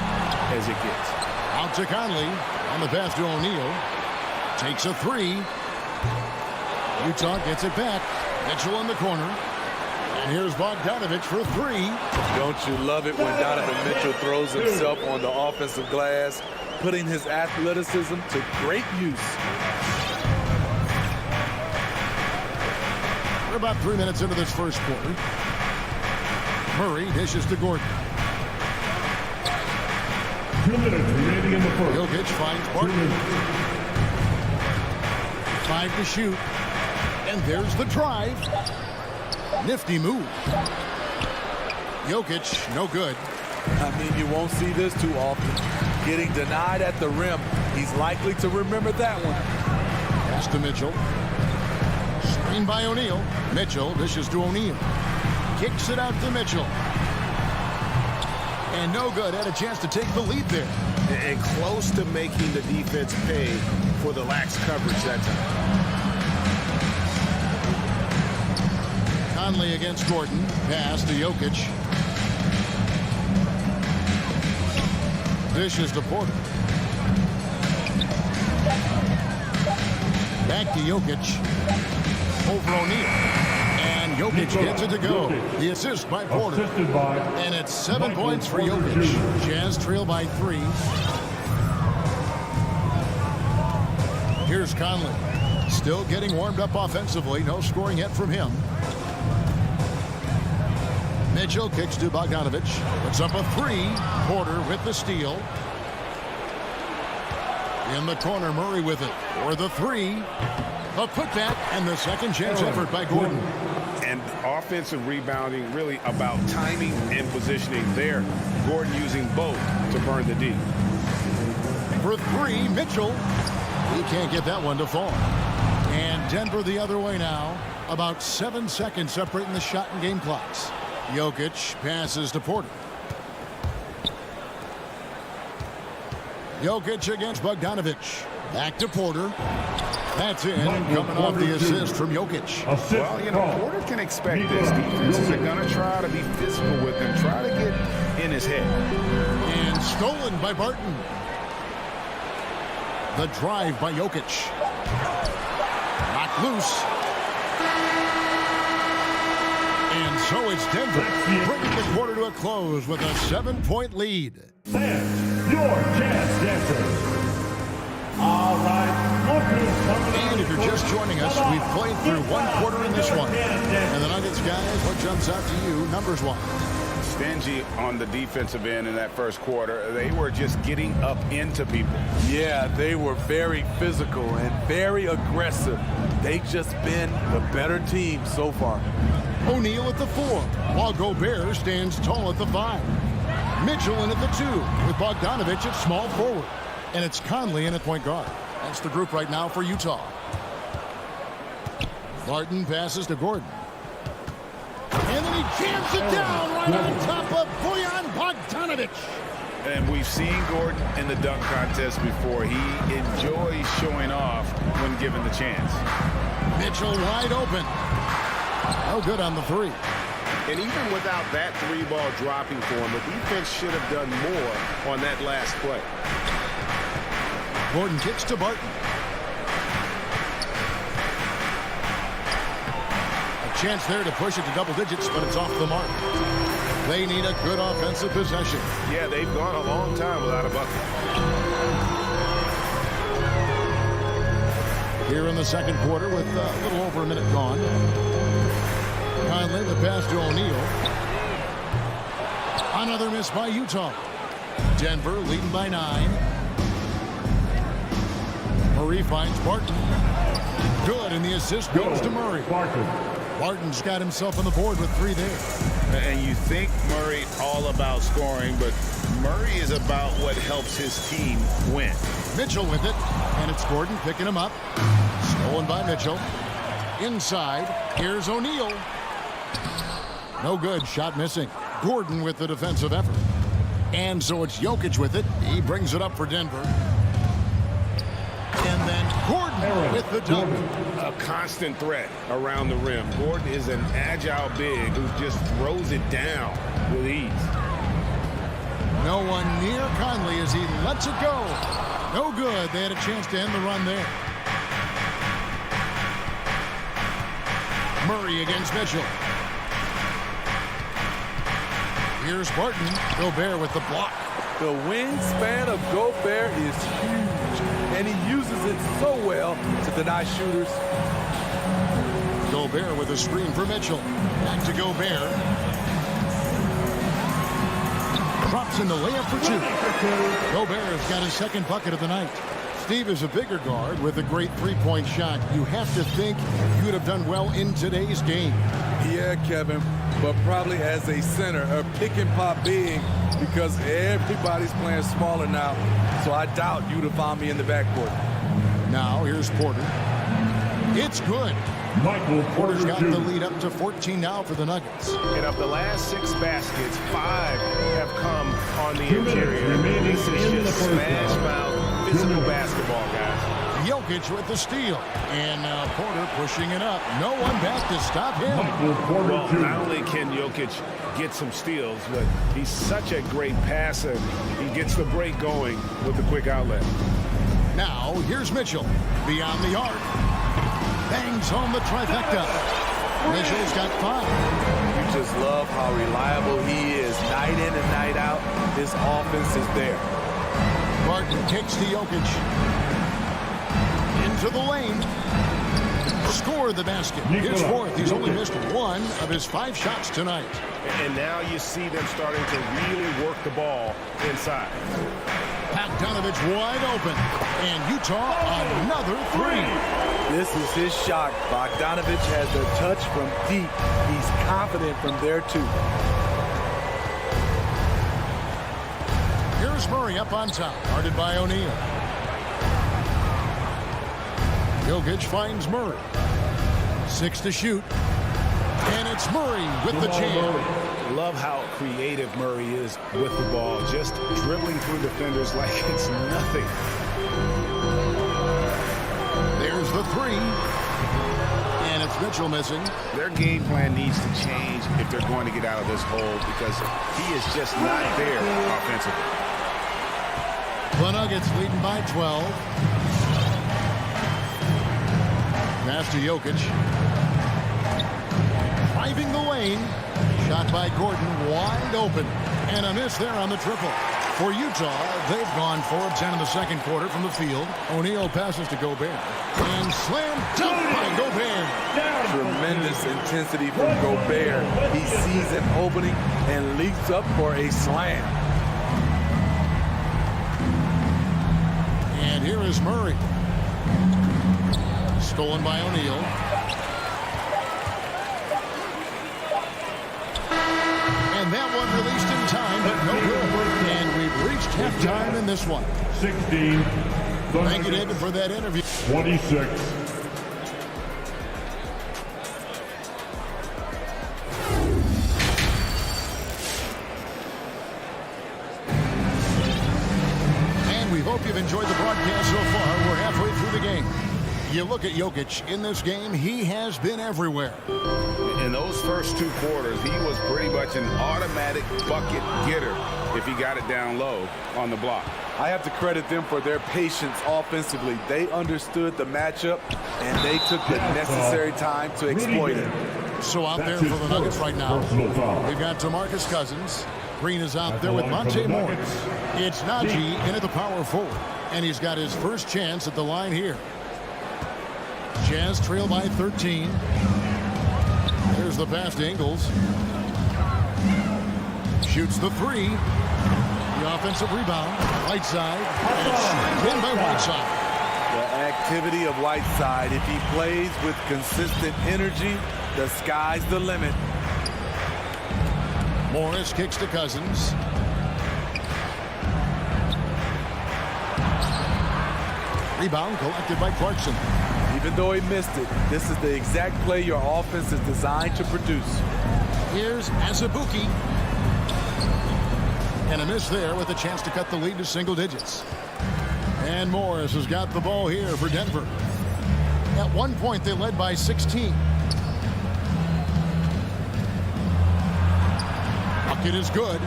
as it gets. Out to Conley on the pass to O'Neal. Takes a 3. Utah gets it back. Mitchell in the corner. And here's Bogdanovich for 3. Don't you love it when Donovan Mitchell throws himself on the offensive glass, putting his athleticism to great use. We're about 3 minutes into this first quarter. Murray dishes to Gordon. 2 minutes remaining in the first. Jokic finds Barton. 5 to shoot. And there's the drive. Nifty move. Jokic, no good. I mean, you won't see this too often. Getting denied at the rim. He's likely to remember that one. Pass to Mitchell. Screen by O'Neal. Mitchell dishes to O'Neal. Kicks it out to Mitchell. And no good. Had a chance to take the lead there. And close to making the defense pay for the lax coverage that time. Conley against Gordon. Pass to Jokic. Dishes to Porter. Back to Jokic. Over O'Neal. And Jokic gets it to go. The assist by Porter. And it's 7 points for Jokic. Jazz trail by 3. Here's Conley. Still getting warmed up offensively. No scoring yet from him. Mitchell kicks to Bogdanovich. Puts up a 3. Porter with the steal. In the corner, Murray with it for the three. A putback and the second chance effort by Gordon. And offensive rebounding really about timing and positioning there. Gordon using both to burn the D. For three, Mitchell. He can't get that one to fall. And Denver the other way now. About 7 seconds separating the shot and game clocks. Jokic passes to Porter. Jokic against Bogdanovich. Back to Porter. That's in, coming off the assist from Jokic. Well, you know, Porter can expect this. Defenses are going to try to be physical with him, try to get in his head. And stolen by Barton. The drive by Jokic. Knocked loose. And so it's Denver bringing the quarter to a close with a 7-point lead. That's your Jazz Dancers. All right. And if you're just joining us, we've played through one quarter in this one. And the Nuggets, guys, what jumps out to you, numbers-wise? Stingy on the defensive end in that first quarter. They were just getting up into people. Yeah, they were very physical and very aggressive. They've just been the better team so far. O'Neal at the 4, while Gobert stands tall at the 5. Mitchell in at the 2, with Bogdanovich at small forward. And it's Conley in at point guard. That's the group right now for Utah. Barton passes to Gordon. And then he jams it down right on top of Bojan Bogdanovich. And we've seen Gordon in the dunk contest before. He enjoys showing off when given the chance. Mitchell wide open. No good on the 3. And even without that 3-ball dropping for him, the defense should have done more on that last play. Gordon kicks to Barton. A chance there to push it to double digits, but it's off the mark. They need a good offensive possession. Yeah, they've gone a long time without a bucket. Here in the second quarter with a little over a minute gone. Conley, the pass to O'Neal. Another miss by Utah. Denver leading by 9. Murray finds Barton. Good, and the assist goes to Murray. Barton's got himself on the board with 3 there. And you think Murray all about scoring, but Murray is about what helps his team win. Mitchell with it, and it's Gordon picking him up. Stolen by Mitchell. Inside, here's O'Neal. No good, shot missing. Gordon with the defensive effort. And so it's Jokic with it. He brings it up for Denver. And then Gordon with the dunk. A constant threat around the rim. Gordon is an agile big who just throws it down with ease. No one near Conley as he lets it go. No good. They had a chance to end the run there. Murray against Mitchell. Here's Barton. Gobert with the block. The wingspan of Gobert is huge, and he uses it so well to deny shooters. Gobert with a screen for Mitchell. Back to Gobert. Drops in the layup for 2. Gobert has got his second bucket of the night. Steve is a bigger guard with a great three-point shot. You have to think you would have done well in today's game. Yeah, Kevin, but probably as a center, a pick-and-pop big, because everybody's playing smaller now, so I doubt you'd have found me in the backcourt. Now, here's Porter. It's good. Porter's got the lead up to 14 now for the Nuggets. And of the last 6 baskets, 5 have come on the interior. This is just smash-mouth physical basketball, guys. Jokic with the steal. And now Porter pushing it up. No one back to stop him. Well, not only can Jokic get some steals, but he's such a great passer. He gets the break going with the quick outlet. Now, here's Mitchell. Beyond the arc. Bangs home the trifecta. Mitchell's got 5. You just love how reliable he is night in and night out. His offense is there. Barton kicks to Jokic. Into the lane. score the basket. His fourth. He's only missed one of his 5 shots tonight. And now you see them starting to really work the ball inside. Bogdanovich wide open. And Utah another 3. This is his shot. Bogdanovich has the touch from deep. He's confident from there, too. Here's Murray up on top, guarded by O'Neal. Jokic finds Murray. 6 to shoot. And it's Murray with the jam. Love how creative Murray is with the ball, just dribbling through defenders like it's nothing. There's the 3. And it's Mitchell missing. Their game plan needs to change if they're going to get out of this hole because he is just not there offensively. The Nuggets leading by 12. Pass to Jokic. Driving the lane. Shot by Gordon, wide open. And a miss there on the triple. For Utah, they've gone 4 of 10 in the second quarter from the field. O'Neal passes to Gobert. And slam dunk by Gobert. Tremendous intensity from Gobert. He sees an opening and leaps up for a slam. And here is Murray. Stolen by O'Neal. And that one released in time, but no good. And we've reached halftime in this one. 16. Thank you, David, for that interview. 26. And we hope you've enjoyed the broadcast so far. We're halfway through the game. You look at Jokic in this game, he has been everywhere. In those first 2 quarters, he was pretty much an automatic bucket getter if he got it down low on the block. I have to credit them for their patience offensively. They understood the matchup, and they took the necessary time to exploit it. So out there for the Nuggets right now, we've got DeMarcus Cousins. Green is out there with Monte Morris. It's Najee in at the power forward, and he's got his first chance at the line here. Jazz trail by 13. There's the pass to Ingles. Shoots the 3. The offensive rebound. Whiteside. And it's stripped in by Whiteside. The activity of Whiteside, if he plays with consistent energy, the sky's the limit. Morris kicks to Cousins. Rebound collected by Clarkson. Even though he missed it, this is the exact play your offense is designed to produce. Here's Azubuike. And a miss there with a chance to cut the lead to single digits. And Morris has got the ball here for Denver. At one point, they led by 16. Bucket is good.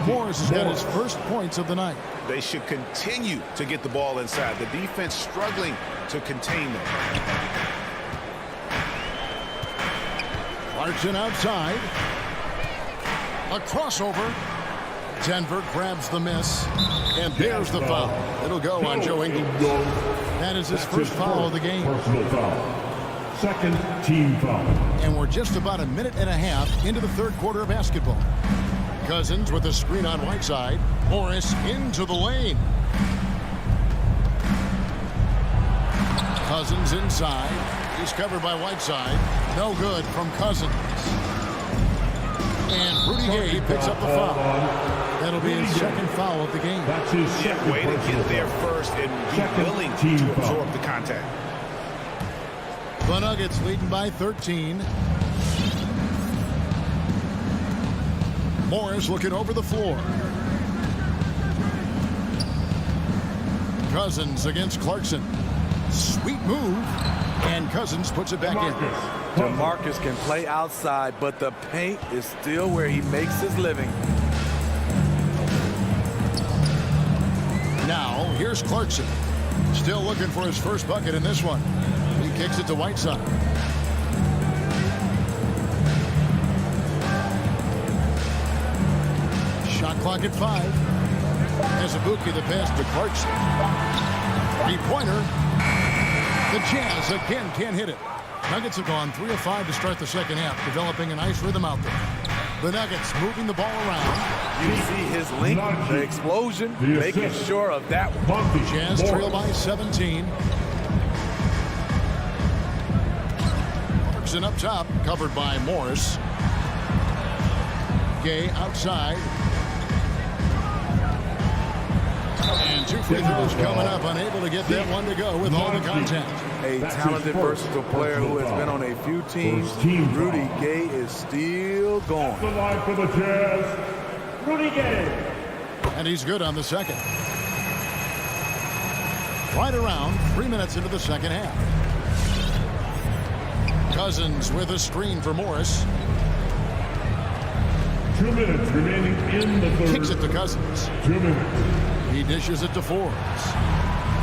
Morris has got his first points of the night. They should continue to get the ball inside. The defense struggling to contain them. Clarkson outside. A crossover. Denver grabs the miss. And there's the foul. It'll go on Joe Ingles. That is his first foul of the game. Personal foul. Second team foul. And we're just about a minute and a half into the third quarter of basketball. Cousins with a screen on Whiteside. Morris into the lane. Cousins inside. He's covered by Whiteside. No good from Cousins. And Rudy Gay picks up the foul. That'll be his second foul of the game. That's his second way to get there first and be willing to absorb the contact. The Nuggets leading by 13. Morris looking over the floor. Cousins against Clarkson. Sweet move. And Cousins puts it back in. DeMarcus can play outside, but the paint is still where he makes his living. Now, here's Clarkson. Still looking for his first bucket in this one. He kicks it to Whiteside. Shot clock at 5. Azubuike the pass to Clarkson. Three-pointer. The Jazz again can't hit it. Nuggets have gone 3 of 5 to start the second half, developing a nice rhythm out there. The Nuggets moving the ball around. You see his length, the explosion, making sure of that one. The Jazz trail by 17. Clarkson up top, covered by Morris. Gay outside. And 2 free throws coming up, unable to get that one to go with all the contact. A talented, versatile player who has been on a few teams. Rudy Gay is still going. The line for the Jazz, Rudy Gay. And he's good on the second. Right around 3 minutes into the second half. Cousins with a screen for Morris. 2 minutes remaining in the third. Kicks it to Cousins. 2 minutes. He dishes it to Forbes.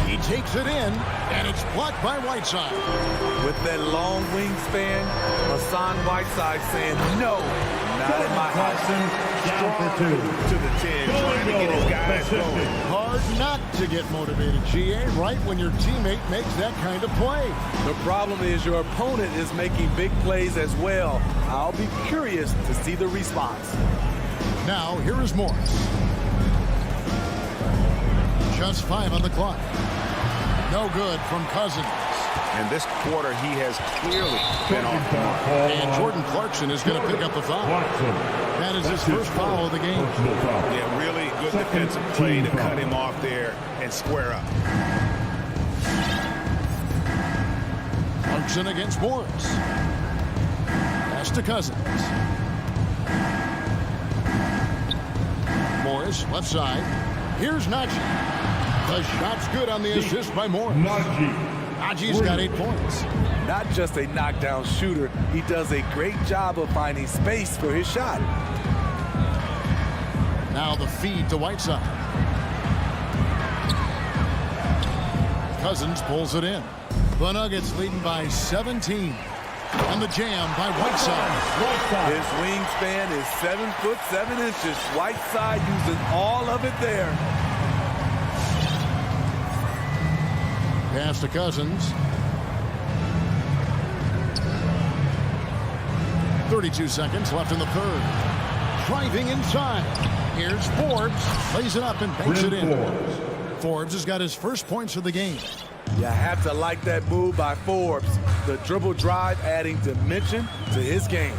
He takes it in, and it's blocked by Whiteside. With that long wingspan, Hassan Whiteside saying, no, not in my house. Down for 2. To the 10, trying to get his guys going. Hard not to get motivated, GA, right when your teammate makes that kind of play. The problem is your opponent is making big plays as well. I'll be curious to see the response. Now, here is Morris. Just 5 on the clock. No good from Cousins. And this quarter, he has clearly been off the mark. And Jordan Clarkson is going to pick up the foul. That is his first foul of the game. Yeah, really good defensive play to cut him off there and square up. Clarkson against Morris. Pass to Cousins. Morris, left side. Here's Najee. The shot's good on the assist by Morris. Najee's got 8 points. Not just a knockdown shooter, he does a great job of finding space for his shot. Now the feed to Whiteside. Cousins pulls it in. The Nuggets leading by 17. And the jam by Whiteside. His wingspan is 7 foot 7 inches. Whiteside using all of it there. Pass to Cousins. 32 seconds left in the third. Driving inside. Here's Forbes. Lays it up and banks it in. Forbes has got his first points of the game. You have to like that move by Forbes. The dribble drive adding dimension to his game.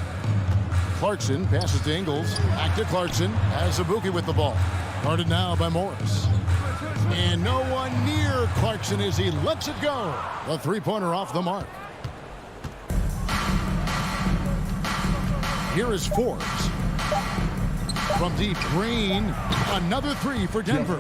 Clarkson passes to Ingles. Back to Clarkson. Has Ibuki with the ball. Guarded now by Morris. And no one near Clarkson as he lets it go. The three-pointer off the mark. Here is Forbes. From deep, Green. Another 3 for Denver.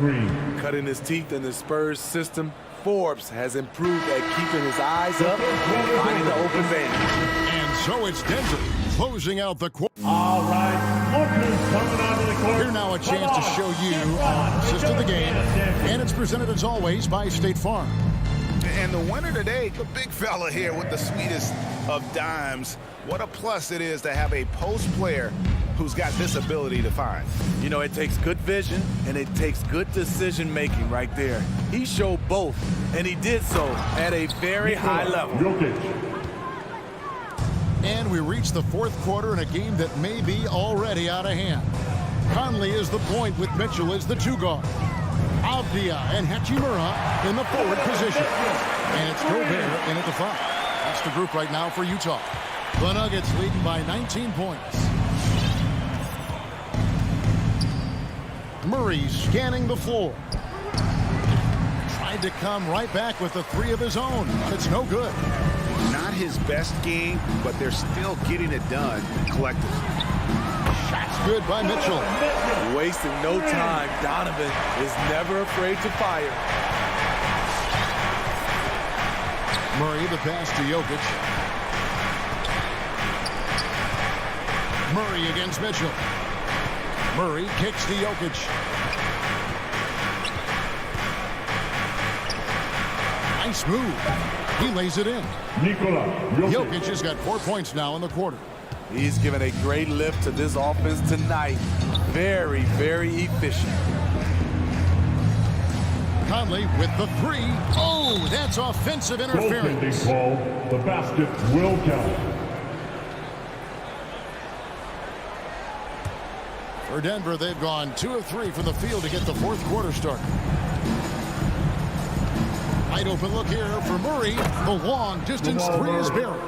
Cutting his teeth in the Spurs system, Forbes has improved at keeping his eyes up and finding the open vein. And so it's Denver closing out the quarter. All right, coming out of the court. Here now a chance to show you our assist of the game. And it's presented as always by State Farm. And the winner today, the big fella here with the sweetest of dimes. What a plus it is to have a post player who's got this ability to find. You know, it takes good vision and it takes good decision making right there. He showed both, and he did so at a very high level. And we reach the fourth quarter in a game that may be already out of hand. Conley is the point with Mitchell as the 2 guard. Avdia and Hachimura in the forward position. And it's Gobert in at the 5. That's the group right now for Utah. The Nuggets leading by 19 points. Murray scanning the floor. Tried to come right back with a 3 of his own. It's no good. Not his best game, but they're still getting it done collectively. Shots good by Mitchell. Wasting no time. Donovan is never afraid to fire. Murray the pass to Jokic. Murray against Mitchell. Murray kicks to Jokic. Nice move. He lays it in. Jokic has got 4 points now in the quarter. He's given a great lift to this offense tonight. Very, very efficient. Conley with the three. Oh, that's offensive interference. Call. The basket will count. For Denver, they've gone 2 of 3 from the field to get the fourth quarter started. Wide open look here for Murray. The long distance three is buried.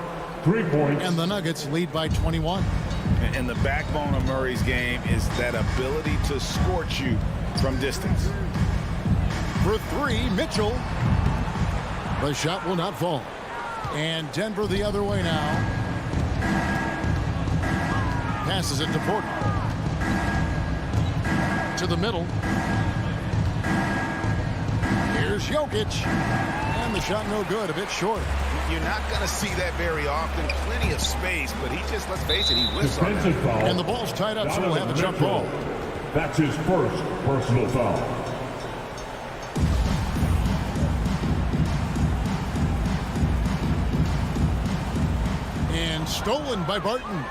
3 points. And the Nuggets lead by 21. And the backbone of Murray's game is that ability to scorch you from distance. For three, Mitchell. The shot will not fall. And Denver the other way now. Passes it to Porter. To the middle. Here's Jokic. And the shot no good, a bit short. You're not going to see that very often. Plenty of space, but he just, let's face it, he whiffs on that. And the ball's tied up, so we'll have a jump ball. That's his first personal foul. And stolen by Barton.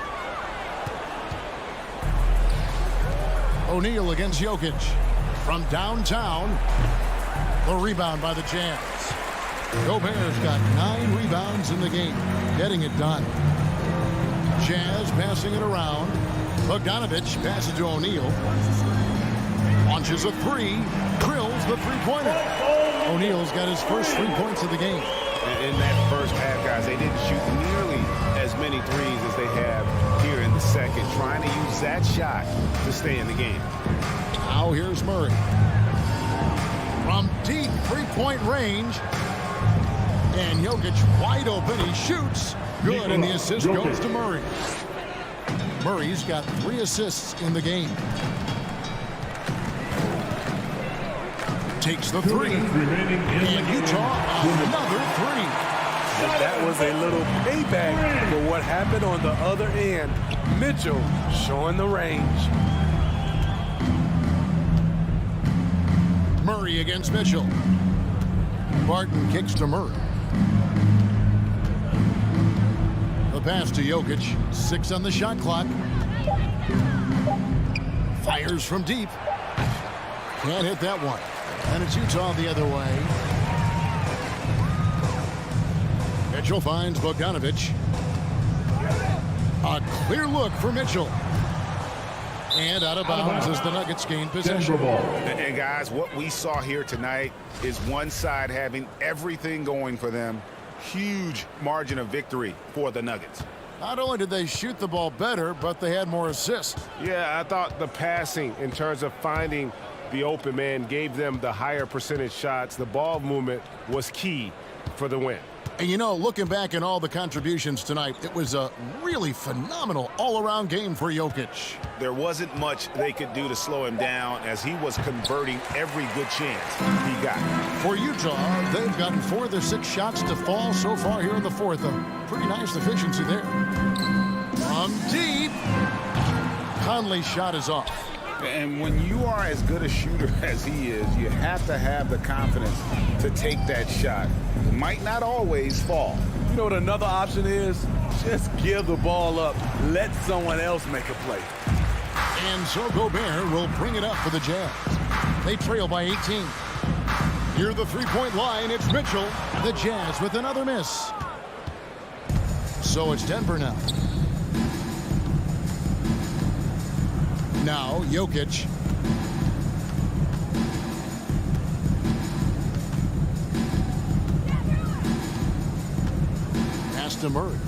O'Neal against Jokic. From downtown. The rebound by the Jazz. Gobert's got 9 rebounds in the game. Getting it done. Jazz passing it around. Bogdanovich passes to O'Neal. Launches a three. Drills the three-pointer. O'Neal's got his first 3 points of the game. In that first half, guys, they didn't shoot nearly as many threes as they have here in the second, trying to use that shot to stay in the game. Now here's Murray. From deep three-point range. And Jokic wide open. He shoots. Good, and the assist goes to Murray. Murray's got 3 assists in the game. Takes the three. And Utah another three. That was a little payback for what happened on the other end. Mitchell showing the range. Murray against Mitchell. Barton kicks to Murray. The pass to Jokic. 6 on the shot clock. Fires from deep. Can't hit that one. And it's Utah the other way. Mitchell finds Bogdanovich. A clear look for Mitchell. And out of bounds as the Nuggets gain possession. And guys, what we saw here tonight is one side having everything going for them. Huge margin of victory for the Nuggets. Not only did they shoot the ball better, but they had more assists. Yeah, I thought the passing in terms of finding the open man gave them the higher percentage shots. The ball movement was key for the win. And you know, looking back at all the contributions tonight, it was a really phenomenal all-around game for Jokic. There wasn't much they could do to slow him down as he was converting every good chance he got. For Utah, they've gotten 4 of their 6 shots to fall so far here in the fourth. A pretty nice efficiency there. From deep. Conley's shot is off. And when you are as good a shooter as he is, you have to have the confidence to take that shot. It might not always fall. You know what another option is? Just give the ball up. Let someone else make a play. And so Gobert will bring it up for the Jazz. They trail by 18. Near the three-point line, it's Mitchell. The Jazz with another miss. So it's Denver now. Now, Jokic. Pass to Murray.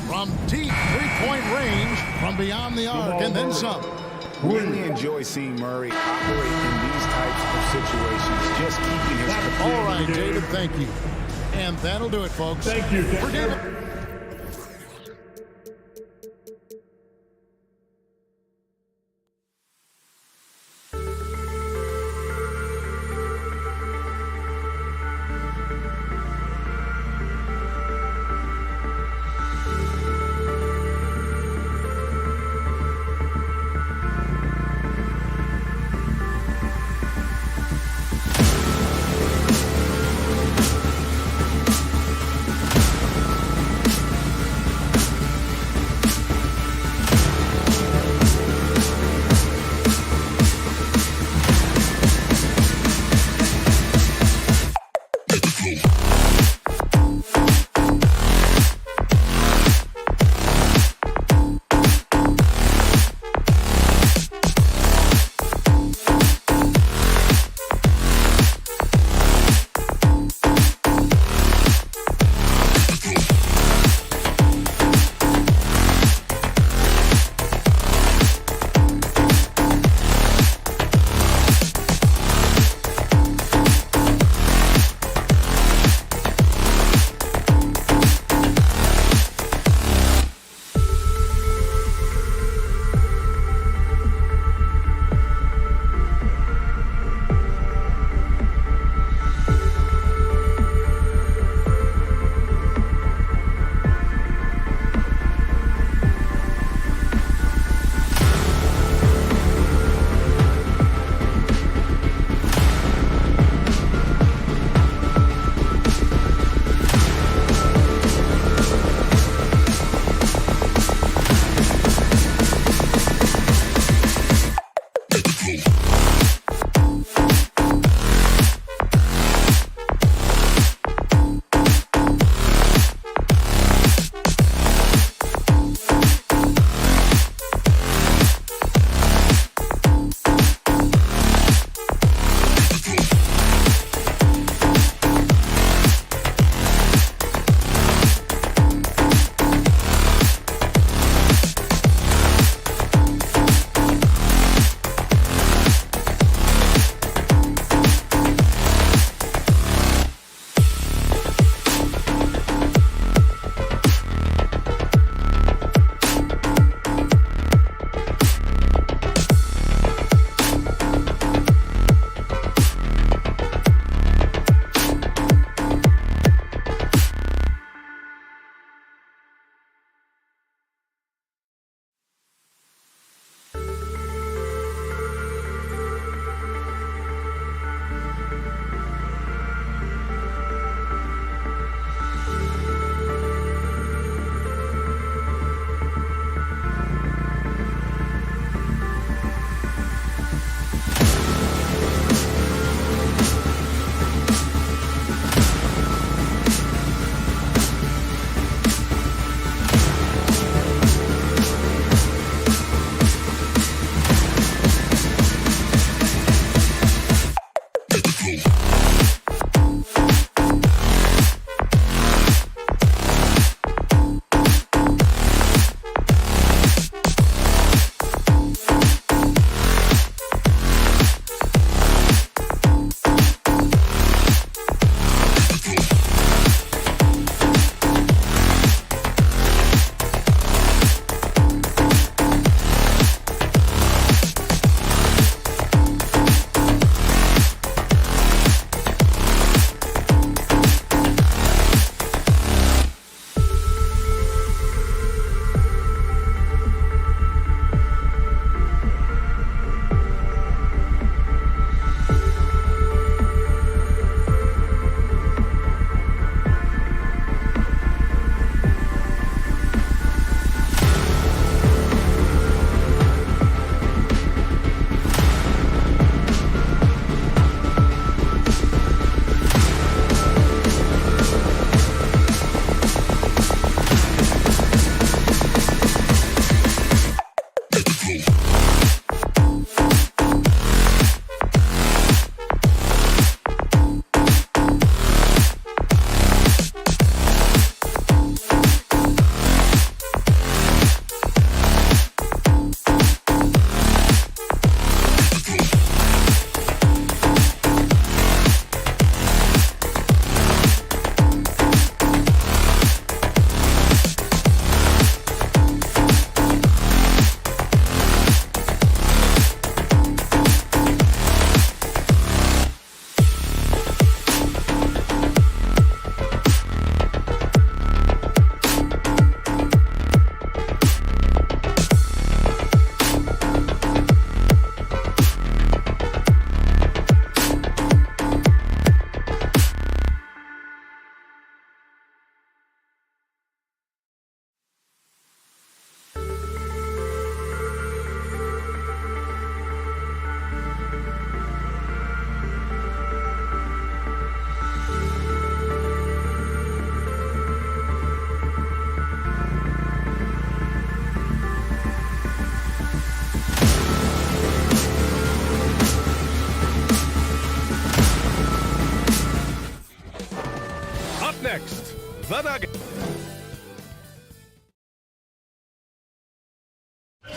From deep three-point range, from beyond the arc, and then some. Really enjoy seeing Murray operate in these types of situations, just keeping his control. All right, David, thank you. And that'll do it, folks. Thank you, for David.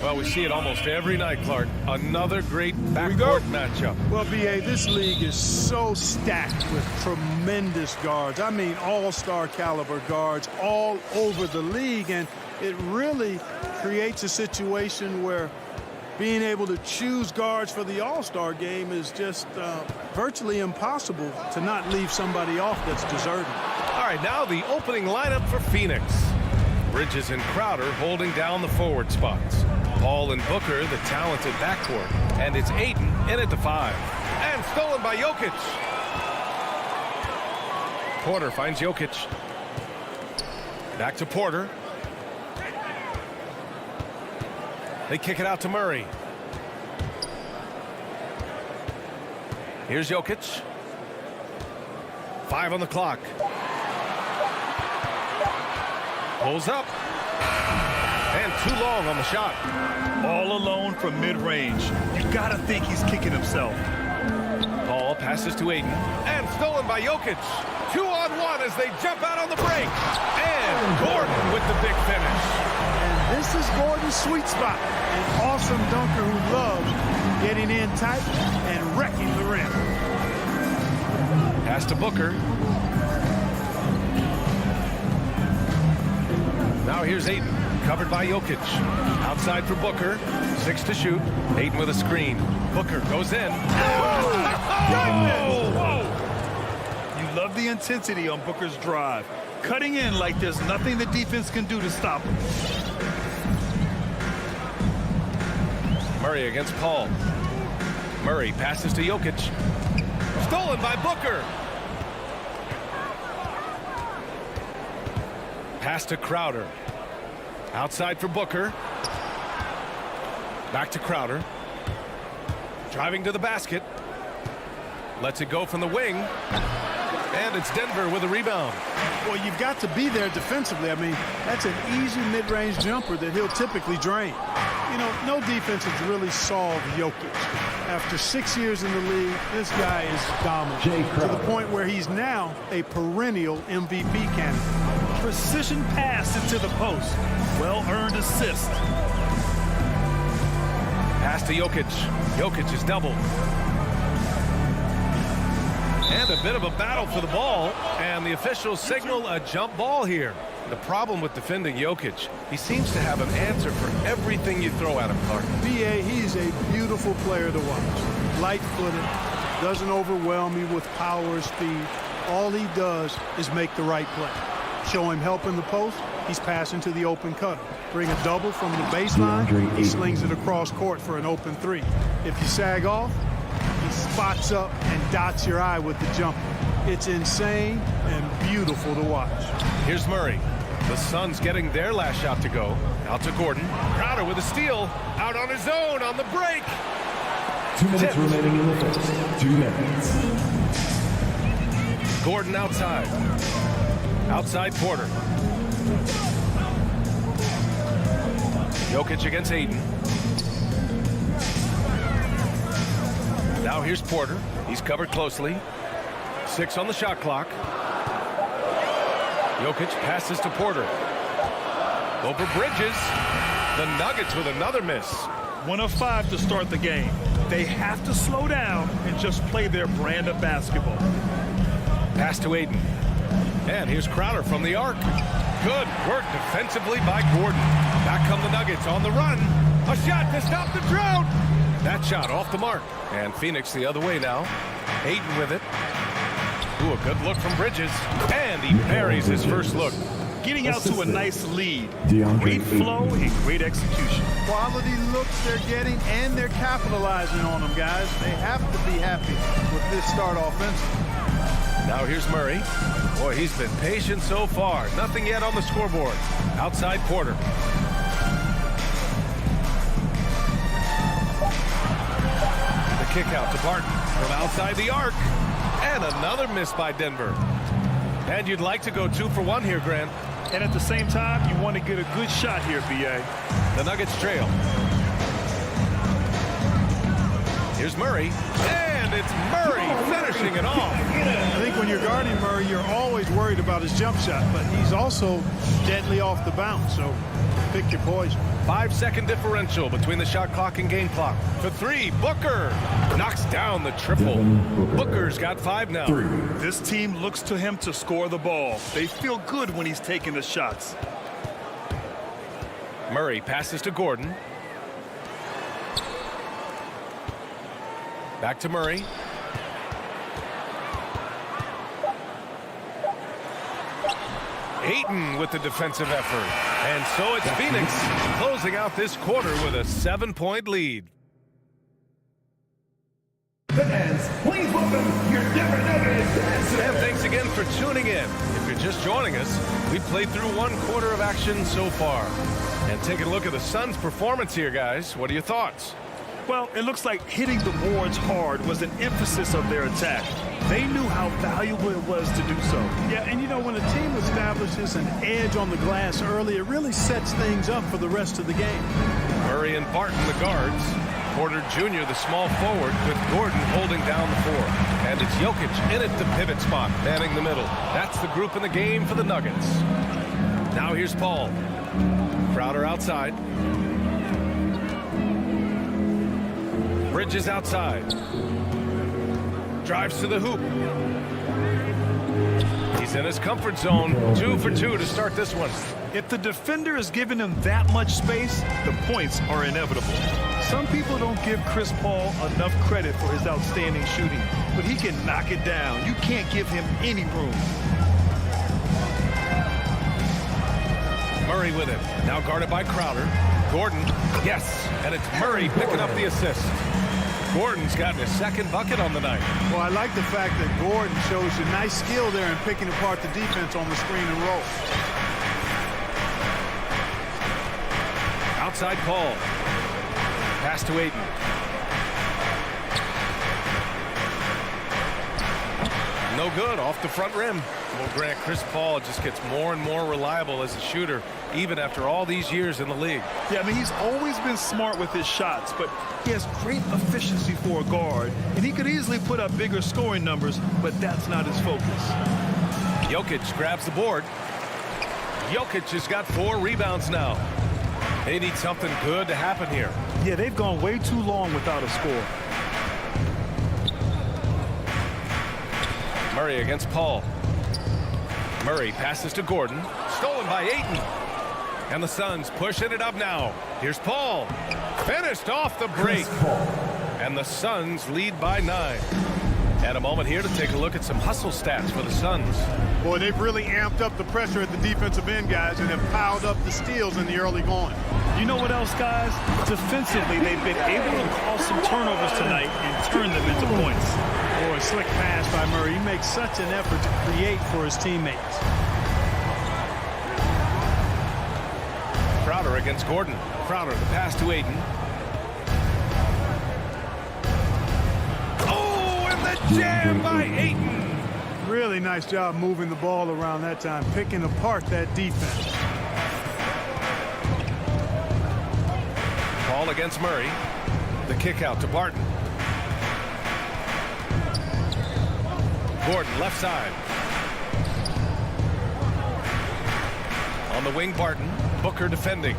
Well, we see it almost every night, Clark. Another great backcourt matchup. Well, B.A., this league is so stacked with tremendous guards. I mean, all-star caliber guards all over the league, and it really creates a situation where being able to choose guards for the all-star game is just virtually impossible to not leave somebody off that's deserving. All right, now the opening lineup for Phoenix. Bridges and Crowder holding down the forward spots. Paul and Booker, the talented backcourt. And it's Ayton in at the 5. And stolen by Jokic. Porter finds Jokic. Back to Porter. They kick it out to Murray. Here's Jokic. 5 on the clock. Pulls up. And too long on the shot. All alone from mid-range. You gotta think he's kicking himself. Paul passes to Ayton. And stolen by Jokic. 2-on-1 as they jump out on the break. And Gordon with the big finish. And this is Gordon's sweet spot. An awesome dunker who loves getting in tight and wrecking the rim. Pass to Booker. Now here's Ayton, covered by Jokic. Outside for Booker, 6 to shoot. Ayton with a screen. Booker goes in. Whoa! You love the intensity on Booker's drive. Cutting in like there's nothing the defense can do to stop him. Murray against Paul. Murray passes to Jokic. Stolen by Booker. Pass to Crowder. Outside for Booker. Back to Crowder. Driving to the basket. Lets it go from the wing. And it's Denver with a rebound. Well, you've got to be there defensively. I mean, that's an easy mid-range jumper that he'll typically drain. You know, no defense has really solved Jokic. After 6 years in the league, this guy is dominant to the point where he's now a perennial MVP candidate. Precision pass into the post. Well-earned assist. Pass to Jokic. Jokic is doubled. And a bit of a battle for the ball. And the officials signal a jump ball here. The problem with defending Jokic, he seems to have an answer for everything you throw at him, Clark. B.A., he's a beautiful player to watch. Light-footed, doesn't overwhelm you with power or speed. All he does is make the right play. Show him help in the post, he's passing to the open cutter. Bring a double from the baseline, he slings it across court for an open 3. If you sag off, he spots up and dots your eye with the jumper. It's insane and beautiful to watch. Here's Murray. The Suns getting their last shot to go. Out to Gordon. Crowder with a steal. Out on his own on the break. 2 minutes remaining in the first. 2 minutes. Gordon outside. Outside Porter. Jokic against Ayton. Now here's Porter. He's covered closely. 6 on the shot clock. Jokic passes to Porter. Over Bridges. The Nuggets with another miss. 1 of 5 to start the game. They have to slow down and just play their brand of basketball. Pass to Ayton. And here's Crowder from the arc. Good work defensively by Gordon. Back come the Nuggets on the run. A shot to stop the drought. That shot off the mark. And Phoenix the other way now. Ayton with it. Ooh, a good look from Bridges. And he buries his first look. Getting out to a nice lead. Great flow and great execution. Quality looks they're getting, and they're capitalizing on them, guys. They have to be happy with this start offensively. Now here's Murray. Boy, he's been patient so far. Nothing yet on the scoreboard. Outside Porter. The kick out to Barton from outside the arc. And another miss by Denver. And you'd like to go 2 for 1 here, Grant. And at the same time, you want to get a good shot here, B.A. The Nuggets trail. Here's Murray. And it's Murray finishing it off. I think when you're guarding Murray, you're always worried about his jump shot, but he's also deadly off the bounce. So Pick your poison. 5-second differential between the shot clock and game clock. For three, Booker knocks down the triple. Booker's got 5 now. This team looks to him to score the ball. They feel good when he's taking the shots. Murray passes to Gordon. Back to Murray. Ayton with the defensive effort. And so it's Phoenix closing out this quarter with a 7-point lead. Fans, please welcome your never noticed dancers. And thanks again for tuning in. If you're just joining us, we've played through 1 quarter of action so far. And taking a look at the Suns' performance here, guys. What are your thoughts? Well, it looks like hitting the boards hard was an emphasis of their attack. They knew how valuable it was to do so. Yeah, and you know, when a team establishes an edge on the glass early, it really sets things up for the rest of the game. Murray and Barton, the guards. Porter Jr., the small forward, with Gordon holding down the 4. And it's Jokic in at the pivot spot, manning the middle. That's the group in the game for the Nuggets. Now here's Paul. Crowder outside. Bridges outside. Drives to the hoop. He's in his comfort zone. 2 for 2 to start this one. If the defender is giving him that much space, the points are inevitable. Some people don't give Chris Paul enough credit for his outstanding shooting, but he can knock it down. You can't give him any room. Murray with it. Now guarded by Crowder. Gordon, yes, and it's Murray picking up the assist. Gordon's gotten his 2nd bucket on the night. Well, I like the fact that Gordon shows you nice skill there in picking apart the defense on the screen and roll. Outside Paul. Pass to Ayton. No good, off the front rim. Well, Grant, Chris Paul just gets more and more reliable as a shooter, even after all these years in the league. Yeah, I mean, he's always been smart with his shots, but he has great efficiency for a guard, and he could easily put up bigger scoring numbers, but that's not his focus. Jokic grabs the board. Jokic has got 4 rebounds now. They need something good to happen here. Yeah, they've gone way too long without a score. Murray against Paul. Murray passes to Gordon. Stolen by Ayton. And the Suns pushing it up now. Here's Paul. Finished off the break. And the Suns lead by 9. And a moment here to take a look at some hustle stats for the Suns. Boy, they've really amped up the pressure at the defensive end, guys, and have piled up the steals in the early going. You know what else, guys? Defensively, they've been able to cause some turnovers tonight and turn them into points. Boy, slick pass by Murray. He makes such an effort to create for his teammates. Crowder against Gordon. Crowder, the pass to Ayton. Oh, and the jam by Ayton. Really nice job moving the ball around that time, picking apart that defense. Paul against Murray. The kick out to Barton. Gordon left side. On the wing, Barton. Booker defending.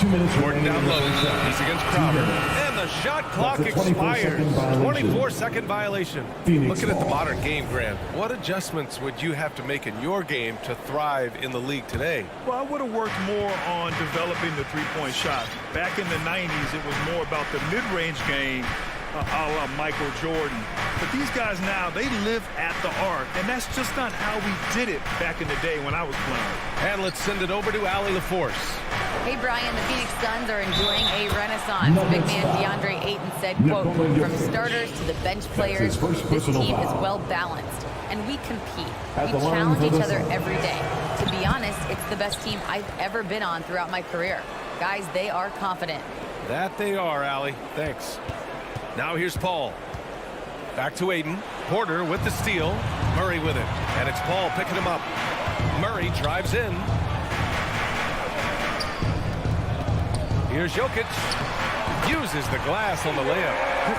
2 minutes. Gordon down low. He's against Crowder. And the shot clock expires. 24-second violation. Looking at the modern game, Grant, what adjustments would you have to make in your game to thrive in the league today? Well, I would have worked more on developing the three-point shot. Back in the 90s, it was more about the mid-range game, a la Michael Jordan. But these guys now, they live at the arc, and that's just not how we did it back in the day when I was playing. And let's send it over to Allie LaForce. Hey, Brian, the Phoenix Suns are enjoying a renaissance. Big man DeAndre Ayton said, quote, from starters to the bench players, this team is well balanced, and we compete. We challenge each other every day. To be honest, it's the best team I've ever been on throughout my career. Guys, they are confident. That they are, Allie. Thanks. Now here's Paul. Back to Ayton. Porter with the steal. Murray with it. And it's Paul picking him up. Murray drives in. Here's Jokic. Uses the glass on the layup.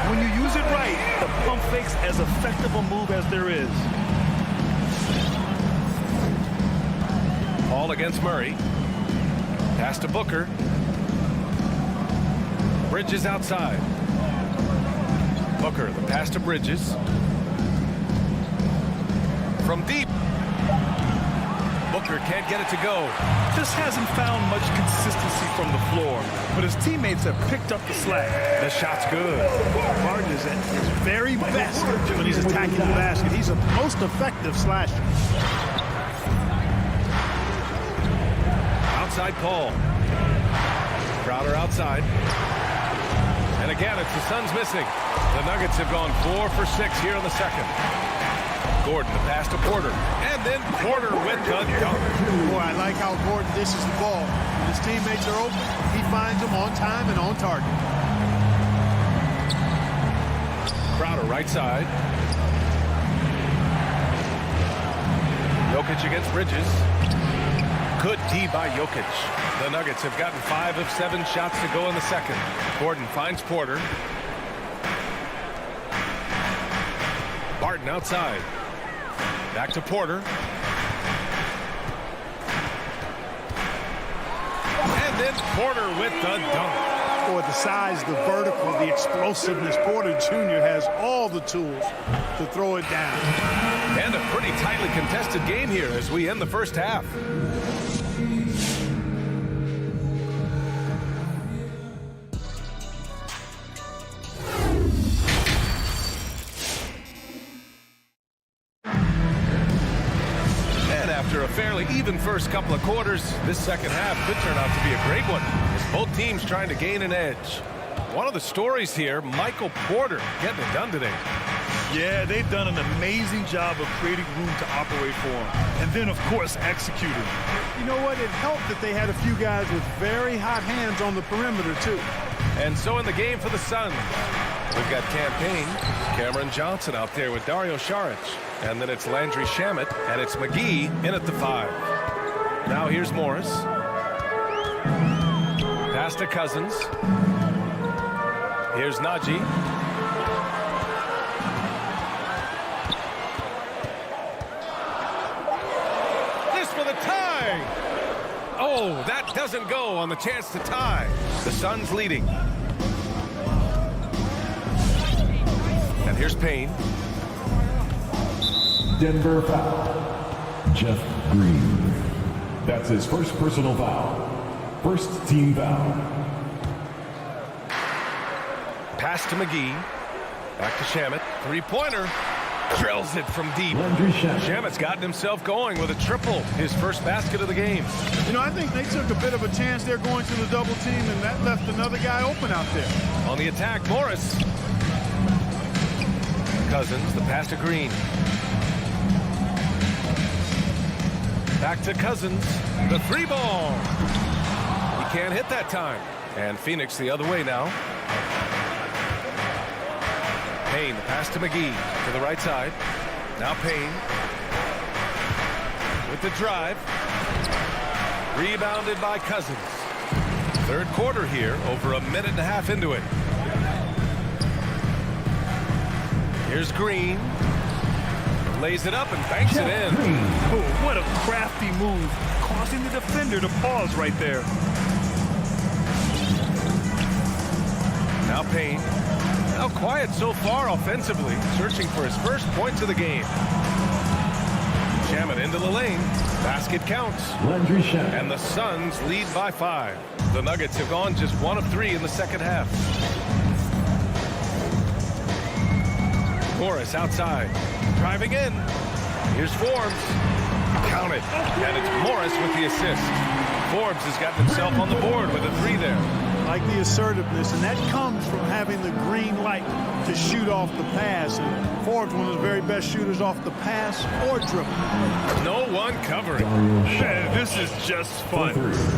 When you use it right, the pump fake's as effective a move as there is. Paul against Murray. Pass to Booker. Bridges outside. Booker, the pass to Bridges. From deep. Booker can't get it to go. Just hasn't found much consistency from the floor, but his teammates have picked up the slack. The shot's good. Harden is at his very best when he's attacking the basket. He's a most effective slasher. Outside Paul. Crowder outside. And again, it's the Suns missing. The Nuggets have gone 4 for 6 here in the second. Gordon, the pass to Porter. And then Porter with the dunk. Boy, I like how Gordon dishes the ball. When his teammates are open, he finds them on time and on target. Crowder right side. Jokic against Bridges. Good D by Jokic. The Nuggets have gotten 5 of 7 shots to go in the second. Gordon finds Porter. Barton outside. Back to Porter. And then Porter with the dunk. Boy, the size, the vertical, the explosiveness. Porter Jr. has all the tools to throw it down. And a pretty tightly contested game here as we end the first half. After a fairly even first couple of quarters, this second half could turn out to be a great one as both teams trying to gain an edge. One of the stories here, Michael Porter getting it done today. Yeah, they've done an amazing job of creating room to operate for him. And then, of course, executing. You know what? It helped that they had a few guys with very hot hands on the perimeter, too. And so in the game for the Suns, we've got Campaign, Cameron Johnson out there with Dario Saric. And then it's Landry Shamet, and it's McGee in at the 5. Now here's Morris. Pass to Cousins. Here's Najee. This for the tie! Oh, that doesn't go on the chance to tie. The Suns leading. And here's Payne. Denver foul. Jeff Green. That's his first personal foul. First team foul. Pass to McGee. Back to Shamet. Three-pointer. Drills it from deep. Shamet's gotten himself going with a triple. His first basket of the game. You know, I think they took a bit of a chance there going to the double team, and that left another guy open out there. On the attack, Morris. Cousins, the pass to Green. Back to Cousins. The 3-ball. He can't hit that time. And Phoenix the other way now. Payne, the pass to McGee to the right side. Now Payne with the drive. Rebounded by Cousins. Third quarter here, over a minute and a half into it. Here's Green. Lays it up and banks it in. Oh, what a crafty move, causing the defender to pause right there. Now Payne. Now quiet so far offensively, searching for his first points of the game. Shamet into the lane. Basket counts. And the Suns lead by 5. The Nuggets have gone just 1 of 3 in the second half. Morris outside. Driving in. Here's Forbes. Count it. And it's Morris with the assist. Forbes has gotten himself on the board with a 3 there. Like the assertiveness, and that comes from having the green light to shoot off the pass. And Forbes, one of the very best shooters off the pass or dribble. No one covering. Man, this is just fun.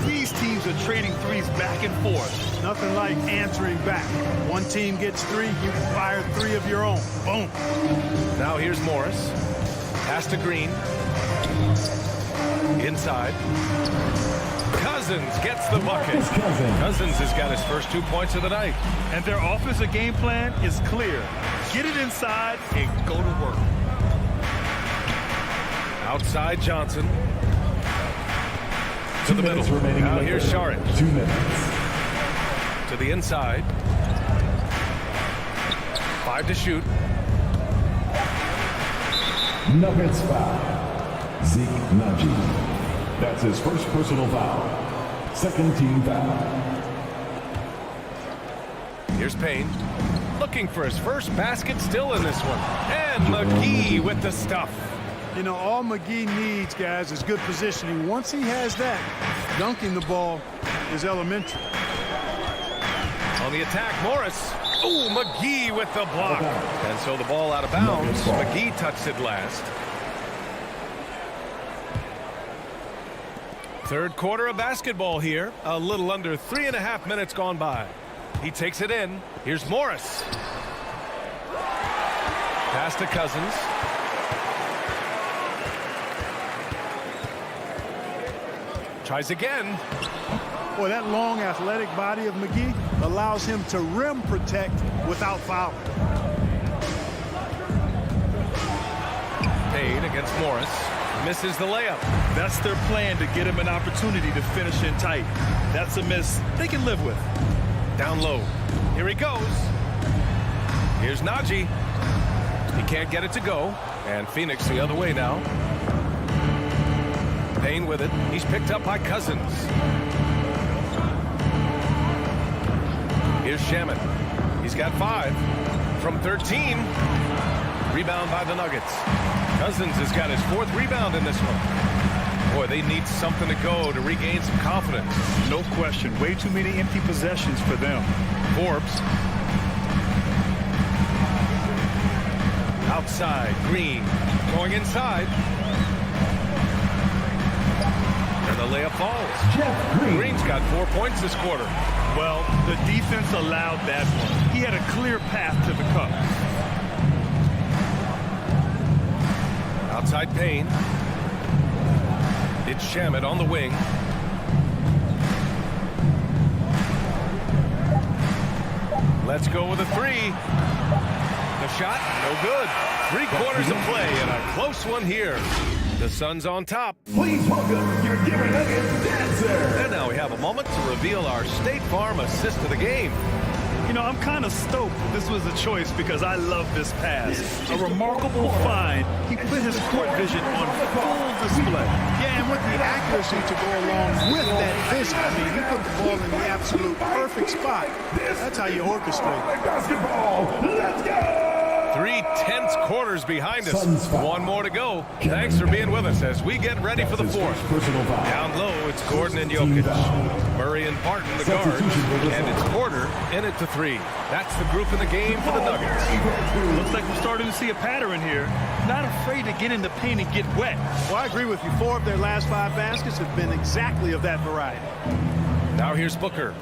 These teams are trading threes back and forth. Nothing like answering back. One team gets 3, you can fire 3 of your own. Boom. Now here's Morris. Pass to Green. Inside. Cousins gets the bucket. Cousins has got his first 2 points of the night. And their offensive game plan is clear. Get it inside and go to work. Outside Johnson. to the middle. Now here's Saric. 2 minutes. To the inside. 5 to shoot. Nuggets foul. Zeke Naji. That's his first personal foul. Second team foul. Here's Payne. Looking for his first basket still in this one. And McGee with the stuff. You know, all McGee needs, guys, is good positioning. Once he has that, dunking the ball is elementary. On the attack, Morris. Ooh, McGee with the block. And so the ball out of bounds. McGee touched it last. Third quarter of basketball here. A little under 3.5 minutes gone by. He takes it in. Here's Morris. Pass to Cousins. Tries again. Boy, that long athletic body of McGee allows him to rim protect without fouling. Payne against Morris. Misses the layup. That's their plan, to get him an opportunity to finish in tight. That's a miss they can live with. Down low. Here he goes. Here's Naji. He can't get it to go. And Phoenix the other way now. Payne with it. He's picked up by Cousins. Here's Shaman. He's got 5 from 13. Rebound by the Nuggets. Cousins has got his 4th rebound in this one. Boy, they need something to go to regain some confidence. No question. Way too many empty possessions for them. Forbes. Outside. Green. Going inside. And the layup falls. Green's got 4 points this quarter. Well, the defense allowed that one. He had a clear path to the cup. Outside Payne. It's Shamet on the wing. Let's go with a 3. The shot, no good. 3 quarters of play and a close one here. The Suns on top. Please welcome your Denver Nuggets dancer. And now we have a moment to reveal our State Farm assist of the game. You know, I'm kind of stoked this was a choice because I love this pass. A remarkable find. He put his court vision on full display. Yeah, and with the accuracy to go along with that vision. I mean, he put the ball in the absolute perfect spot. That's how you orchestrate. Basketball, let's go! 3 tense quarters behind us. 1 more to go. Thanks for being with us as we get ready for the 4th. Down low, it's Gordon and Jokic. Murray and Barton, the guards. And it's Porter in it to 3. That's the group in the game for the Nuggets. Looks like we're starting to see a pattern here. Not afraid to get in the paint and get wet. Well, I agree with you. 4 of their last 5 baskets have been exactly of that variety. Now here's Booker.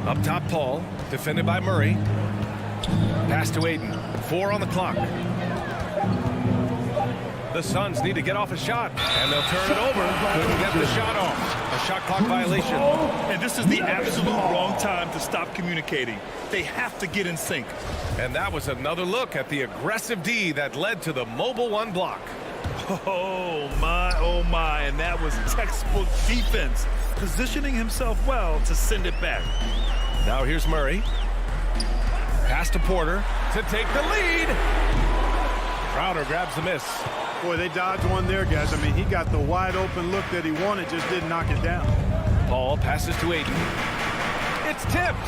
Up top, Paul. Defended by Murray. Pass to Aiden. 4 on the clock. The Suns need to get off a shot, and they'll turn it over. Couldn't get the shot off. A shot clock violation. And this is the absolute wrong time to stop communicating. They have to get in sync. And that was another look at the aggressive D that led to the mobile 1 block. Oh, my. And that was textbook defense. Positioning himself well to send it back. Now here's Murray. Pass to Porter to take the lead. Crowder grabs the miss. Boy, they dodged one there, guys. I mean, he got the wide open look that he wanted, just didn't knock it down. Paul passes to Aiden. It's tipped.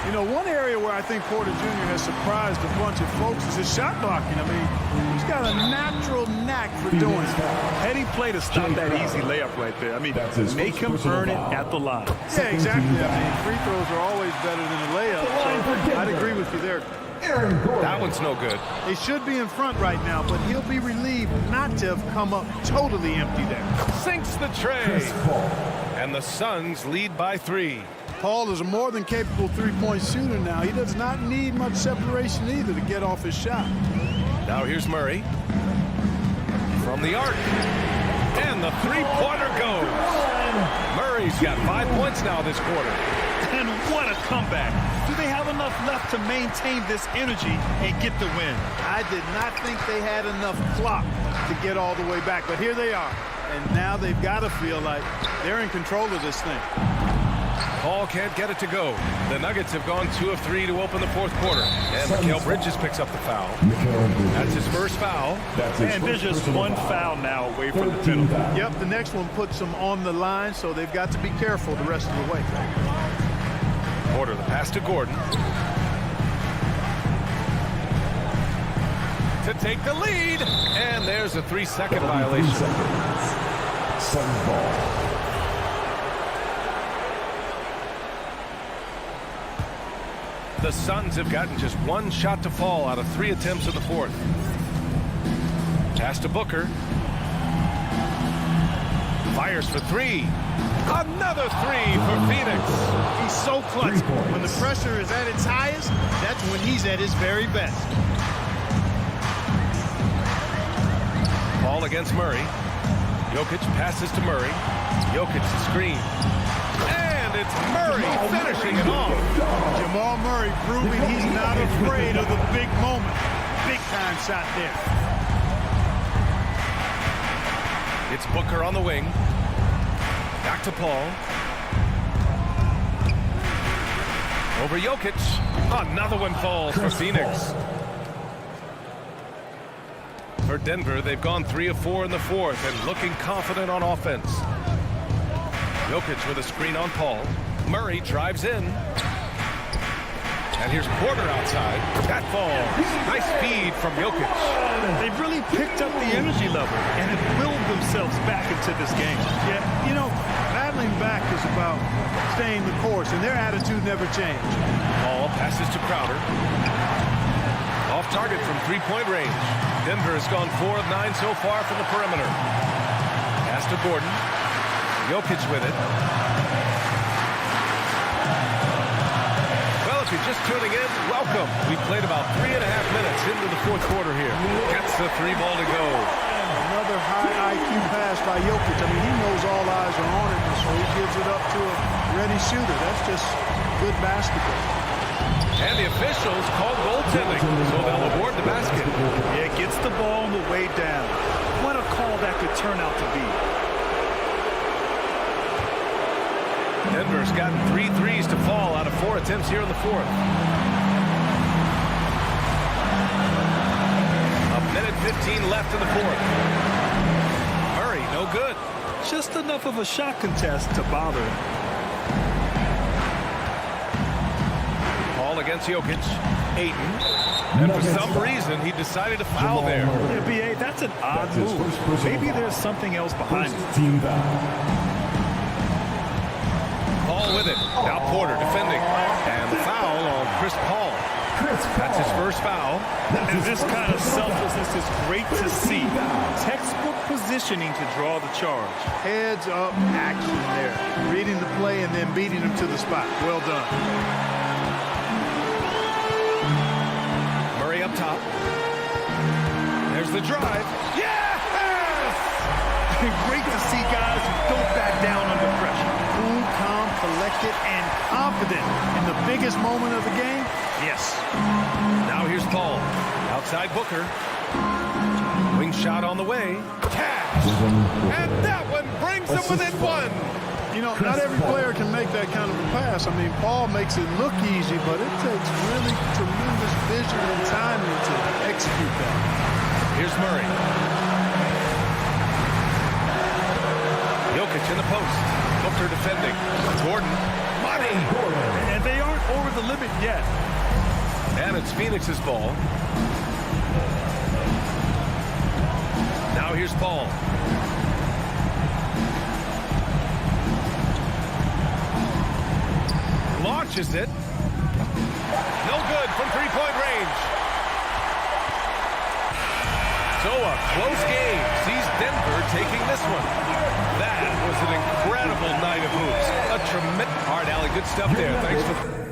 You know, one area where I think Porter Jr. has surprised a bunch of folks is his shot blocking. I mean, he's got a natural knack for doing it. Heady play to stop that easy layup right there. I mean, make him earn it at the line. Yeah, exactly. I mean, free throws are always better than a layup, so I'd agree with you there. That one's no good. They should be in front right now, but he'll be relieved not to have come up totally empty there. Sinks the tray. And the Suns lead by 3. Paul is a more than capable three-point shooter now. He does not need much separation either to get off his shot. Now here's Murray. From the arc. And the 3-pointer goes. Murray's got 5 points now this quarter. And what a comeback. Do they have enough left to maintain this energy and get the win? I did not think they had enough clock to get all the way back, but here they are. And now they've got to feel like they're in control of this thing. Paul can't get it to go. The Nuggets have gone 2 of 3 to open the fourth quarter. And Mikal Bridges picks up the foul. That's his first foul. And there's just one foul now away from the penalty. Yep, the next one puts them on the line, so they've got to be careful the rest of the way. Porter, the pass to Gordon. To take the lead. And there's a 3-second violation. Sun ball. The Suns have gotten just 1 shot to fall out of 3 attempts in the fourth. Pass to Booker. Fires for 3. Another 3 for Phoenix. He's so clutch. When the pressure is at its highest, that's when he's at his very best. Ball against Murray. Jokic passes to Murray. Jokic the screen. And it's Murray finishing it off. Jamal Murray proving he's not afraid of the big moment. Big time shot there. It's Booker on the wing. Back to Paul. Over Jokic. Another one falls for Phoenix. For Denver, they've gone 3 of 4 in the fourth and looking confident on offense. Jokic with a screen on Paul. Murray drives in. And here's Porter outside. That falls. Nice speed from Jokic. They've really picked up the energy level and have willed themselves back into this game. Yeah, you know, battling back is about staying the course, and their attitude never changed. Paul passes to Crowder. Off target from 3-point range. Denver has gone 4 of 9 so far from the perimeter. Pass to Gordon. Jokic with it. Well, if you're just tuning in, welcome. We played about 3.5 minutes into the fourth quarter here. Gets the 3 ball to go. Another high IQ pass by Jokic. I mean, he knows all eyes are on him, so he gives it up to a ready shooter. That's just good basketball. And the officials called goaltending, so they'll award the basket. Yeah, gets the ball on the way down. What a call that could turn out to be. Denver's gotten 3 threes to fall out of 4 attempts here in the fourth. 1:15 left in the fourth. Murray, no good. Just enough of a shot contest to bother him. Ball against Jokic. Ayton. And for some reason, he decided to foul there. Yeah, B.A., that's an odd move. Maybe there's something else behind it. Team foul. Paul with it. Now Porter defending. And the foul on Chris Paul. That's his first foul. And this kind of selflessness is great to see. Textbook positioning to draw the charge. Heads up action there. Reading the play and then beating him to the spot. Well done. Murray up top. There's the drive. Yes! Great to see guys who don't back down under pressure. Cool, calm, collected, and confident in the biggest moment of the game. Yes. Now here's Paul. Outside Booker. Wing shot on the way. Cash! And that one brings them within 1. You know, not every player can make that kind of a pass. I mean, Paul makes it look easy, but it takes really tremendous vision and timing to execute that. Here's Murray. Jokic in the post. Booker defending. Gordon. Money! And they aren't over the limit yet. And it's Phoenix's ball. Now here's Paul. Launches it. No good from 3-point range. So a close game sees Denver taking this one. That was an incredible night of hoops. A tremendous... All right, Allie, good stuff there. Thanks for...